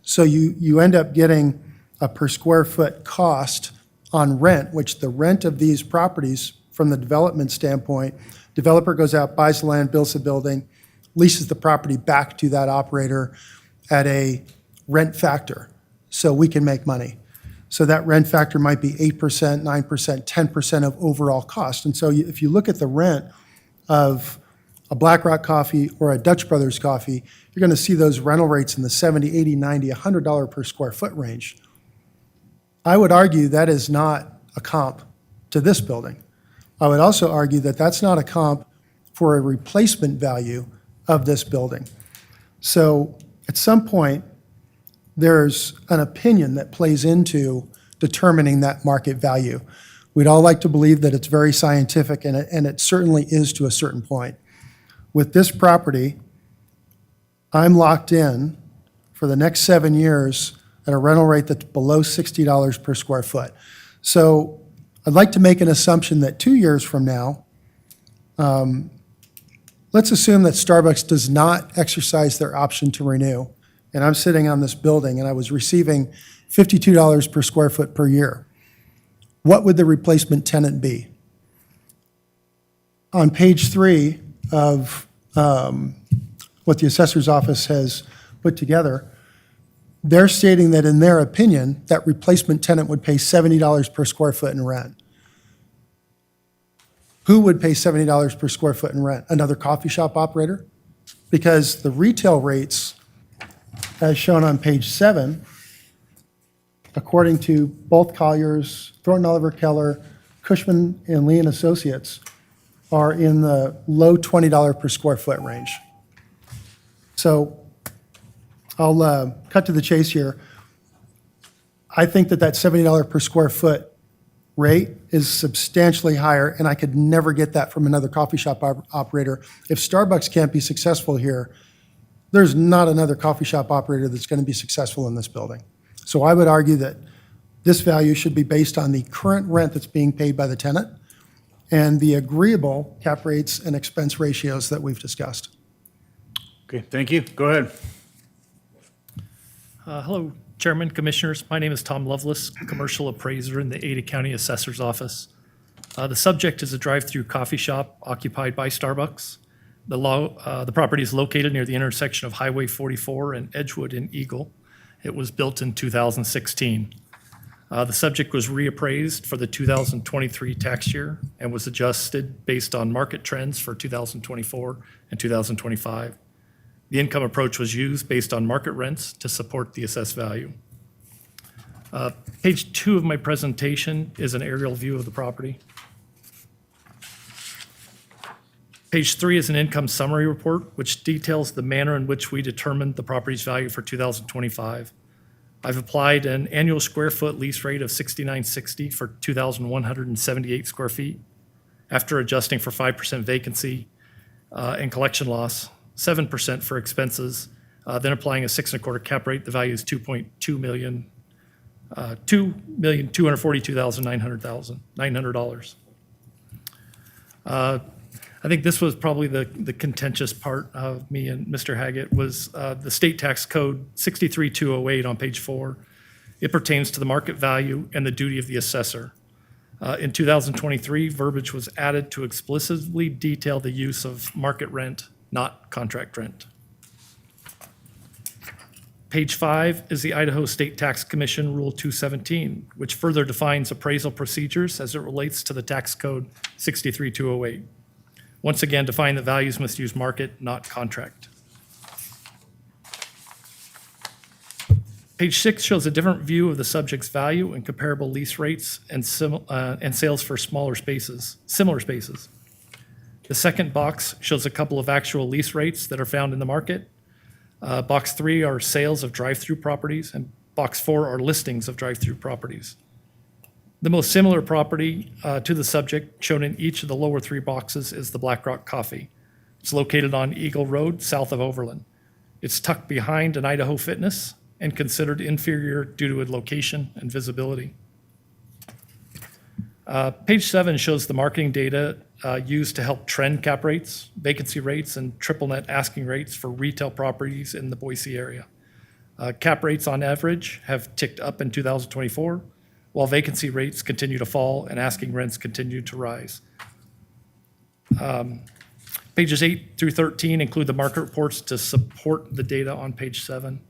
So you end up getting a per square foot cost on rent, which the rent of these properties from the development standpoint, developer goes out, buys the land, builds the building, leases the property back to that operator at a rent factor, so we can make money. So that rent factor might be 8%, 9%, 10% of overall cost. And so if you look at the rent of a Black Rock Coffee or a Dutch Brothers Coffee, you're going to see those rental rates in the $70, $80, $90, $100 per square foot range. I would argue that is not a comp to this building. I would also argue that that's not a comp for a replacement value of this building. So at some point, there's an opinion that plays into determining that market value. We'd all like to believe that it's very scientific, and it certainly is to a certain point. With this property, I'm locked in for the next 7 years at a rental rate that's below $60 per square foot. So I'd like to make an assumption that 2 years from now, let's assume that Starbucks does not exercise their option to renew, and I'm sitting on this building and I was receiving $52 per square foot per year. What would the replacement tenant be? On page 3 of what the assessor's office has put together, they're stating that in their opinion, that replacement tenant would pay $70 per square foot in rent. Who would pay $70 per square foot in rent? Another coffee shop operator? Because the retail rates, as shown on page 7, according to both Colliers, Thornton Oliver Keller, Cushman and Lee and Associates, are in the low $20 per square foot range. So I'll cut to the chase here. I think that that $70 per square foot rate is substantially higher, and I could never get that from another coffee shop operator. If Starbucks can't be successful here, there's not another coffee shop operator that's going to be successful in this building. So I would argue that this value should be based on the current rent that's being paid by the tenant and the agreeable cap rates and expense ratios that we've discussed. Okay, thank you. Go ahead. Hello, Chairman, Commissioners. My name is Tom Lovelace, commercial appraiser in the Ada County Assessor's Office. The subject is a drive-through coffee shop occupied by Starbucks. The property is located near the intersection of Highway 44 and Edgewood in Eagle. It was built in 2016. The subject was reappraised for the 2023 tax year and was adjusted based on market trends for 2024 and 2025. The income approach was used based on market rents to support the assessed value. Page 2 of my presentation is an aerial view of the property. Page 3 is an income summary report, which details the manner in which we determined the property's value for 2025. I've applied an annual square foot lease rate of $69.60 for 2,178 square feet. After adjusting for 5% vacancy and collection loss, 7% for expenses, then applying a 6.25 cap rate, the value is $2.2 million, $2,242,900. I think this was probably the contentious part of me and Mr. Haggett was the state tax code 63208 on page 4. It pertains to the market value and the duty of the assessor. In 2023, verbiage was added to explicitly detail the use of market rent, not contract rent. Page 5 is the Idaho State Tax Commission Rule 217, which further defines appraisal procedures as it relates to the tax code 63208. Once again, define that values must use market, not contract. Page 6 shows a different view of the subject's value and comparable lease rates and sales for similar spaces. The second box shows a couple of actual lease rates that are found in the market. Box 3 are sales of drive-through properties, and box 4 are listings of drive-through properties. The most similar property to the subject shown in each of the lower 3 boxes is the Black Rock Coffee. It's located on Eagle Road, south of Overland. It's tucked behind an Idaho Fitness and considered inferior due to its location and visibility. Page 7 shows the marketing data used to help trend cap rates, vacancy rates, and triple net asking rates for retail properties in the Boise area. Cap rates on average have ticked up in 2024, while vacancy rates continue to fall and asking rents continue to rise. Pages 8 through 13 include the market reports to support the data on page 7.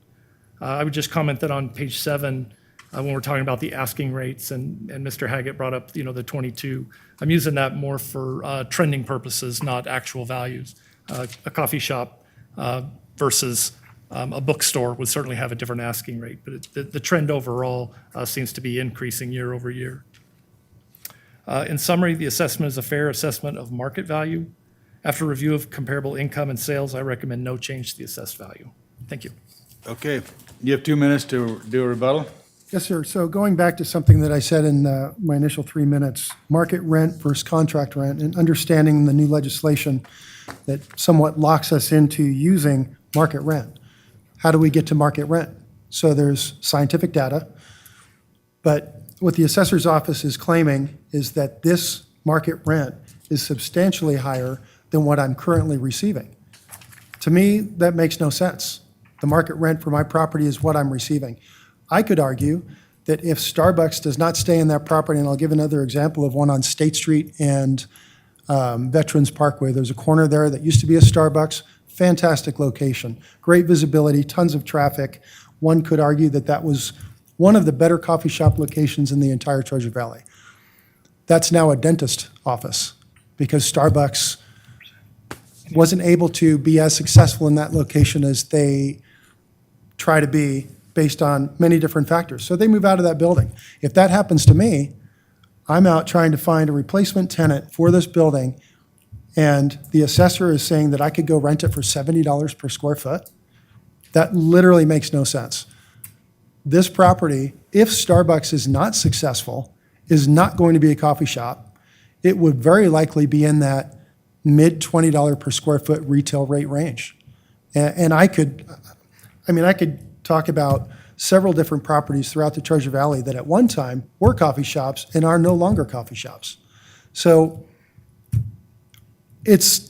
I would just comment that on page 7, when we're talking about the asking rates, and Mr. Haggett brought up, the 22, I'm using that more for trending purposes, not actual values. A coffee shop versus a bookstore would certainly have a different asking rate, but the trend overall seems to be increasing year over year. In summary, the assessment is a fair assessment of market value. After review of comparable income and sales, I recommend no change to the assessed value. Thank you. Okay, you have 2 minutes to do a rebuttal? Yes, sir. So going back to something that I said in my initial 3 minutes, market rent versus contract rent, and understanding the new legislation that somewhat locks us into using market rent. How do we get to market rent? So there's scientific data, but what the assessor's office is claiming is that this market rent is substantially higher than what I'm currently receiving. To me, that makes no sense. The market rent for my property is what I'm receiving. I could argue that if Starbucks does not stay in that property, and I'll give another example of one on State Street and Veterans Parkway. There's a corner there that used to be a Starbucks, fantastic location, great visibility, tons of traffic. One could argue that that was one of the better coffee shop locations in the entire Treasure Valley. That's now a dentist office because Starbucks wasn't able to be as successful in that location as they try to be based on many different factors. So they move out of that building. If that happens to me, I'm out trying to find a replacement tenant for this building, and the assessor is saying that I could go rent it for $70 per square foot. That literally makes no sense. This property, if Starbucks is not successful, is not going to be a coffee shop. It would very likely be in that mid $20 per square foot retail rate range. And I could talk about several different properties throughout the Treasure Valley that at one time were coffee shops and are no longer coffee shops. So it's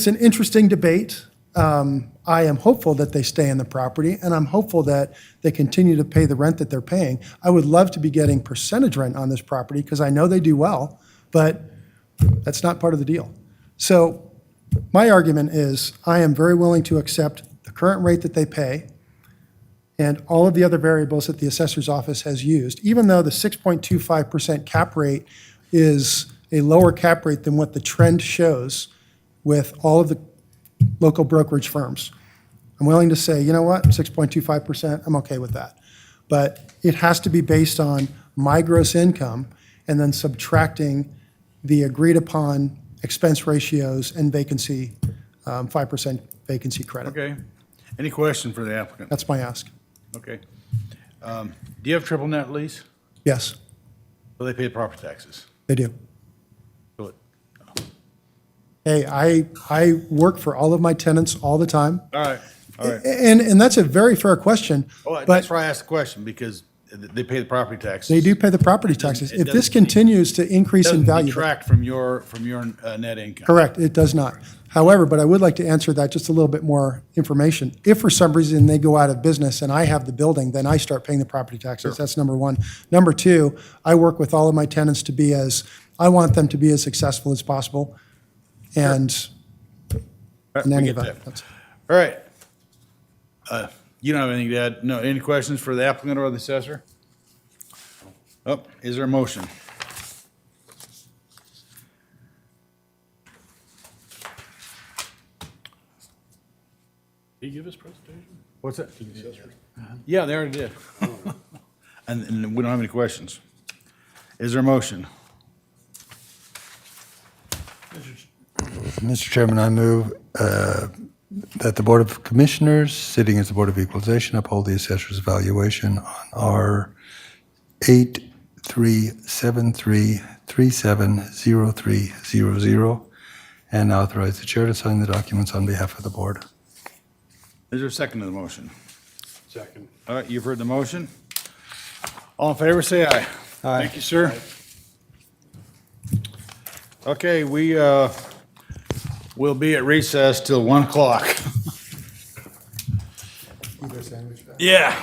an interesting debate. I am hopeful that they stay in the property, and I'm hopeful that they continue to pay the rent that they're paying. I would love to be getting percentage rent on this property because I know they do well, but that's not part of the deal. So my argument is I am very willing to accept the current rate that they pay and all of the other variables that the assessor's office has used, even though the 6.25% cap rate is a lower cap rate than what the trend shows with all of the local brokerage firms. I'm willing to say, you know what, 6.25%, I'm okay with that. But it has to be based on my gross income and then subtracting the agreed upon expense ratios and vacancy, 5% vacancy credit. Okay. Any question for the applicant? That's my ask. Okay. Do you have triple net lease? Yes, Will they pay property taxes? they do. Will it- Hey, I work for all of my tenants all the time. All right, all right. And that's a very fair question. Well, But that's why I asked the question, because they pay the property taxes. they do pay the property taxes. It If this doesn't- continues to increase in Doesn't value. detract from your net income. Correct, it does not. However, but I would like to answer that just a little bit more information. If for some reason they go out of business and I have the building, then I start paying the property taxes. That's number one. Number two, I work with all of my tenants I want them to be as successful as possible. And in We any get event, that. that's. All right. You don't have anything to add? No, any questions for the applicant or the assessor? Oh, is there a motion? Did he give his presentation? What's that? Yeah, they already did. And we don't have any questions. Is there a motion? Mr. Chairman, I move that the Board of Commissioners, sitting as the Board of Equalization, uphold the assessor's valuation on R 8373370300 and authorize the chair to sign the documents on behalf of the board. Is there a second to the motion? Second. All right, you've heard the motion. All in favor, say aye. Aye. Thank you, sir. Okay, we will be at recess till 1 o'clock. Yeah.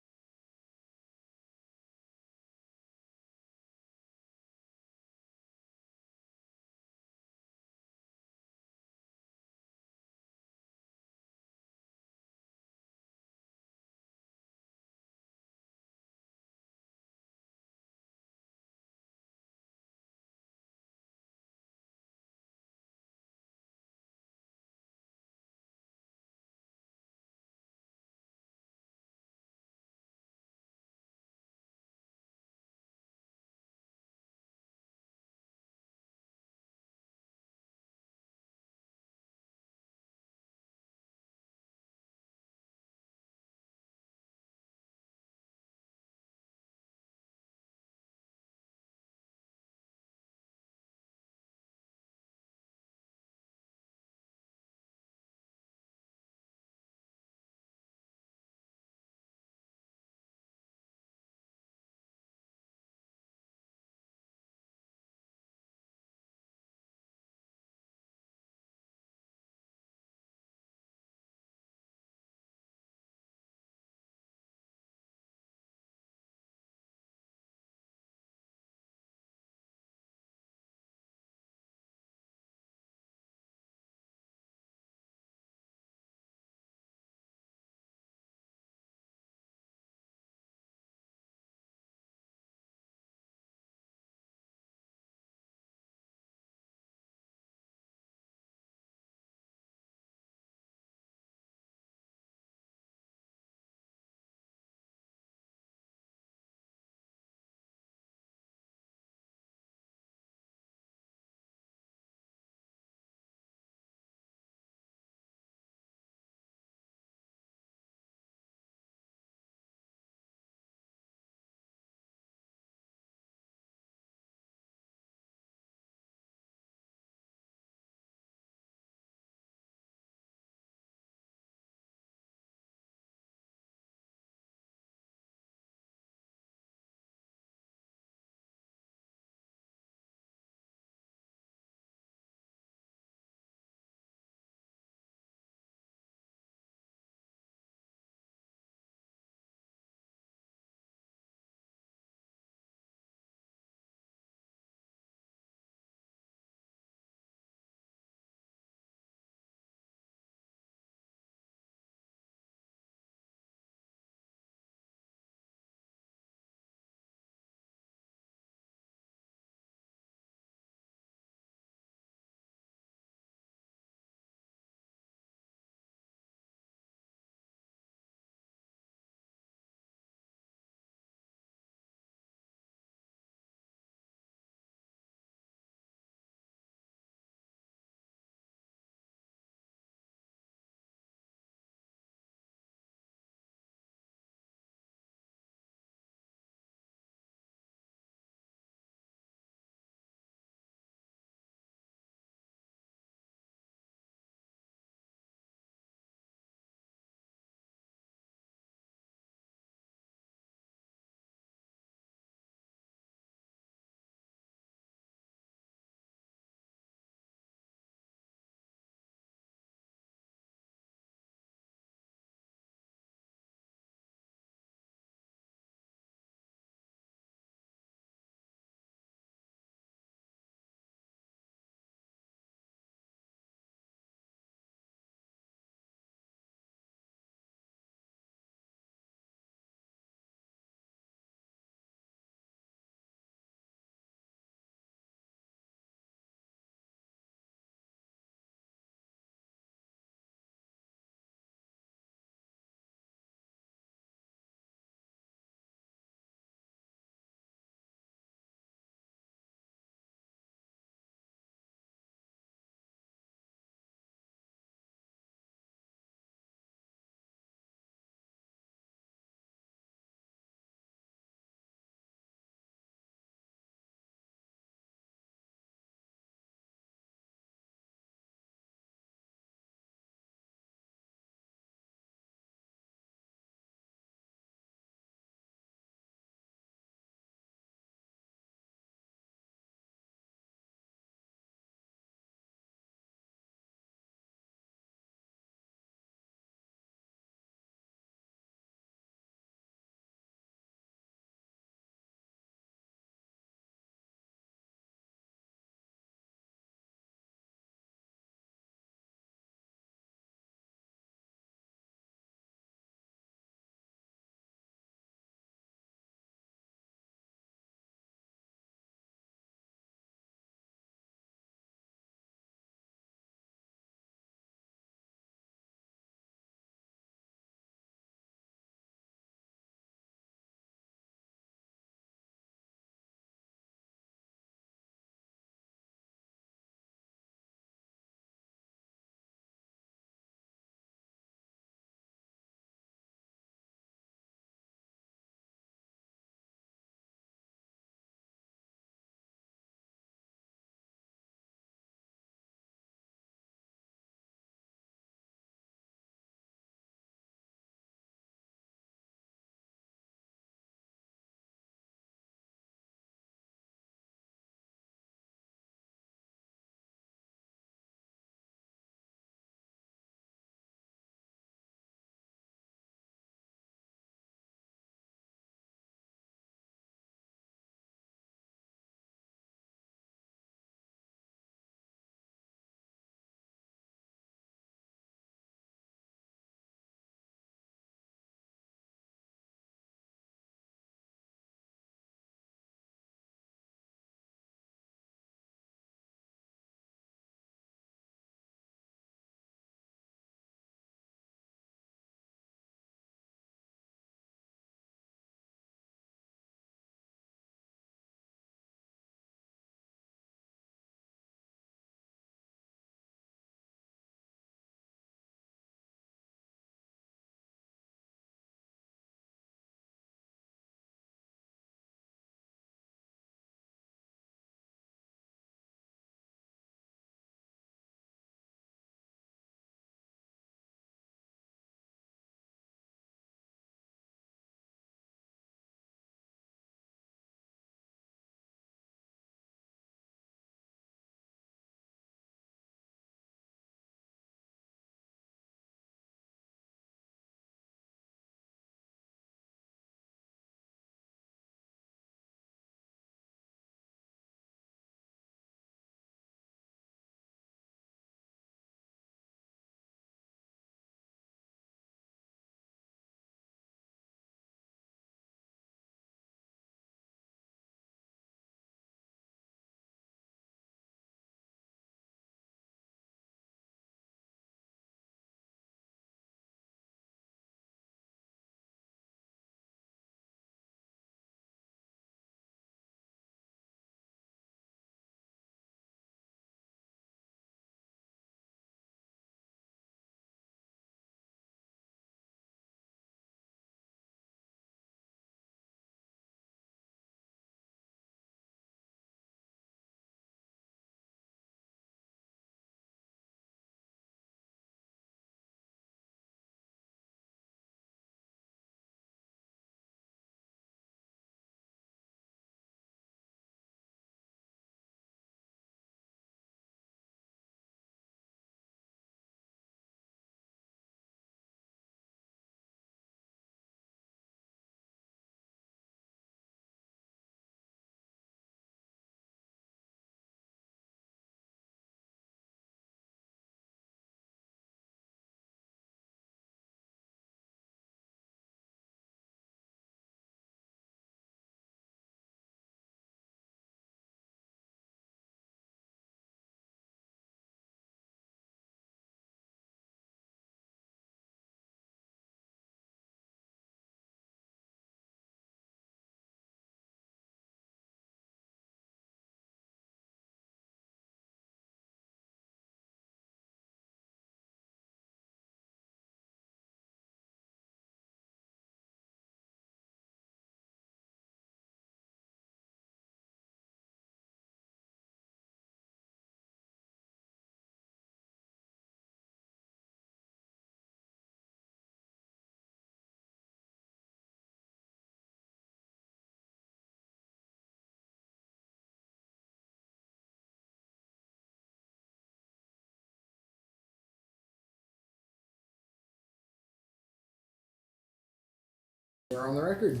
We're on the record.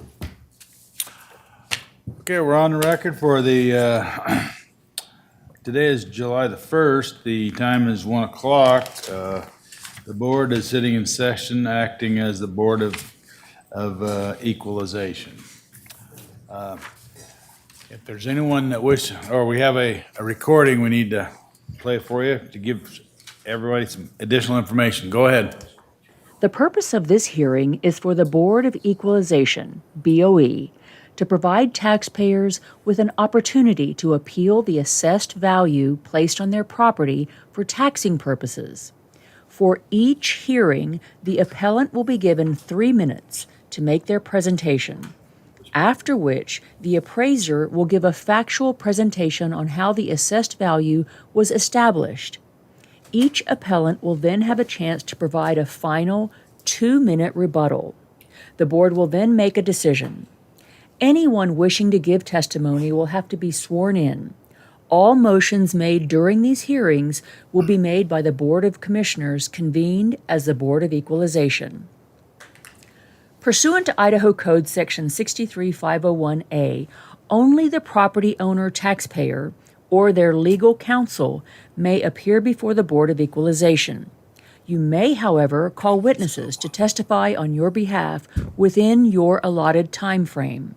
Okay, we're on the record for the, today is July the 1st. The time is 1 o'clock. The board is sitting in session, acting as the Board of Equalization. If there's anyone that or we have a recording we need to play for you to give everybody some additional information. Go ahead. The purpose of this hearing is for the Board of Equalization, BOE, to provide taxpayers with an opportunity to appeal the assessed value placed on their property for taxing purposes. For each hearing, the appellant will be given 3 minutes to make their presentation, after which the appraiser will give a factual presentation on how the assessed value was established. Each appellant will then have a chance to provide a final 2-minute rebuttal. The board will then make a decision. Anyone wishing to give testimony will have to be sworn in. All motions made during these hearings will be made by the Board of Commissioners convened as the Board of Equalization. Pursuant to Idaho Code Section 63501A, only the property owner taxpayer or their legal counsel may appear before the Board of Equalization. You may, however, call witnesses to testify on your behalf within your allotted time frame.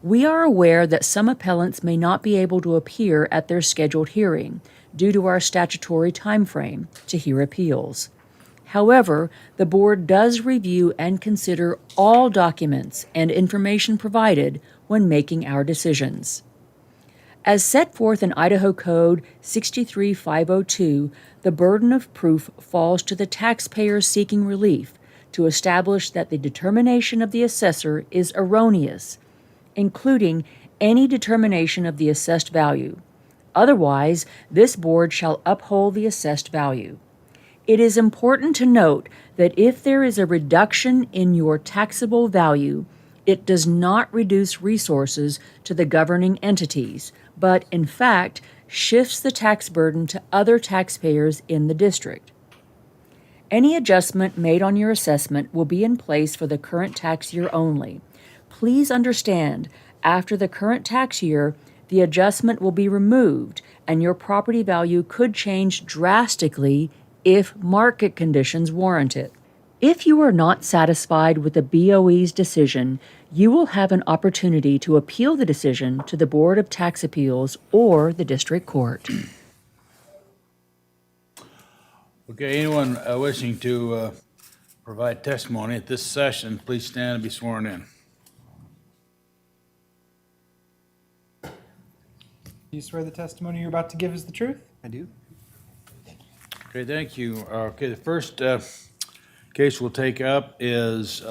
We are aware that some appellants may not be able to appear at their scheduled hearing due to our statutory time frame to hear appeals. However, the board does review and consider all documents and information provided when making our decisions. As set forth in Idaho Code 63502, the burden of proof falls to the taxpayer seeking relief to establish that the determination of the assessor is erroneous, including any determination of the assessed value. Otherwise, this board shall uphold the assessed value. It is important to note that if there is a reduction in your taxable value, it does not reduce resources to the governing entities, but in fact shifts the tax burden to other taxpayers in the district. Any adjustment made on your assessment will be in place for the current tax year only. Please understand, after the current tax year, the adjustment will be removed and your property value could change drastically if market conditions warrant it. If you are not satisfied with the BOE's decision, you will have an opportunity to appeal the decision to the Board of Tax Appeals or the District Court. Okay, anyone wishing to provide testimony at this session, please stand and be sworn in. Do you swear the testimony you're about to give is the truth? I do. Okay, thank you. Okay, the first case we'll take up is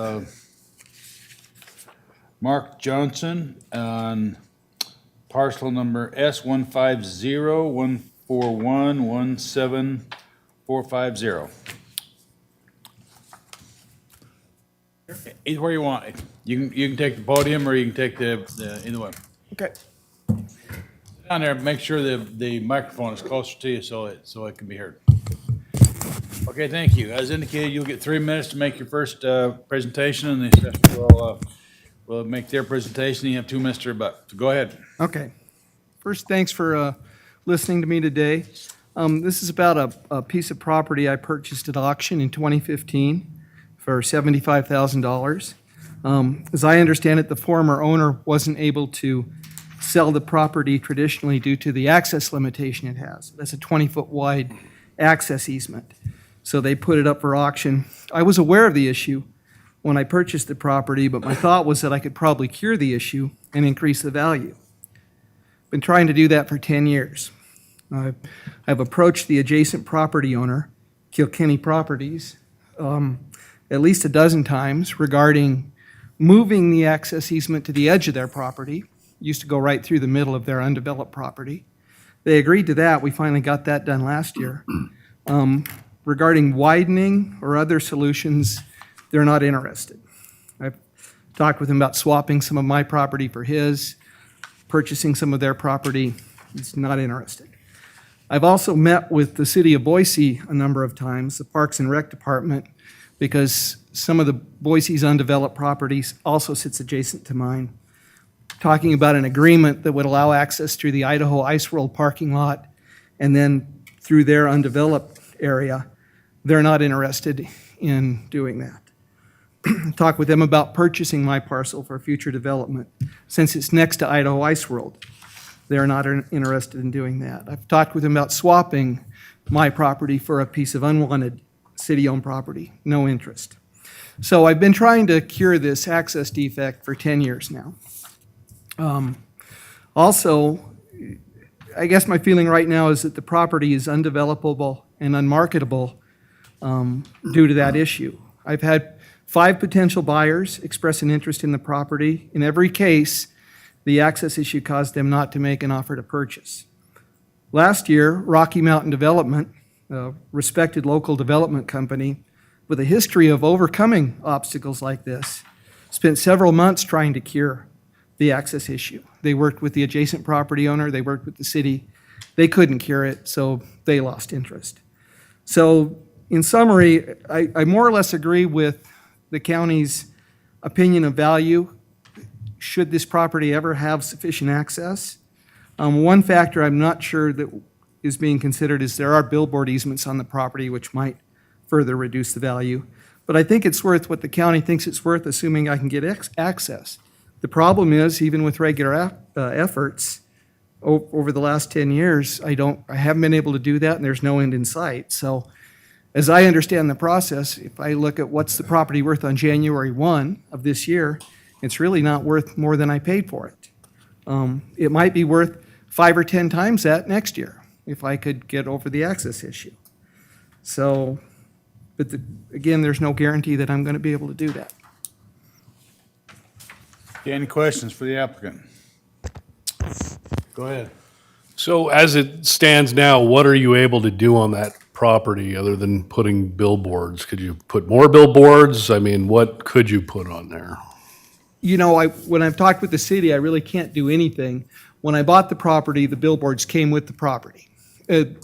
Mark Johnson on parcel number S150-141-17450. Either where you want. You can take the podium or you can take the either one. Okay. Sit down there, make sure the microphone is closer to you so it can be heard. Okay, thank you. As indicated, you'll get 3 minutes to make your first presentation, and the assessor will make their presentation. You have 2 minutes to rebut. So go ahead. Okay. First, thanks for listening to me today. This is about a piece of property I purchased at auction in 2015 for $75,000. As I understand it, the former owner wasn't able to sell the property traditionally due to the access limitation it has. That's a 20-foot wide access easement. So they put it up for auction. I was aware of the issue when I purchased the property, but my thought was that I could probably cure the issue and increase the value. Been trying to do that for 10 years. I've approached the adjacent property owner, Kilkenny Properties, at least a dozen times regarding moving the access easement to the edge of their property. It used to go right through the middle of their undeveloped property. They agreed to that. We finally got that done last year. Regarding widening or other solutions, they're not interested. I've talked with them about swapping some of my property for his, purchasing some of their property. He's not interested. I've also met with the city of Boise a number of times, the Parks and Rec Department, because some of the Boise's undeveloped properties also sits adjacent to mine. Talking about an agreement that would allow access through the Idaho Ice World parking lot and then through their undeveloped area. They're not interested in doing that. Talk with them about purchasing my parcel for future development. Since it's next to Idaho Ice World, they're not interested in doing that. I've talked with them about swapping my property for a piece of unwanted city-owned property. No interest. So I've been trying to cure this access defect for 10 years now. Also, I guess my feeling right now is that the property is undevelopable and unmarketable due to that issue. I've had 5 potential buyers express an interest in the property. In every case, the access issue caused them not to make an offer to purchase. Last year, Rocky Mountain Development, a respected local development company with a history of overcoming obstacles like this, spent several months trying to cure the access issue. They worked with the adjacent property owner, they worked with the city. They couldn't cure it, so they lost interest. So in summary, I more or less agree with the county's opinion of value. Should this property ever have sufficient access? One factor I'm not sure that is being considered is there are billboard easements on the property which might further reduce the value. But I think it's worth what the county thinks it's worth, assuming I can get access. The problem is, even with regular efforts over the last 10 years, I haven't been able to do that, and there's no end in sight. So as I understand the process, if I look at what's the property worth on January 1 of this year, it's really not worth more than I paid for it. It might be worth 5 or 10 times that next year if I could get over the access issue. So, but again, there's no guarantee that I'm going to be able to do that. Any questions for the applicant? Go ahead. So as it stands now, what are you able to do on that property other than putting billboards? Could you put more billboards? I mean, what could you put on there? You know, when I've talked with the city, I really can't do anything. When I bought the property, the billboards came with the property.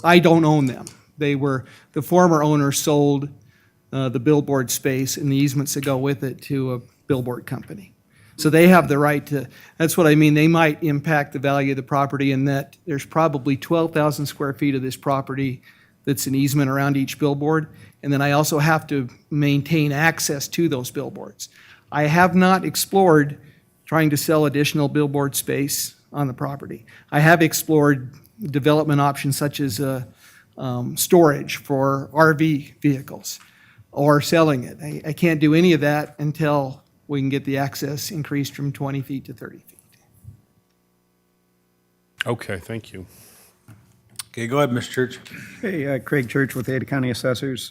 I don't own them. The former owner sold the billboard space and the easements that go with it to a billboard company. So they have the right to, that's what I mean, they might impact the value of the property in that there's probably 12,000 square feet of this property that's an easement around each billboard. And then I also have to maintain access to those billboards. I have not explored trying to sell additional billboard space on the property. I have explored development options such as storage for RV vehicles or selling it. I can't do any of that until we can get the access increased from 20 feet to 30 feet. Okay, thank you. Okay, go ahead, Mr. Church. Hey, Craig Church with Ada County Assessors.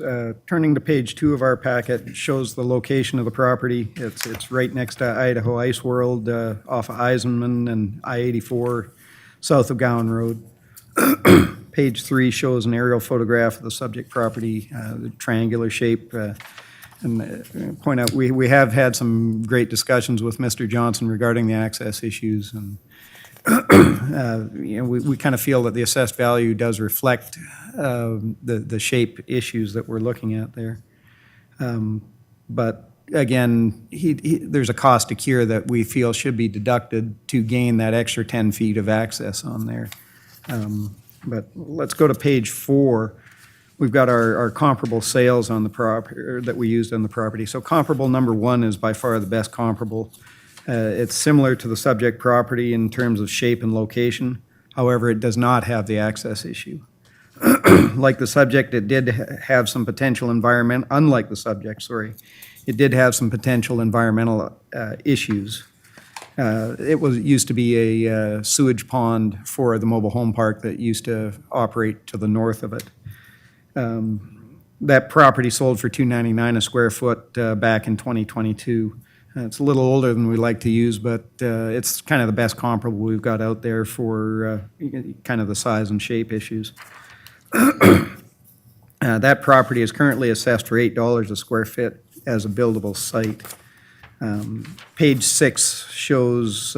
Turning to page 2 of our packet shows the location of the property. It's right next to Idaho Ice World off of Eisenman and I-84 south of Gowan Road. Page 3 shows an aerial photograph of the subject property, the triangular shape. And point out, we have had some great discussions with Mr. Johnson regarding the access issues, and we kind of feel that the assessed value does reflect the shape issues that we're looking at there. But again, there's a cost to cure that we feel should be deducted to gain that extra 10 feet of access on there. But let's go to page 4. We've got our comparable sales on the property that we used on the property. So comparable number 1 is by far the best comparable. It's similar to the subject property in terms of shape and location. However, it does not have the access issue. Like the subject, it did have some potential unlike the subject, sorry, it did have some potential environmental issues. It used to be a sewage pond for the mobile home park that used to operate to the north of it. That property sold for $299 a square foot back in 2022. It's a little older than we like to use, but it's kind of the best comparable we've got out there for kind of the size and shape issues. That property is currently assessed for $8 a square foot as a buildable site. Page 6 shows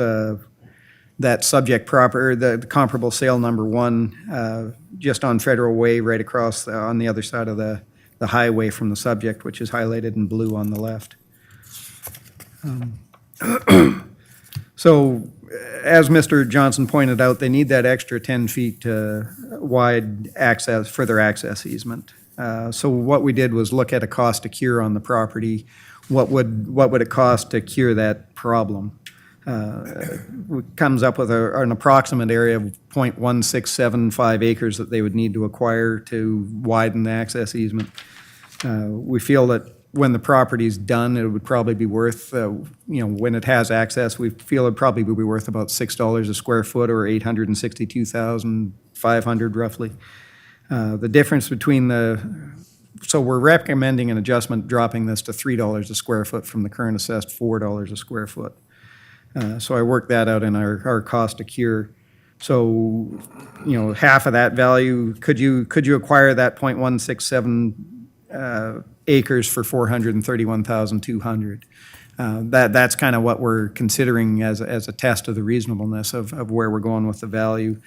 that subject property, the comparable sale number 1, just on Federal Way, right across on the other side of the the highway from the subject, which is highlighted in blue on the left. So, as Mr. Johnson pointed out, they need that extra 10 feet wide access, further access easement. So what we did was look at a cost to cure on the property. What would it cost to cure that problem? It comes up with an approximate area of 0.1675 acres that they would need to acquire to widen the access easement. We feel that when the property's done, it would probably be worth, when it has access, we feel it'd probably be worth about $6 a square foot or $862,500 roughly. The difference between so we're recommending an adjustment dropping this to $3 a square foot from the current assessed $4 a square foot. So I worked that out in our cost to cure. So, half of that value, could you acquire that 0.167 acres for $431,200? That's kind of what we're considering as a test of the reasonableness of where we're going with the value.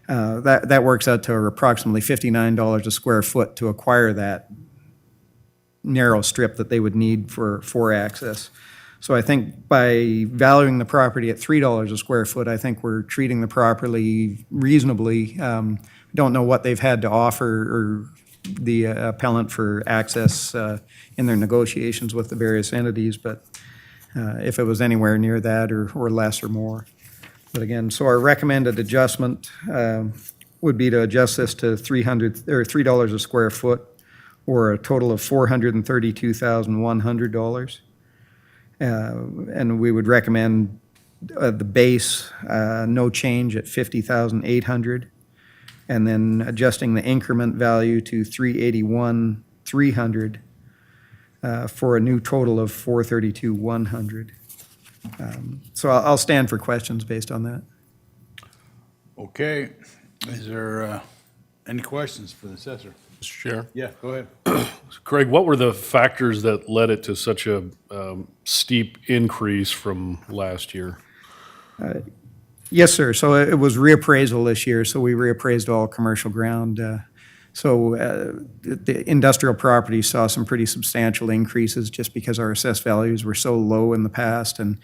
That works out to approximately $59 a square foot to acquire that narrow strip that they would need for access. So I think by valuing the property at $3 a square foot, I think we're treating the property reasonably. Don't know what they've had to offer or the appellant for access in their negotiations with the various entities, but if it was anywhere near that or less or more. But again, so our recommended adjustment would be to adjust this to $3 a square foot, or a total of $432,100. And we would recommend the base, no change at $50,800, and then adjusting the increment value to $381,300 for a new total of $432,100. So I'll stand for questions based on that. Okay. Is there any questions for the assessor? Mr. Chair? Yeah, go ahead. Craig, what were the factors that led it to such a steep increase from last year? Yes, sir. So it was reappraisal this year, so we reappraised all commercial ground. So the industrial property saw some pretty substantial increases just because our assessed values were so low in the past, and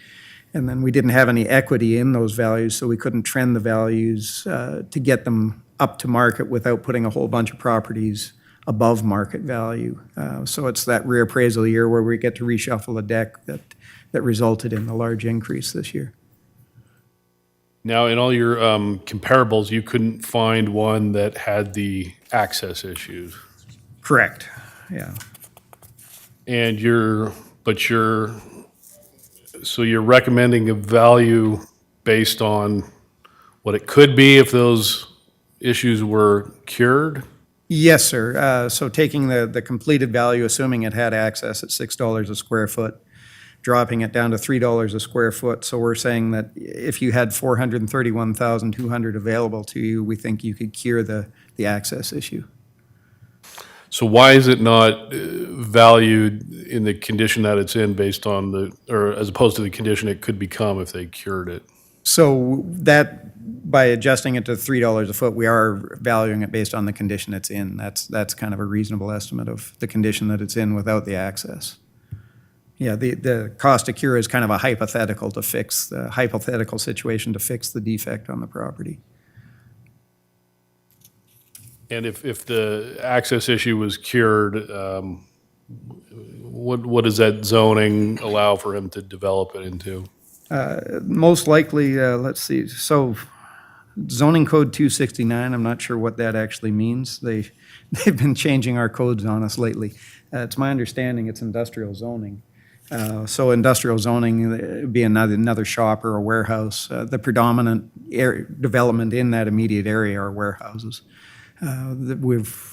then we didn't have any equity in those values, so we couldn't trend the values to get them up to market without putting a whole bunch of properties above market value. So it's that reappraisal year where we get to reshuffle the deck that resulted in the large increase this year. Now, in all your comparables, you couldn't find one that had the access issues. Correct, yeah. And you're recommending a value based on what it could be if those issues were cured? Yes, sir. So taking the completed value, assuming it had access at $6 a square foot, dropping it down to $3 a square foot. So we're saying that if you had $431,200 available to you, we think you could cure the access issue. So why is it not valued in the condition that it's in based on or as opposed to the condition it could become if they cured it? So that, by adjusting it to $3 a foot, we are valuing it based on the condition it's in. That's kind of a reasonable estimate of the condition that it's in without the access. Yeah, the cost to cure is kind of a hypothetical situation to fix the defect on the property. And if the access issue was cured, what does that zoning allow for him to develop it into? Most likely, let's see, so zoning code 269, I'm not sure what that actually means. They've been changing our codes on us lately. It's my understanding it's industrial zoning. So industrial zoning would be another shop or a warehouse. The predominant development in that immediate area are warehouses.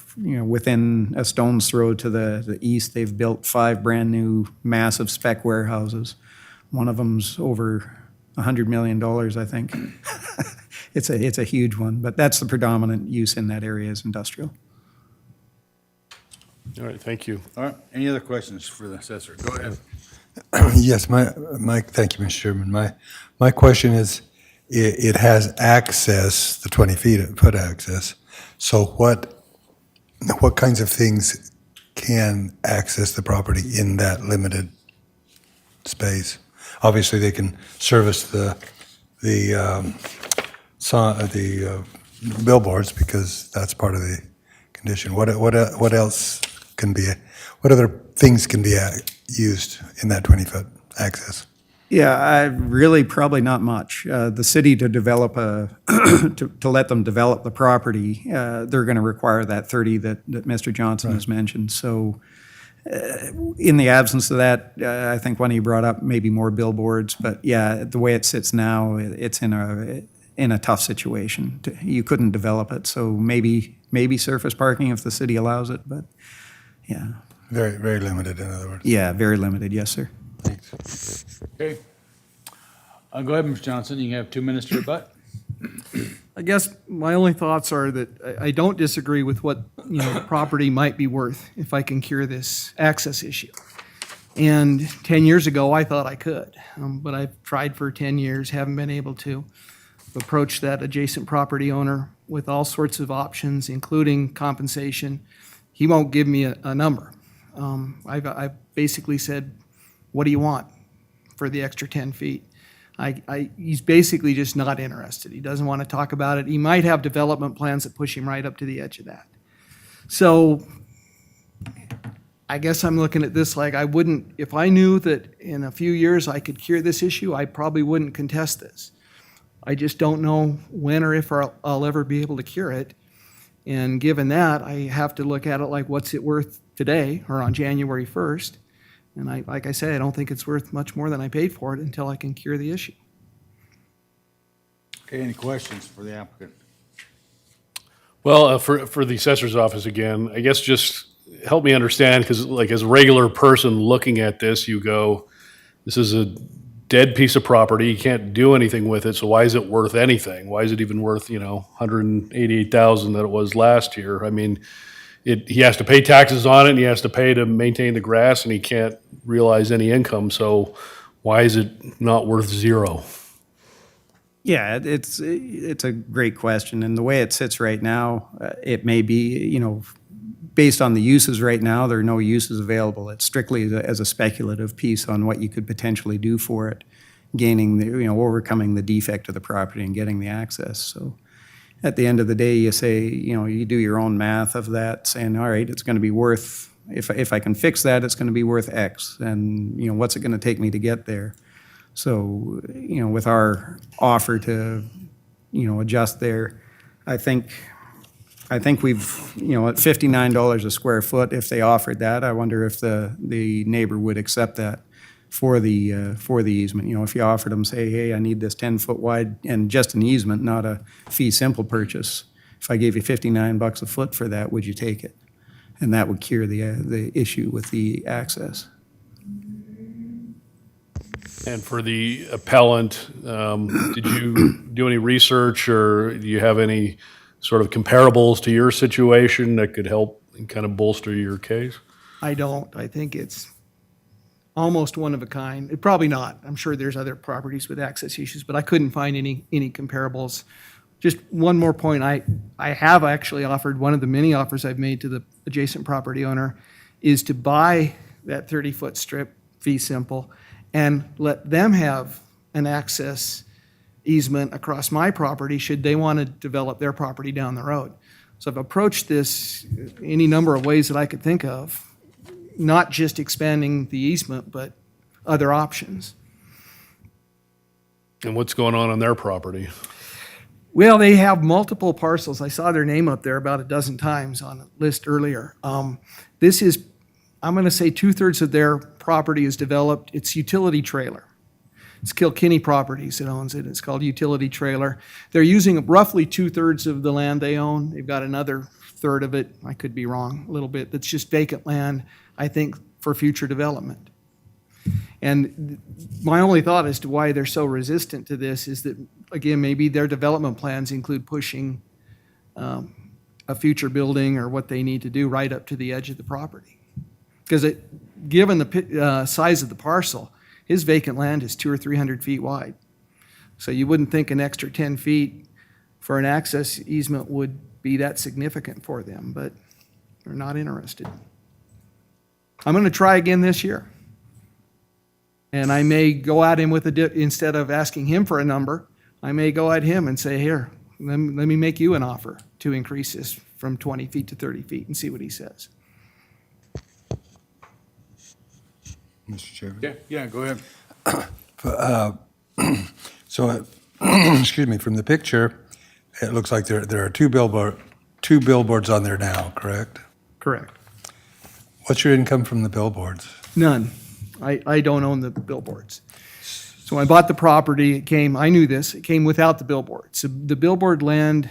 Within a stone's throw to the east, they've built 5 brand new massive spec warehouses. One of them's over $100 million, I think. It's a huge one, but that's the predominant use in that area is industrial. All right, thank you. All right, any other questions for the assessor? Go ahead. Yes, thank you, Mr. Chairman. My question is, it has access, the 20 foot access. So what kinds of things can access the property in that limited space. Obviously, they can service the billboards because that's part of the condition. What else can be, what other things can be used in that 20-foot access? Yeah, really probably not much. The city to develop to let them develop the property, they're going to require that 30 that Mr. Johnson has mentioned. So in the absence of that, I think one you brought up, maybe more billboards. But yeah, the way it sits now, it's in a tough situation. You couldn't develop it. So maybe surface parking if the city allows it. But yeah. Very, very limited, in other words. Yeah, very limited. Yes, sir. Okay. Go ahead, Mr. Johnson. You can have 2 minutes to rebut. I guess my only thoughts are that I don't disagree with what, the property might be worth if I can cure this access issue. And 10 years ago, I thought I could, but I've tried for 10 years, haven't been able to. Approach that adjacent property owner with all sorts of options, including compensation. He won't give me a number. I've basically said, what do you want for the extra 10 feet? He's basically just not interested. He doesn't want to talk about it. He might have development plans that push him right up to the edge of that. So I guess I'm looking at this like I wouldn't, if I knew that in a few years I could cure this issue, I probably wouldn't contest this. I just don't know when or if I'll ever be able to cure it. And given that, I have to look at it like, what's it worth today or on January 1st? And like I say, I don't think it's worth much more than I paid for it until I can cure the issue. Okay, any questions for the applicant? Well, for the assessor's office again, I guess just help me understand, because like as a regular person looking at this, you go, this is a dead piece of property, you can't do anything with it, so why is it worth anything? Why is it even worth, $188,000 that it was last year? I mean, he has to pay taxes on it, and he has to pay to maintain the grass, and he can't realize any income, so why is it not worth zero? Yeah, it's a great question, and the way it sits right now, it may be, based on the uses right now, there are no uses available. It's strictly as a speculative piece on what you could potentially do for it, gaining overcoming the defect of the property and getting the access. So at the end of the day, you say, you do your own math of that, saying, all right, it's going to be worth, if I can fix that, it's going to be worth X, and what's it going to take me to get there? So, with our offer to, adjust there, I think we've, at $59 a square foot, if they offered that, I wonder if the neighbor would accept that for the easement. If you offered them, say, hey, I need this 10-foot wide and just an easement, not a fee simple purchase. If I gave you $59 a foot for that, would you take it? And that would cure the issue with the access. And for the appellant, did you do any research, or do you have any sort of comparables to your situation that could help and kind of bolster your case? I don't. I think it's almost one of a kind. Probably not. I'm sure there's other properties with access issues, but I couldn't find any comparables. Just one more point. I have actually offered, one of the many offers I've made to the adjacent property owner is to buy that 30-foot strip, fee simple, and let them have an access easement across my property should they want to develop their property down the road. So I've approached this any number of ways that I could think of, not just expanding the easement, but other options. And what's going on their property? Well, they have multiple parcels. I saw their name up there about a dozen times on a list earlier. This is, I'm going to say 2/3 of their property is developed. It's utility trailer. It's Kilkenny Properties that owns it. It's called utility trailer. They're using roughly 2/3 of the land they own. They've got another third of it, I could be wrong a little bit, that's just vacant land, I think, for future development. And my only thought as to why they're so resistant to this is that, again, maybe their development plans include pushing a future building or what they need to do right up to the edge of the property. Because given the size of the parcel, his vacant land is 200 or 300 feet wide. So you wouldn't think an extra 10 feet for an access easement would be that significant for them, but they're not interested. I'm going to try again this year. And I may go at him with instead of asking him for a number, I may go at him and say, here, let me make you an offer to increase this from 20 feet to 30 feet and see what he says. Mr. Chairman? Yeah, go ahead. So, excuse me, from the picture, it looks like there are two billboards on there now, correct? Correct. What's your income from the billboards? None. I don't own the billboards. So when I bought the property, I knew this, it came without the billboards. So the billboard land,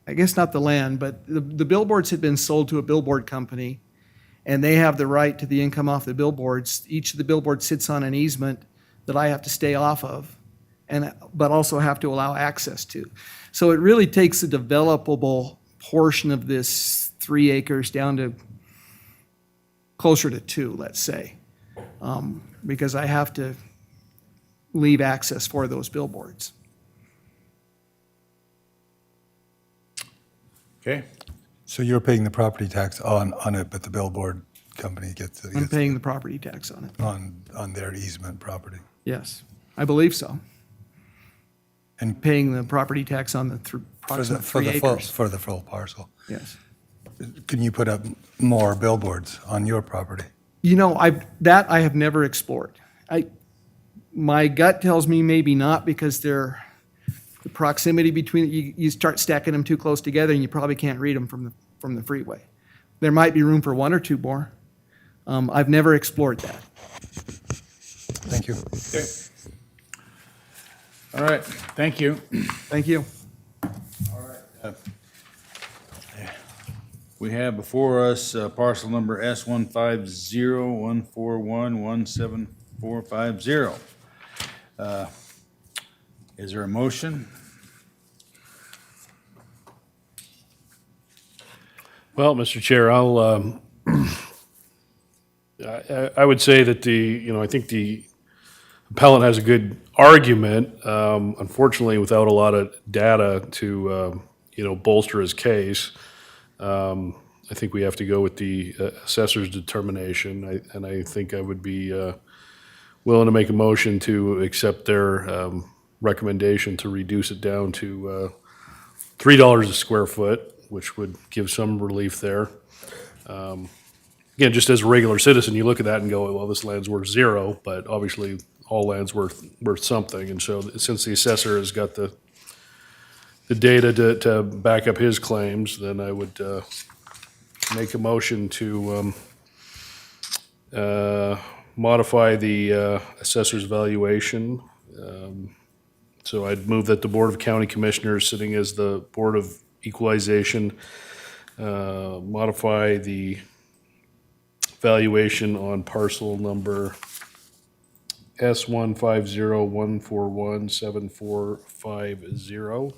I guess not the land, but the billboards had been sold to a billboard company, and they have the right to the income off the billboards. Each of the billboards sits on an easement that I have to stay off of, but also have to allow access to. So it really takes the developable portion of this 3 acres down to closer to 2, let's say, because I have to leave access for those billboards. Okay. So you're paying the property tax on it, but the billboard company gets I'm paying the property tax on it. on their easement property. Yes, I believe so. And paying the property tax on the approximate 3 acres. For the full parcel. Yes. Can you put up more billboards on your property? You know, I have never explored. My gut tells me maybe not, because the proximity between, you start stacking them too close together and you probably can't read them from the freeway. There might be room for 1 or 2 more. I've never explored that. Thank you. Okay. All right, thank you. Thank you. We have before us parcel number S15014117450. Is there a motion? Well, Mr. Chair, I would say that I think the appellant has a good argument. Unfortunately, without a lot of data to, bolster his case, I think we have to go with the assessor's determination. And I think I would be willing to make a motion to accept their recommendation to reduce it down to $3 a square foot, which would give some relief there. Again, just as a regular citizen, you look at that and go, well, this land's worth 0, but obviously all land's worth something. And so since the assessor has got the data to back up his claims, then I would make a motion to modify the assessor's valuation. So I'd move that the Board of County Commissioners, sitting as the Board of Equalization, modify the valuation on parcel number S150141740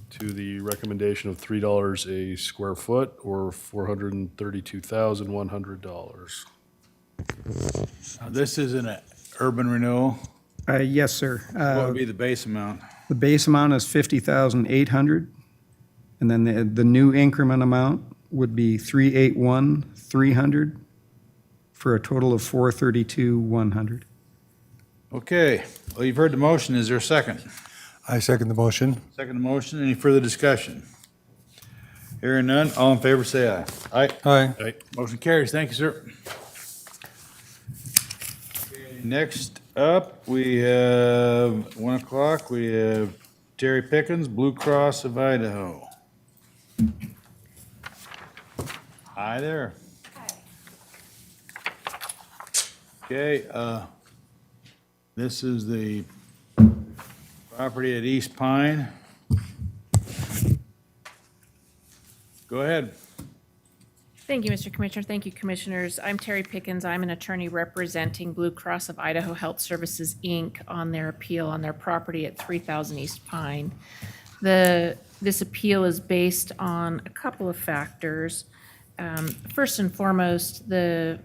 to the recommendation of $3 a square foot, or $432,100. This is an urban renewal. Yes, sir. What would be the base amount? The base amount is 50,800, and then the new increment amount would be 381,300 for a total of 432,100. Okay, well, you've heard the motion. Is there a second? I second the motion. Second the motion. Any further discussion? Hearing none, all in favor say aye. Aye. Aye. Motion carries. Thank you, sir. Next up, we have 1 o'clock. We have Terry Pickens, Blue Cross of Idaho. Hi there. Okay, this is the property at East Pine. Go ahead. Thank you, Mr. Commissioner. Thank you, Commissioners. I'm Terry Pickens. I'm an attorney representing Blue Cross of Idaho Health Services, Inc. on their appeal on their property at 3000 East Pine. This appeal is based on a couple of factors. First and foremost, the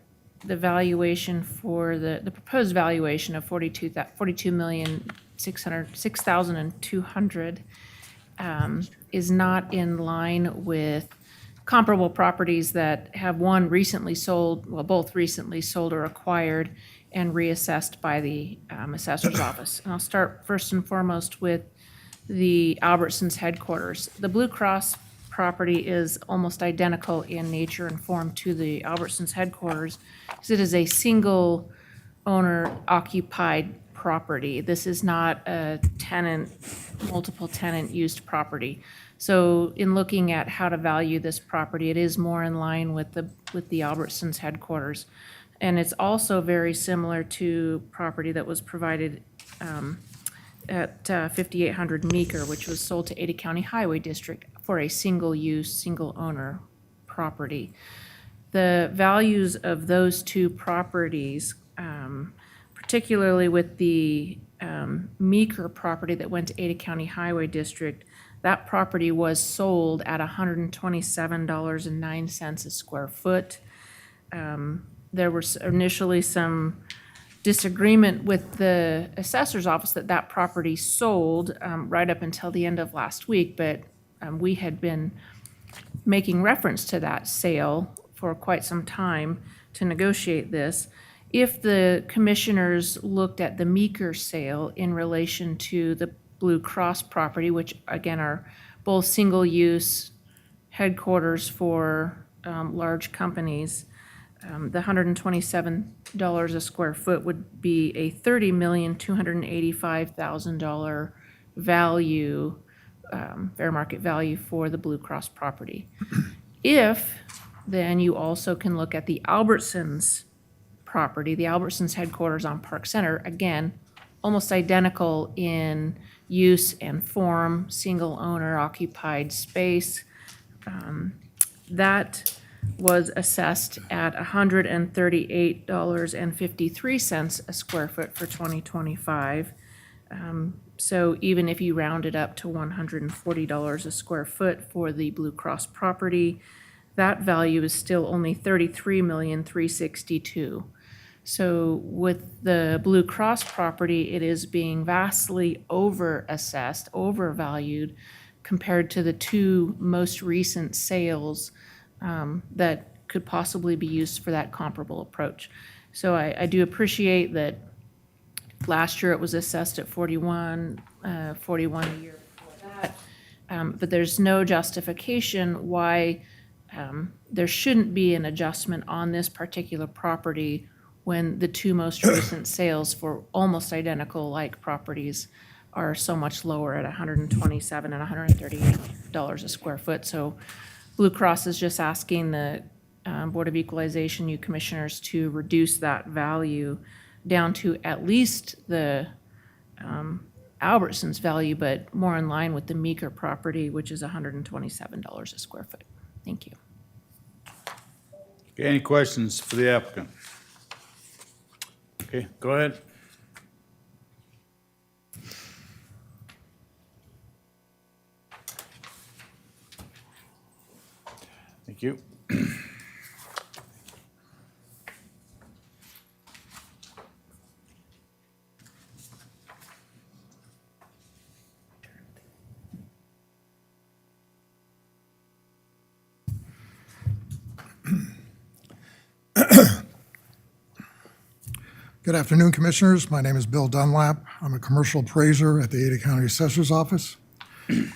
valuation for the proposed valuation of $42,606,200 is not in line with comparable properties that have one recently sold, well, both recently sold or acquired and reassessed by the assessor's office. And I'll start first and foremost with the Albertsons headquarters. The Blue Cross property is almost identical in nature and form to the Albertsons headquarters, because it is a single owner occupied property. This is not a tenant, multiple tenant used property. So in looking at how to value this property, it is more in line with the Albertsons headquarters. And it's also very similar to property that was provided at 5800 Meeker, which was sold to Ada County Highway District for a single-use, single-owner property. The values of those two properties, particularly with the Meeker property that went to Ada County Highway District, that property was sold at $127.09 a square foot. There was initially some disagreement with the assessor's office that property sold right up until the end of last week, but we had been making reference to that sale for quite some time to negotiate this. If the commissioners looked at the Meeker sale in relation to the Blue Cross property, which again are both single-use headquarters for large companies, the $127 a square foot would be a $30,285,000 value, fair market value for the Blue Cross property. If then you also can look at the Albertsons property, the Albertsons headquarters on Park Center, again, almost identical in use and form, single owner occupied space. That was assessed at $138.53 a square foot for 2025. So even if you round it up to $140 a square foot for the Blue Cross property, that value is still only $33,362,000. So with the Blue Cross property, it is being vastly over-assessed, overvalued compared to the two most recent sales that could possibly be used for that comparable approach. So I do appreciate that last year it was assessed at 41 a year before that, but there's no justification why there shouldn't be an adjustment on this particular property when the two most recent sales for almost identical like properties are so much lower at $127 and $138 a square foot. So Blue Cross is just asking the Board of Equalization, you commissioners, to reduce that value down to at least the Albertsons value, but more in line with the Meeker property, which is $127 a square foot. Thank you. Okay, any questions for the applicant? Okay, go ahead. Thank you. Good afternoon, Commissioners. My name is Bill Dunlap. I'm a commercial appraiser at the Ada County Assessor's Office. The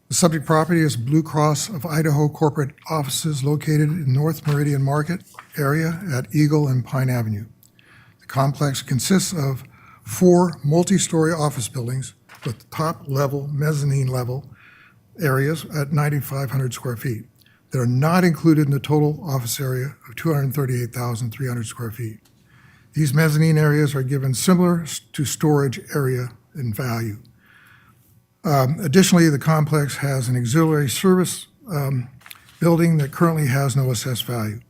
subject property is Blue Cross of Idaho corporate offices located in North Meridian Market area at Eagle and Pine Avenue. The complex consists of 4 multi-story office buildings with top-level mezzanine level areas at 9,500 square feet that are not included in the total office area of 238,300 square feet. These mezzanine areas are given similar to storage area in value. Additionally, the complex has an auxiliary service building that currently has no assessed value.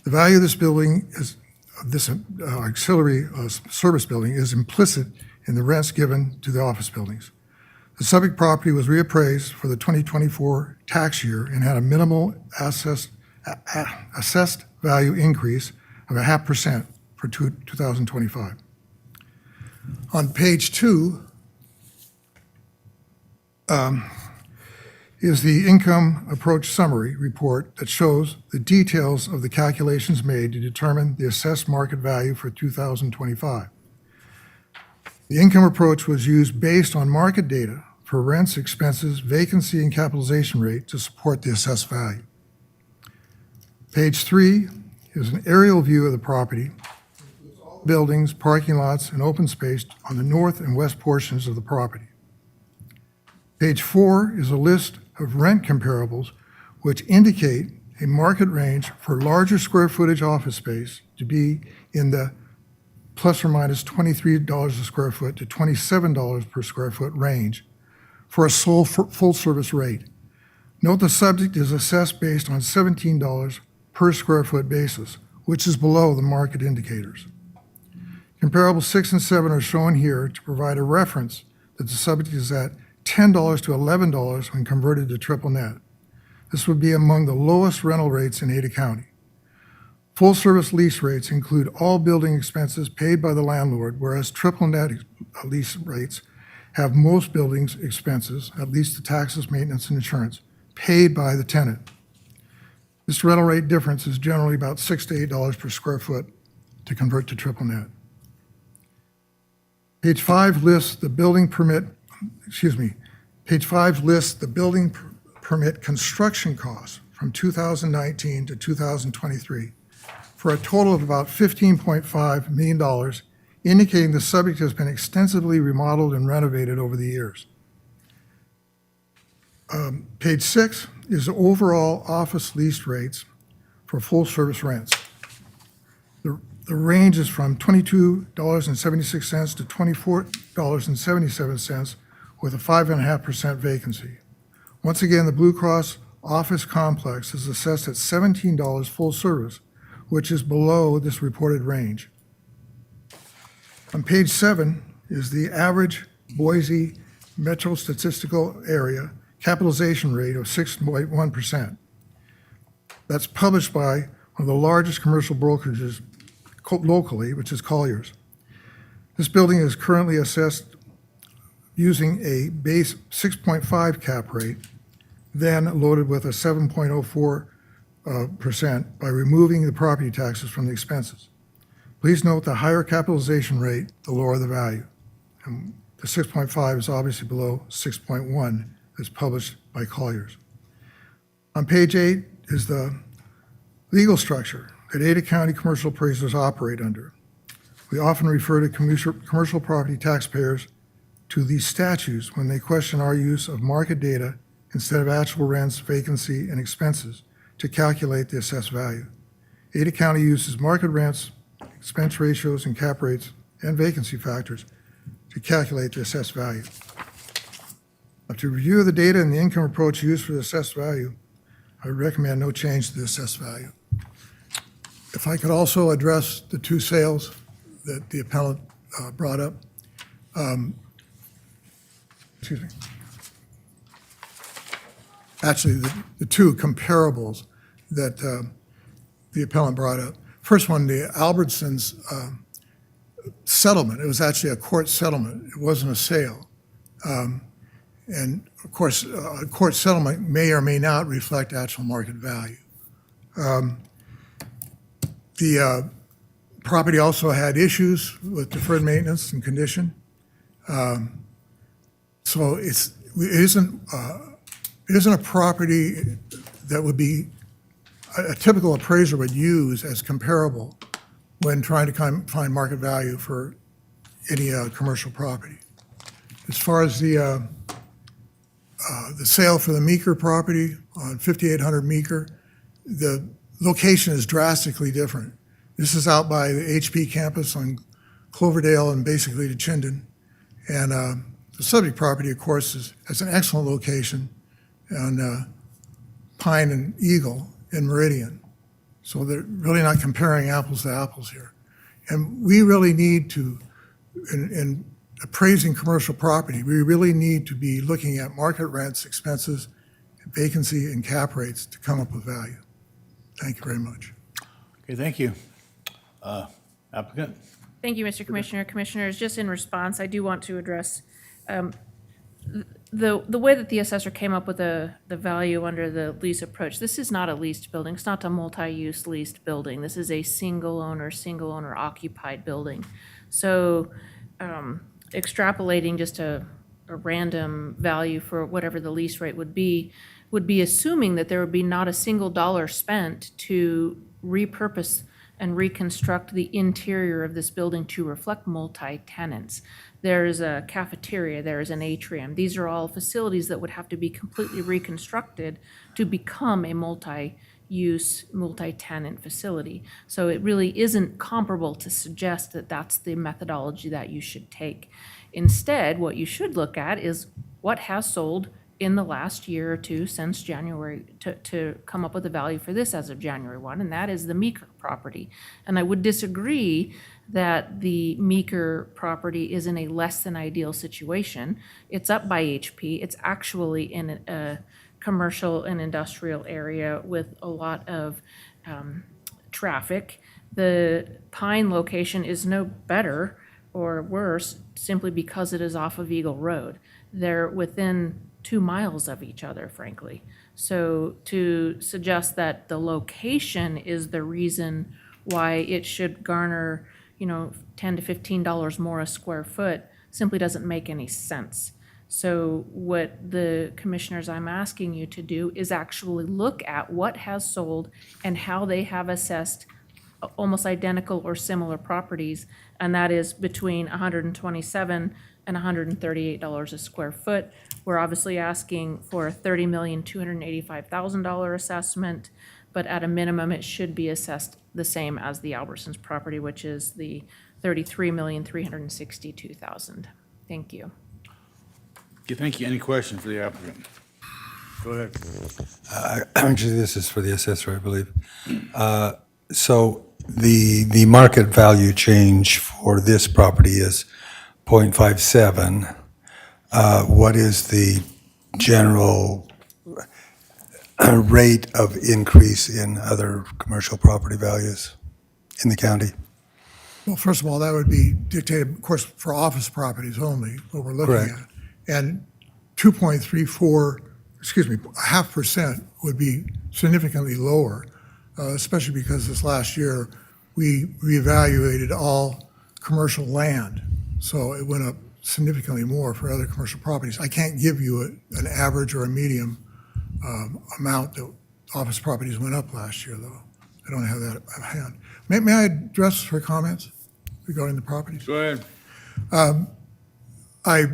The value of this building is, this auxiliary service building is implicit in the rents given to the office buildings. The subject property was reappraised for the 2024 tax year and had a minimal assessed value increase of 0.5% for 2025. On page 2, is the income approach summary report that shows the details of the calculations made to determine the assessed market value for 2025. The income approach was used based on market data for rents, expenses, vacancy, and capitalization rate to support the assessed value. Page 3 is an aerial view of the property, buildings, parking lots, and open space on the north and west portions of the property. Page 4 is a list of rent comparables which indicate a market range for larger square footage office space to be in the plus or minus $23 a square foot to $27 per square foot range for a sole full-service rate. Note the subject is assessed based on $17 per square foot basis, which is below the market indicators. Comparables 6 and 7 are shown here to provide a reference that the subject is at $10 to $11 when converted to triple net. This would be among the lowest rental rates in Ada County. Full-service lease rates include all building expenses paid by the landlord, whereas triple net lease rates have most buildings' expenses, at least the taxes, maintenance, and insurance, paid by the tenant. This rental rate difference is generally about $6 to $8 per square foot to convert to triple net. Page 5 lists the building permit, Page 5 lists the building permit construction costs from 2019 to 2023 for a total of about $15.5 million, indicating the subject has been extensively remodeled and renovated over the years. Page 6 is the overall office lease rates for full-service rents. The range is from $22.76 to $24.77 with a 5.5% vacancy. Once again, the Blue Cross office complex is assessed at $17 full service, which is below this reported range. On page 7 is the average Boise metro statistical area capitalization rate of 6.1%. That's published by one of the largest commercial brokerages locally, which is Colliers. This building is currently assessed using a base 6.5 cap rate, then loaded with a 7.04% by removing the property taxes from the expenses. Please note the higher capitalization rate, the lower the value. And the 6.5 is obviously below 6.1 that's published by Colliers. On page 8 is the legal structure that Ada County commercial appraisers operate under. We often refer to commercial property taxpayers to these statutes when they question our use of market data instead of actual rents, vacancy, and expenses to calculate the assessed value. Ada County uses market rents, expense ratios, and cap rates, and vacancy factors to calculate the assessed value. After review of the data and the income approach used for the assessed value, I would recommend no change to the assessed value. If I could also address the two sales that the appellant brought up. Excuse me. Actually, the two comparables that the appellant brought up. First one, the Albertsons settlement. It was actually a court settlement. It wasn't a sale. And of course, a court settlement may or may not reflect actual market value. The property also had issues with deferred maintenance and condition. So it isn't a property that would be a typical appraiser would use as comparable when trying to find market value for any commercial property. As far as the sale for the Meeker property on 5800 Meeker, the location is drastically different. This is out by the HP campus on Cloverdale and basically to Chinden. And the subject property, of course, has an excellent location on Pine and Eagle in Meridian. So they're really not comparing apples to apples here. And we really need to, in appraising commercial property, we really need to be looking at market rents, expenses, vacancy, and cap rates to come up with value. Thank you very much. Okay, thank you. Applicant? Thank you, Mr. Commissioner. Commissioners, just in response, I do want to address the way that the assessor came up with the value under the lease approach, this is not a leased building. It's not a multi-use leased building. This is a single owner occupied building. So extrapolating just a random value for whatever the lease rate would be assuming that there would be not a single dollar spent to repurpose and reconstruct the interior of this building to reflect multi-tenants. There's a cafeteria, there's an atrium. These are all facilities that would have to be completely reconstructed to become a multi-use, multi-tenant facility. So it really isn't comparable to suggest that that's the methodology that you should take. Instead, what you should look at is what has sold in the last year or two since January to come up with a value for this as of January 1, and that is the Meeker property. And I would disagree that the Meeker property is in a less than ideal situation. It's up by HP. It's actually in a commercial and industrial area with a lot of traffic. The Pine location is no better or worse simply because it is off of Eagle Road. They're within 2 miles of each other, frankly. So to suggest that the location is the reason why it should garner, $10 to $15 more a square foot simply doesn't make any sense. So what the commissioners I'm asking you to do is actually look at what has sold and how they have assessed almost identical or similar properties, and that is between $127 and $138 a square foot. We're obviously asking for a $30,285,000 assessment, but at a minimum, it should be assessed the same as the Albertsons property, which is the $33,362,000. Thank you. Okay, thank you. Any questions for the applicant? Go ahead. Actually, this is for the assessor, I believe. So the market value change for this property is 0.57. What is the general rate of increase in other commercial property values in the county? Well, first of all, that would be dictated, of course, for office properties only, what we're looking Correct. at. And 2.34, excuse me, 0.5% would be significantly lower, especially because this last year, we reevaluated all commercial land. So it went up significantly more for other commercial properties. I can't give you an average or a medium amount that office properties went up last year, though. I don't have that at hand. May I address her comments regarding the properties? Go ahead. I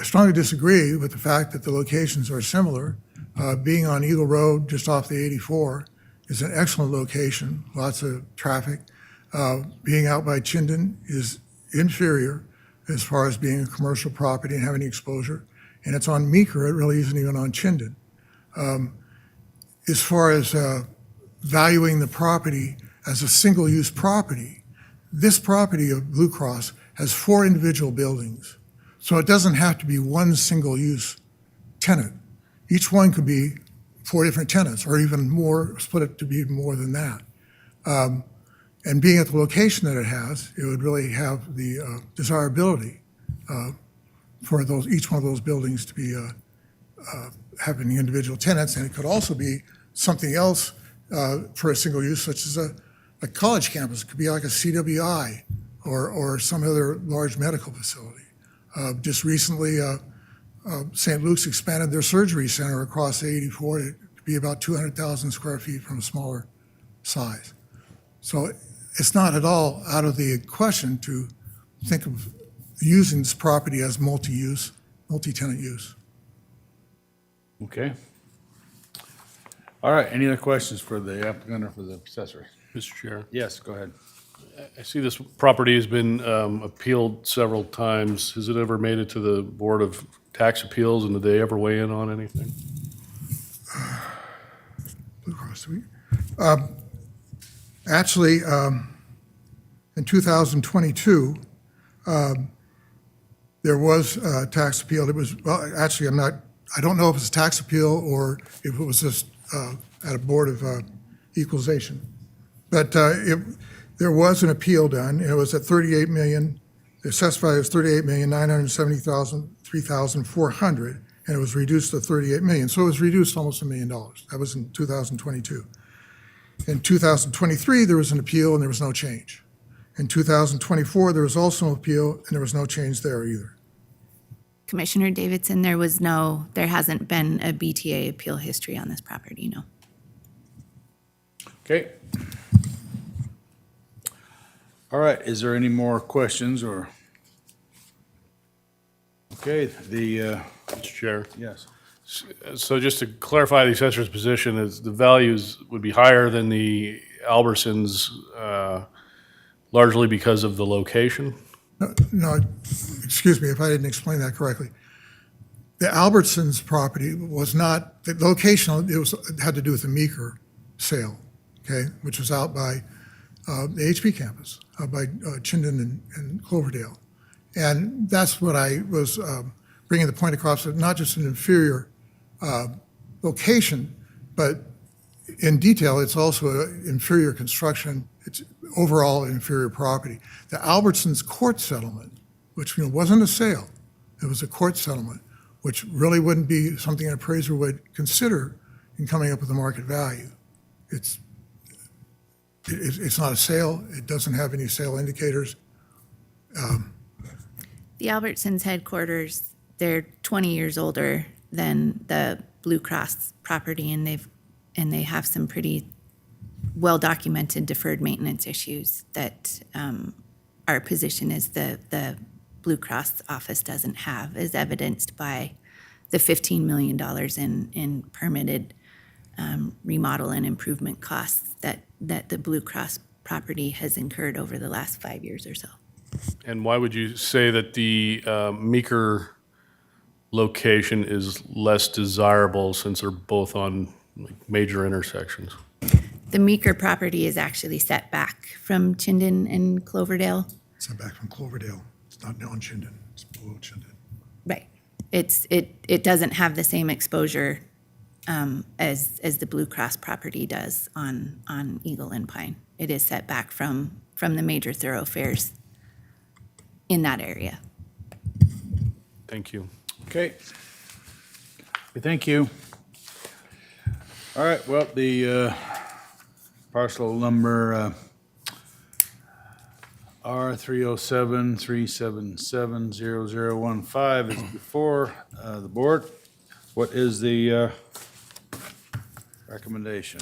strongly disagree with the fact that the locations are similar. Being on Eagle Road, just off the 84, is an excellent location, lots of traffic. Being out by Chinden is inferior as far as being a commercial property and having exposure. And it's on Meeker, it really isn't even on Chinden. As far as valuing the property as a single-use property, this property of Blue Cross has 4 individual buildings. So it doesn't have to be one single-use tenant. Each one could be 4 different tenants, or even more, split it to be more than that. And being at the location that it has, it would really have the desirability for each one of those buildings to be having individual tenants. And it could also be something else for a single use, such as a college campus. It could be like a CWI or some other large medical facility. Just recently, St. Luke's expanded their surgery center across the 84 to be about 200,000 square feet from a smaller size. So it's not at all out of the question to think of using this property as multi-use, multi-tenant use. Okay. All right, any other questions for the applicant or for the assessor? Mr. Chair. Yes, go ahead. I see this property has been appealed several times. Has it ever made it to the Board of Tax Appeals, and did they ever weigh in on anything? Blue Cross Suite. Actually, in 2022, there was a tax appeal. It was, well, actually, I don't know if it's a tax appeal or if it was just at a Board of Equalization. But there was an appeal done, and it was at 38 million. The assessed value was 38,970,003,400, and it was reduced to 38 million. So it was reduced almost $1 million. That was in 2022. In 2023, there was an appeal and there was no change. In 2024, there was also an appeal and there was no change there either. Commissioner Davidson, there hasn't been a BTA appeal history on this property, no. Okay. All right, is there any more questions or? Okay, Mr. Chair. yes. So just to clarify, the assessor's position is the values would be higher than the Albertsons, largely because of the location? No, excuse me if I didn't explain that correctly. The Albertsons property was not, the location, it had to do with the Meeker sale, okay, which was out by the HP campus, by Chinden and Cloverdale. And that's what I was bringing the point across, that not just an inferior location, but in detail, it's also an inferior construction. It's overall inferior property. The Albertsons court settlement, which wasn't a sale, it was a court settlement, which really wouldn't be something an appraiser would consider in coming up with a market value. It's not a sale. It doesn't have any sale indicators. The Albertsons headquarters, they're 20 years older than the Blue Cross property, and they have some pretty well-documented deferred maintenance issues that our position is the Blue Cross office doesn't have, as evidenced by the $15 million in permitted remodel and improvement costs that the Blue Cross property has incurred over the last 5 years or so. And why would you say that the Meeker location is less desirable since they're both on major intersections? The Meeker property is actually set back from Chinden and Cloverdale. Set back from Cloverdale. It's not on Chinden. It's below Chinden. Right. It doesn't have the same exposure as the Blue Cross property does on Eagle and Pine. It is set back from the major thoroughfares in that area. Thank you. Okay. Thank you. All right, well, the parcel number R307-377-0015 is before the board. What is the recommendation?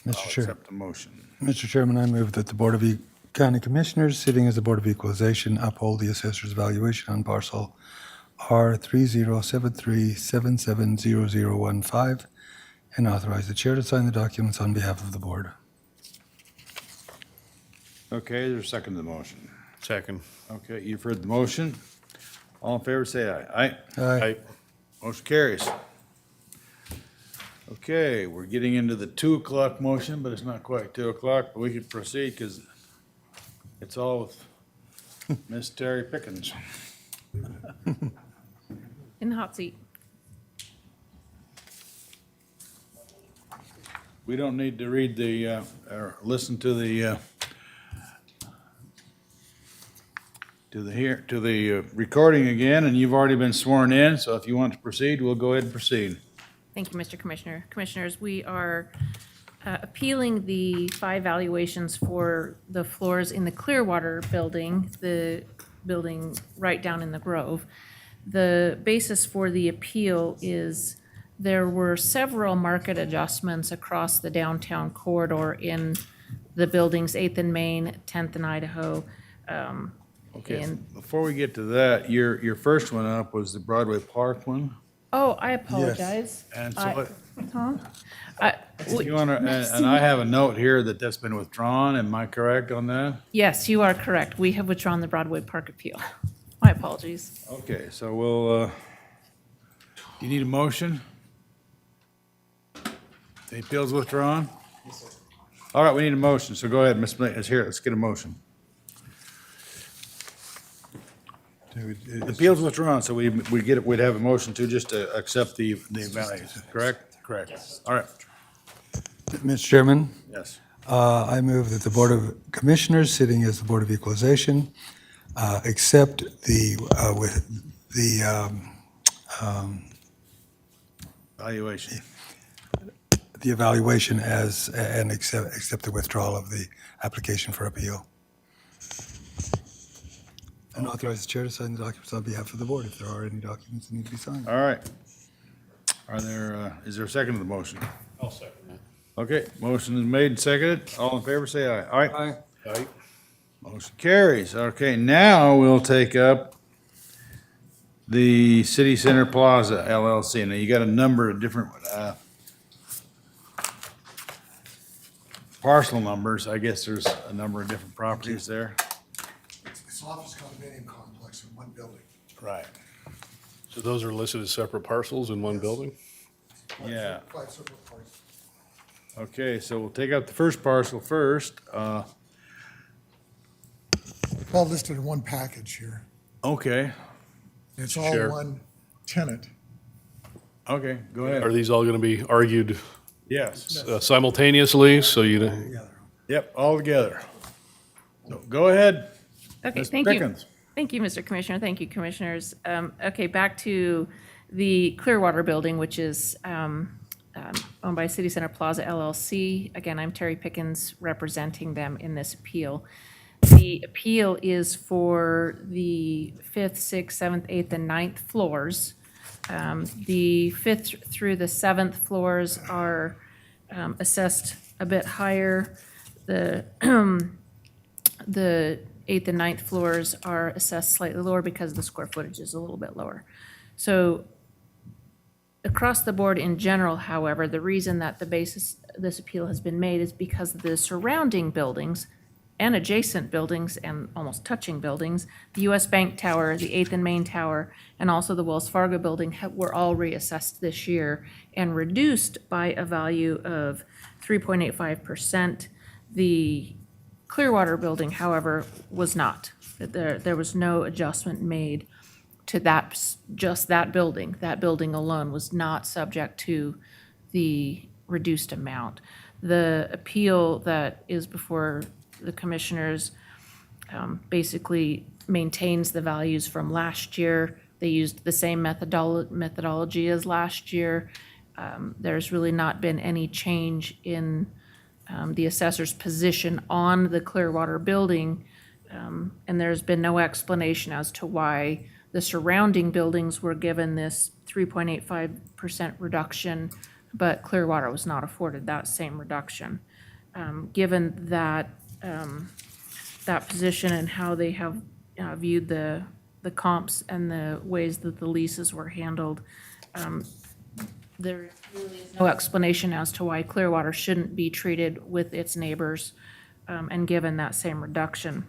Mr. I'll Chair. accept the motion. Mr. Chairman, I move that the Board of County Commissioners, sitting as the Board of Equalization, uphold the assessor's valuation on parcel R3073770015 and authorize the chair to sign the documents on behalf of the board. Okay, is there a second to the motion? Second. Okay, you've heard the motion. All in favor, say aye. Aye? Aye. Motion carries. Okay, we're getting into the 2 o'clock motion, but it's not quite 2 o'clock, but we can proceed because it's all with Miss Terry Pickens. In the hot seat. We don't need to read the, or listen to the recording again, and you've already been sworn in, so if you want to proceed, we'll go ahead and proceed. Thank you, Mr. Commissioner. Commissioners, we are appealing the 5 valuations for the floors in the Clearwater building, the building right down in the Grove. The basis for the appeal is there were several market adjustments across the downtown corridor in the buildings 8th and Main, 10th and Idaho. Okay, and- before we get to that, your first one up was the Broadway Park one. Oh, I apologize. And so I- what- Huh? You want to, and I have a note here that that's been withdrawn, am I correct on that? Yes, you are correct. We have withdrawn the Broadway Park appeal. My apologies. Okay, so we'll, you need a motion? The appeal's withdrawn? All right, we need a motion, so go ahead, Ms. Let's hear it, let's get a motion. The appeal's withdrawn, so we'd have a motion to just to accept the values, correct? Correct. All right, Mr. Chairman, yes. I move that the Board of Commissioners, sitting as the Board of Equalization, accept the Valuation. The evaluation and accept the withdrawal of the application for appeal. And authorize the chair to sign the documents on behalf of the board if there are any documents that need to be signed. All right. Is there a second to the motion? I'll second that. Okay, motion is made and seconded. All in favor, say aye. Aye. Aye. Motion carries. Okay, now we'll take up the City Center Plaza LLC. Now, you got a number of different parcel numbers. I guess there's a number of different properties there. It's office condominium complex in one building. Right. So those are listed as separate parcels in one building? Yeah. 5 separate parts. Okay, so we'll take out the first parcel first. All listed in one package here. Okay, It's all Sure. one tenant. okay, go ahead. Are these all going to be argued Yes. simultaneously, so you, Yep, all together. So go ahead. Okay, Ms. thank you. Pickens. Thank you, Mr. Commissioner. Thank you, Commissioners. Okay, back to the Clearwater Building, which is owned by City Center Plaza LLC. Again, I'm Terry Pickens, representing them in this appeal. The appeal is for the 5th, 6th, 7th, 8th, and 9th floors. The 5th through the 7th floors are assessed a bit higher. The 8th and 9th floors are assessed slightly lower because the square footage is a little bit lower. So across the board in general, however, the reason that this appeal has been made is because the surrounding buildings and adjacent buildings and almost touching buildings, the US Bank Tower, the 8th and Main Tower, and also the Wells Fargo Building were all reassessed this year and reduced by a value of 3.85%. The Clearwater Building, however, was not. There was no adjustment made to that, just that building. That building alone was not subject to the reduced amount. The appeal that is before the commissioners basically maintains the values from last year. They used the same methodology as last year. There's really not been any change in the assessor's position on the Clearwater Building, and there's been no explanation as to why the surrounding buildings were given this 3.85% reduction, but Clearwater was not afforded that same reduction. Given that that position and how they have viewed the comps and the ways that the leases were handled, there really is no explanation as to why Clearwater shouldn't be treated with its neighbors and given that same reduction.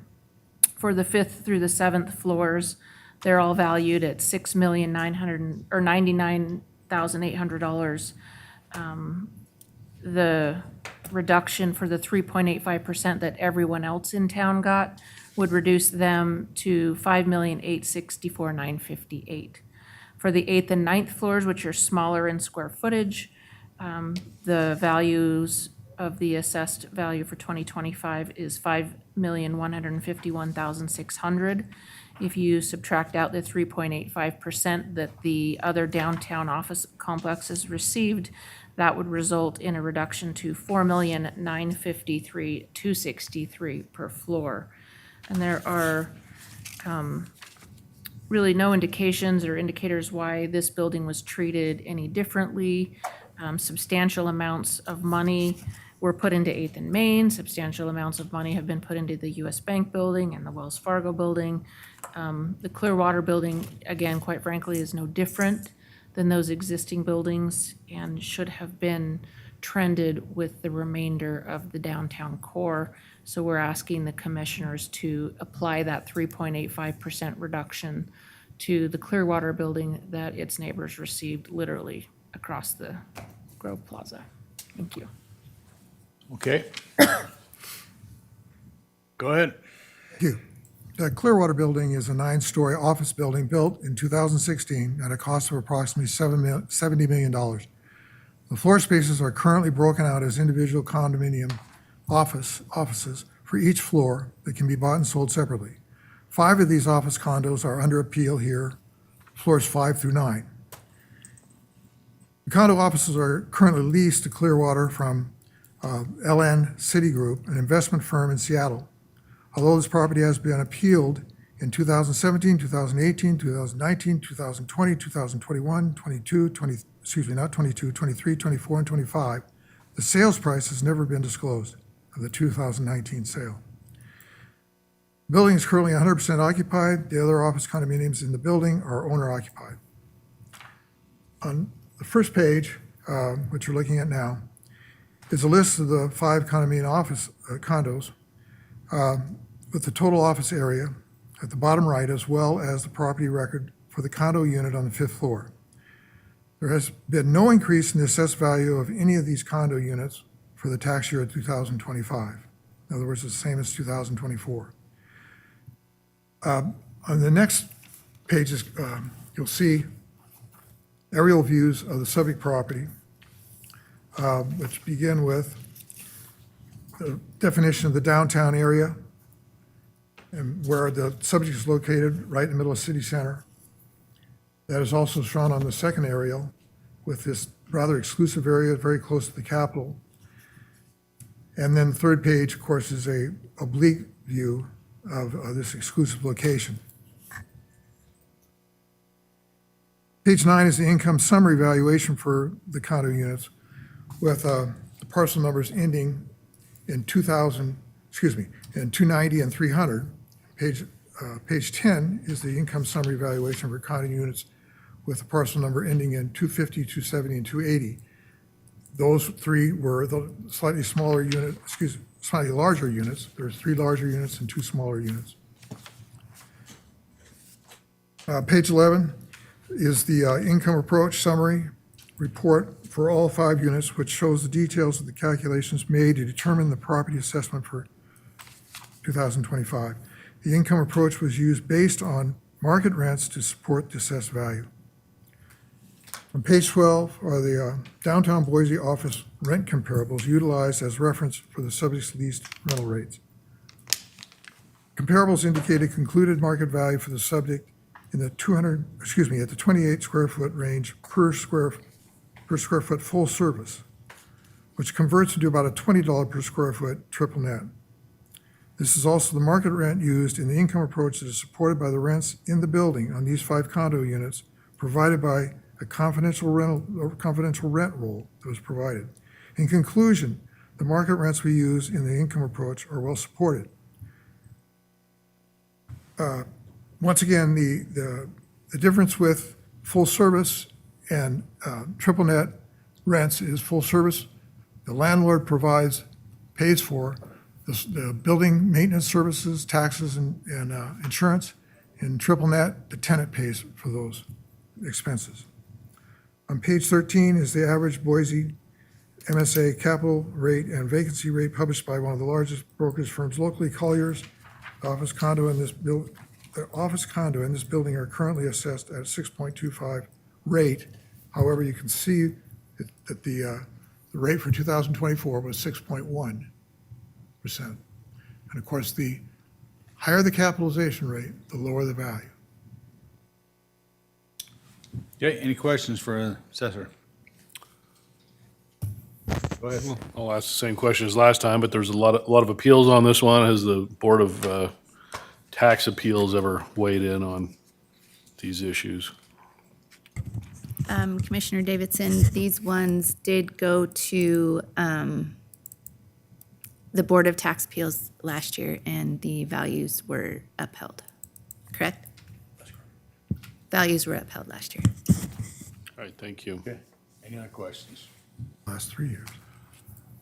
For the 5th through the 7th floors, they're all valued at $6,99,800. The reduction for the 3.85% that everyone else in town got would reduce them to $5,864,958. For the 8th and 9th floors, which are smaller in square footage, the values of the assessed value for 2025 is $5,151,600. If you subtract out the 3.85% that the other downtown office complexes received, that would result in a reduction to $4,953,263 per floor. And there are really no indications or indicators why this building was treated any differently. Substantial amounts of money were put into 8th and Main. Substantial amounts of money have been put into the US Bank Building and the Wells Fargo Building. The Clearwater Building, again, quite frankly, is no different than those existing buildings and should have been trended with the remainder of the downtown core. So we're asking the commissioners to apply that 3.85% reduction to the Clearwater Building that its neighbors received literally across the Grove Plaza. Thank you. Okay. Go ahead. Thank you. The Clearwater Building is a 9-story office building built in 2016 at a cost of approximately $70 million. The floor spaces are currently broken out as individual condominium offices for each floor that can be bought and sold separately. 5 of these office condos are under appeal here, floors 5 through 9. The condo offices are currently leased to Clearwater from LN Citigroup, an investment firm in Seattle. Although this property has been appealed in 2017, 2018, 2019, 2020, 2021, 22, 20, excuse me, not 22, 23, 24, and 25, the sales price has never been disclosed of the 2019 sale. The building is currently 100% occupied. The other office condominiums in the building are owner-occupied. On the first page, which you're looking at now, is a list of the 5 condominium office condos with the total office area at the bottom right, as well as the property record for the condo unit on the 5th floor. There has been no increase in the assessed value of any of these condo units for the tax year of 2025. In other words, it's the same as 2024. On the next pages, you'll see aerial views of the subject property, which begin with the definition of the downtown area and where the subject is located, right in the middle of city center. That is also shown on the second aerial with this rather exclusive area very close to the Capitol. And then the third page, of course, is a oblique view of this exclusive location. Page 9 is the income summary valuation for the condo units with the parcel numbers ending in 290 and 300. Page 10 is the income summary valuation for condo units with the parcel number ending in 250, 270, and 280. Those 3 were the slightly larger units. There's 3 larger units and 2 smaller units. Page 11 is the income approach summary report for all 5 units, which shows the details of the calculations made to determine the property assessment for 2025. The income approach was used based on market rents to support the assessed value. On page 12 are the downtown Boise office rent comparables utilized as reference for the subject's leased rental rates. Comparables indicated concluded market value for the subject in the at the 28 square foot range per square foot full service, which converts into about a $20 per square foot triple net. This is also the market rent used in the income approach that is supported by the rents in the building on these 5 condo units provided by a confidential rent roll that was provided. In conclusion, the market rents we use in the income approach are well supported. Once again, the difference with full service and triple net rents is full service. The landlord pays for the building maintenance services, taxes, and insurance. In triple net, the tenant pays for those expenses. On page 13 is the average Boise MSA capital rate and vacancy rate published by one of the largest brokerage firms locally, Colliers. The office condo in this building are currently assessed at a 6.25 rate. However, you can see that the rate for 2024 was 6.1%. And of course, the higher the capitalization rate, the lower the value. Okay, any questions for Assessor? Go ahead. Well, I'll ask the same question as last time, but there's a lot of appeals on this one. Has the Board of Tax Appeals ever weighed in on these issues? Commissioner Davidson, these ones did go to the Board of Tax Appeals last year, and the values were upheld, correct? Values were upheld last year. All right, thank you. Okay, any other questions? Last 3 years.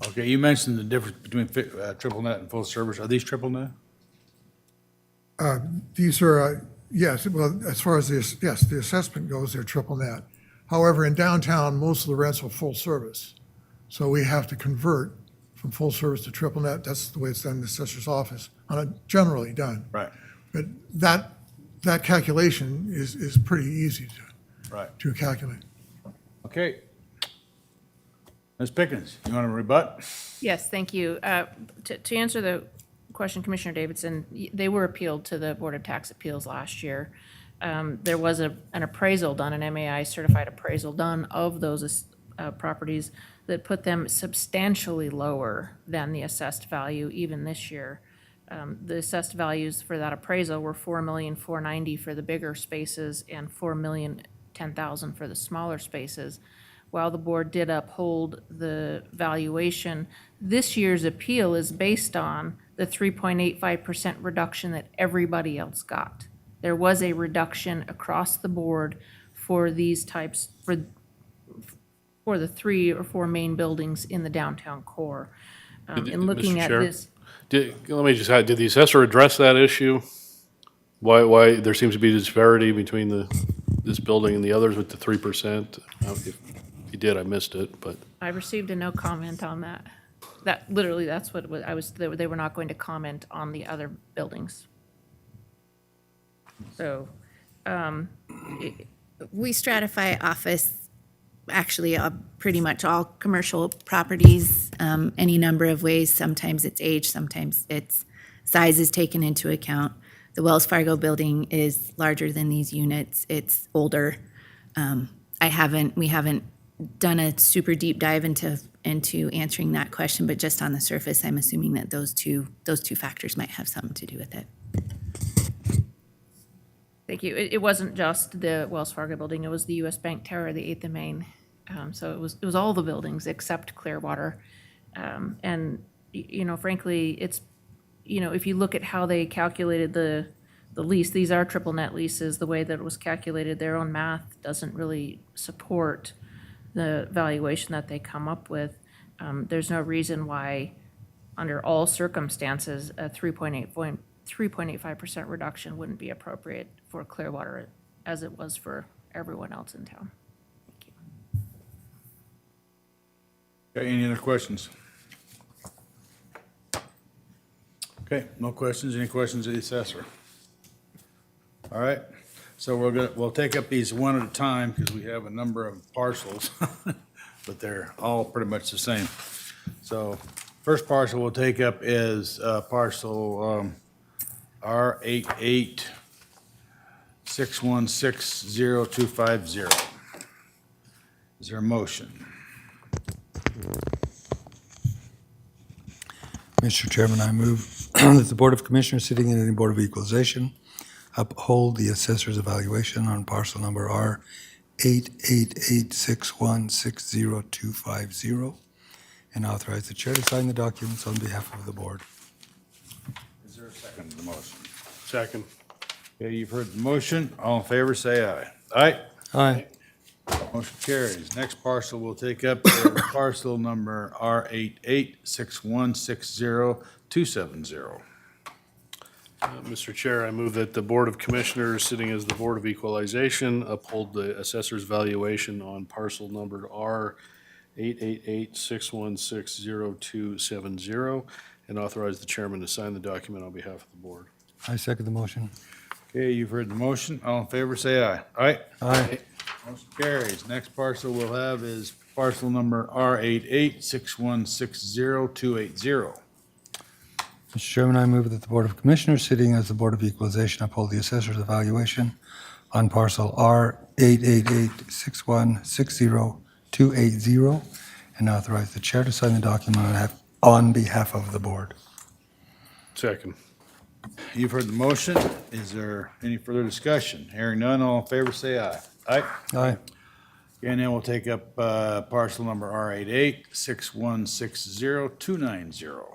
Okay, you mentioned the difference between triple net and full service. Are these triple net? These are, yes, well, as far as this, yes, the assessment goes, they're triple net. However, in downtown, most of the rents are full service. So we have to convert from full service to triple net. That's the way it's done in the assessor's office, generally done. Right. But that calculation is pretty easy to calculate. Okay. Ms. Pickens, you want to rebut? Yes, thank you. To answer the question, Commissioner Davidson, they were appealed to the Board of Tax Appeals last year. there was an appraisal done, an MAI certified appraisal done of those properties that put them substantially lower than the assessed value even this year. The assessed values for that appraisal were $4,490,000 for the bigger spaces and $4,010,000 for the smaller spaces. While the board did uphold the valuation, this year's appeal is based on the 3.85% reduction that everybody else got. There was a reduction across the board for these types, for the 3 or 4 main buildings in the downtown core. In looking Mr. at Chair, this, let me just add, did the assessor address that issue? Why there seems to be disparity between this building and the others with the 3%? If you did, I missed it, but. I received a no comment on that. That, literally, that's what I was, they were not going to comment on the other buildings. So, We stratify office, actually, pretty much all commercial properties, any number of ways. Sometimes it's age, sometimes it's size is taken into account. The Wells Fargo building is larger than these units. It's older. We haven't done a super deep dive into answering that question, but just on the surface, I'm assuming that those two factors might have something to do with it. thank you. It wasn't just the Wells Fargo building, it was the US Bank Tower, the 8th and Main. So it was all the buildings except Clearwater. And, frankly, it's, if you look at how they calculated the lease, these are triple net leases. The way that it was calculated, their own math doesn't really support the valuation that they come up with. There's no reason why, under all circumstances, a 3.85% reduction wouldn't be appropriate for Clearwater as it was for everyone else in town. Okay, any other questions? Okay, no questions. Any questions of the assessor? All right, so we'll take up these one at a time because we have a number of parcels, but they're all pretty much the same. So first parcel we'll take up is parcel R886160,250. Is there a motion? Mr. Chairman, I move that the Board of Commissioners sitting in the Board of Equalization uphold the assessor's evaluation on parcel number R8886160250 and authorize the chair to sign the documents on behalf of the board. Is there a second to the motion? Second. Okay, you've heard the motion. All in favor, say aye. Aye. Aye. Motion carries. Next parcel we'll take up is parcel number R886160,270. Mr. Chair, I move that the Board of Commissioners, sitting as the Board of Equalization, uphold the assessor's valuation on parcel number R8886160270 and authorize the chairman to sign the document on behalf of the board. I second the motion. Okay, you've heard the motion. All in favor, say aye. Aye. Aye. Motion carries. Next parcel we'll have is parcel number R886160,280. Mr. Chairman, I move that the Board of Commissioners, sitting as the Board of Equalization, uphold the assessor's evaluation on parcel R8886160280 and authorize the chair to sign the document on behalf of the board. Second. You've heard the motion. Is there any further discussion? Hearing none, all in favor, say aye. Aye. Aye. And then we'll take up parcel number R886160,290.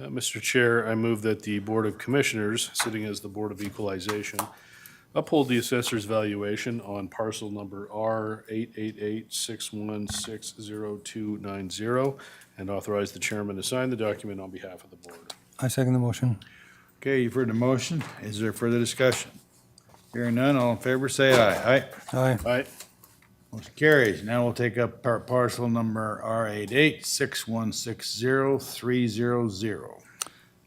Mr. Chair, I move that the Board of Commissioners, sitting as the Board of Equalization, uphold the assessor's valuation on parcel number R8886160290 and authorize the chairman to sign the document on behalf of the board. I second the motion. Okay, you've heard the motion. Is there further discussion? Hearing none, all in favor, say aye. Aye. Aye. Aye. Motion carries. Now we'll take up parcel number R886160,300.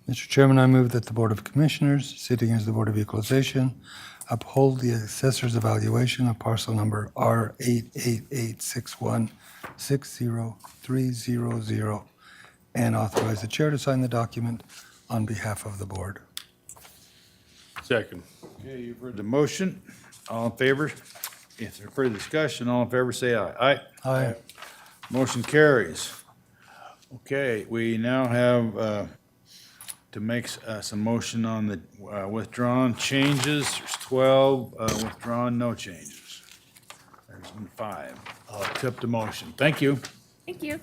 Mr. Chairman, I move that the Board of Commissioners, sitting as the Board of Equalization, uphold the assessor's evaluation of parcel number R8886160300 and authorize the chair to sign the document on behalf of the board. Second. Okay, you've heard the motion. All in favor? If there's further discussion, all in favor, say aye. Aye. Aye. Motion carries. Okay, we now have to make some motion on the withdrawn changes. There's 12 withdrawn, no changes. There's 5. I'll accept the motion. Thank you. Thank you.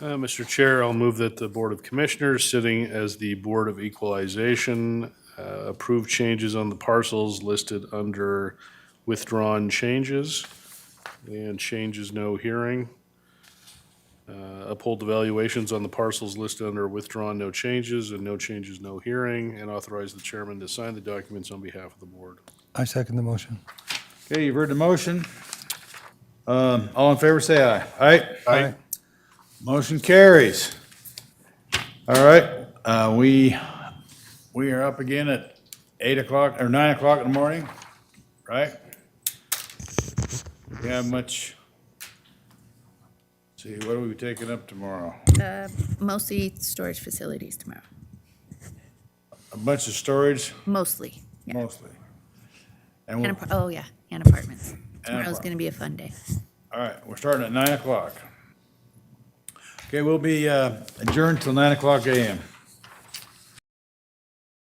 Mr. Chair, I'll move that the Board of Commissioners, sitting as the Board of Equalization, approve changes on the parcels listed under withdrawn changes and changes no hearing. Uphold the valuations on the parcels listed under withdrawn no changes and no changes no hearing, and authorize the chairman to sign the documents on behalf of the board. I second the motion. Okay, you've heard the motion. All in favor, say aye. Aye? Aye. Motion carries. All right, we are up again at 8 o'clock or 9 o'clock in the morning, right? We have much, see, what are we taking up tomorrow? Mostly storage facilities tomorrow. A bunch of storage, Mostly. Yeah. mostly. And And we're, oh, yeah, and apartments. Tomorrow's apartments. going to be a fun day. all right, we're starting at 9 o'clock. Okay, we'll be adjourned till 9 o'clock AM.